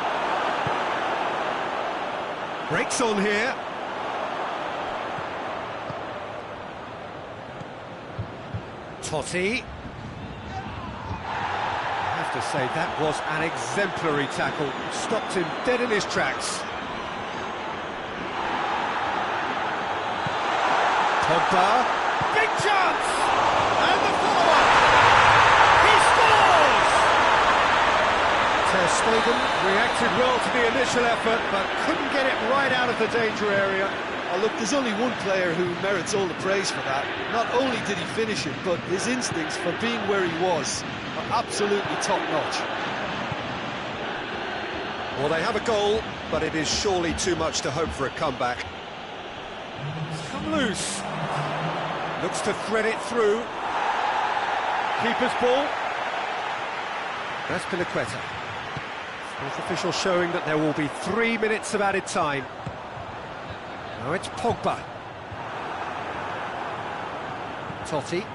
Breaks on here. Totti. I have to say, that was an exemplary tackle. Stopped him dead in his tracks. Pogba. Big chance! And the follow-up! He scores! Ter Stegen reacted well to the initial effort, but couldn't get it right out of the danger area. Oh, look, there's only one player who merits all the praise for that. Not only did he finish it, but his instincts for being where he was are absolutely top-notch. Well, they have a goal, but it is surely too much to hope for a comeback. It's come loose. Looks to thread it through. Keeper's ball. That's Piliqueta. Fourth official showing that there will be 3 minutes of added time. Now it's Pogba. Totti.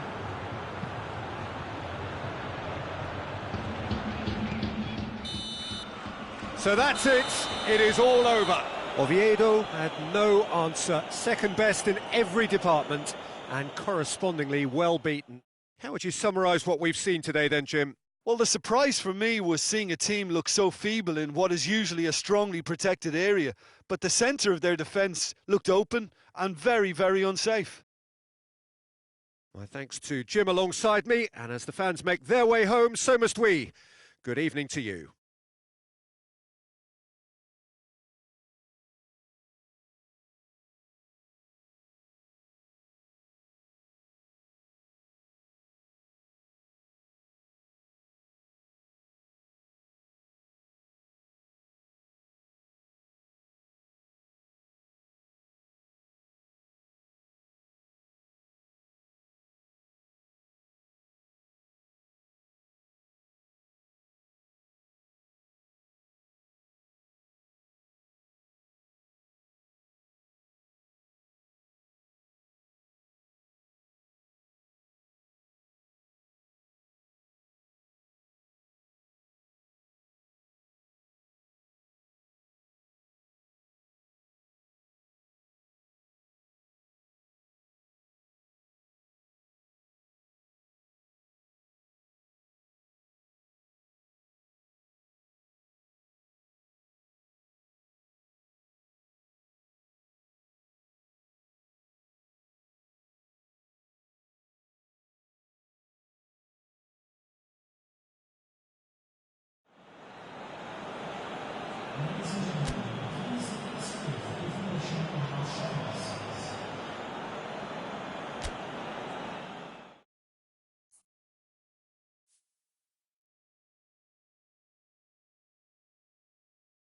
So that's it. It is all over. Oviedo had no answer. Second best in every department and correspondingly well beaten. How would you summarise what we've seen today then, Jim? Well, the surprise for me was seeing a team look so feeble in what is usually a strongly protected area, but the centre of their defence looked open and very, very unsafe. My thanks to Jim alongside me, and as the fans make their way home, so must we. Good evening to you.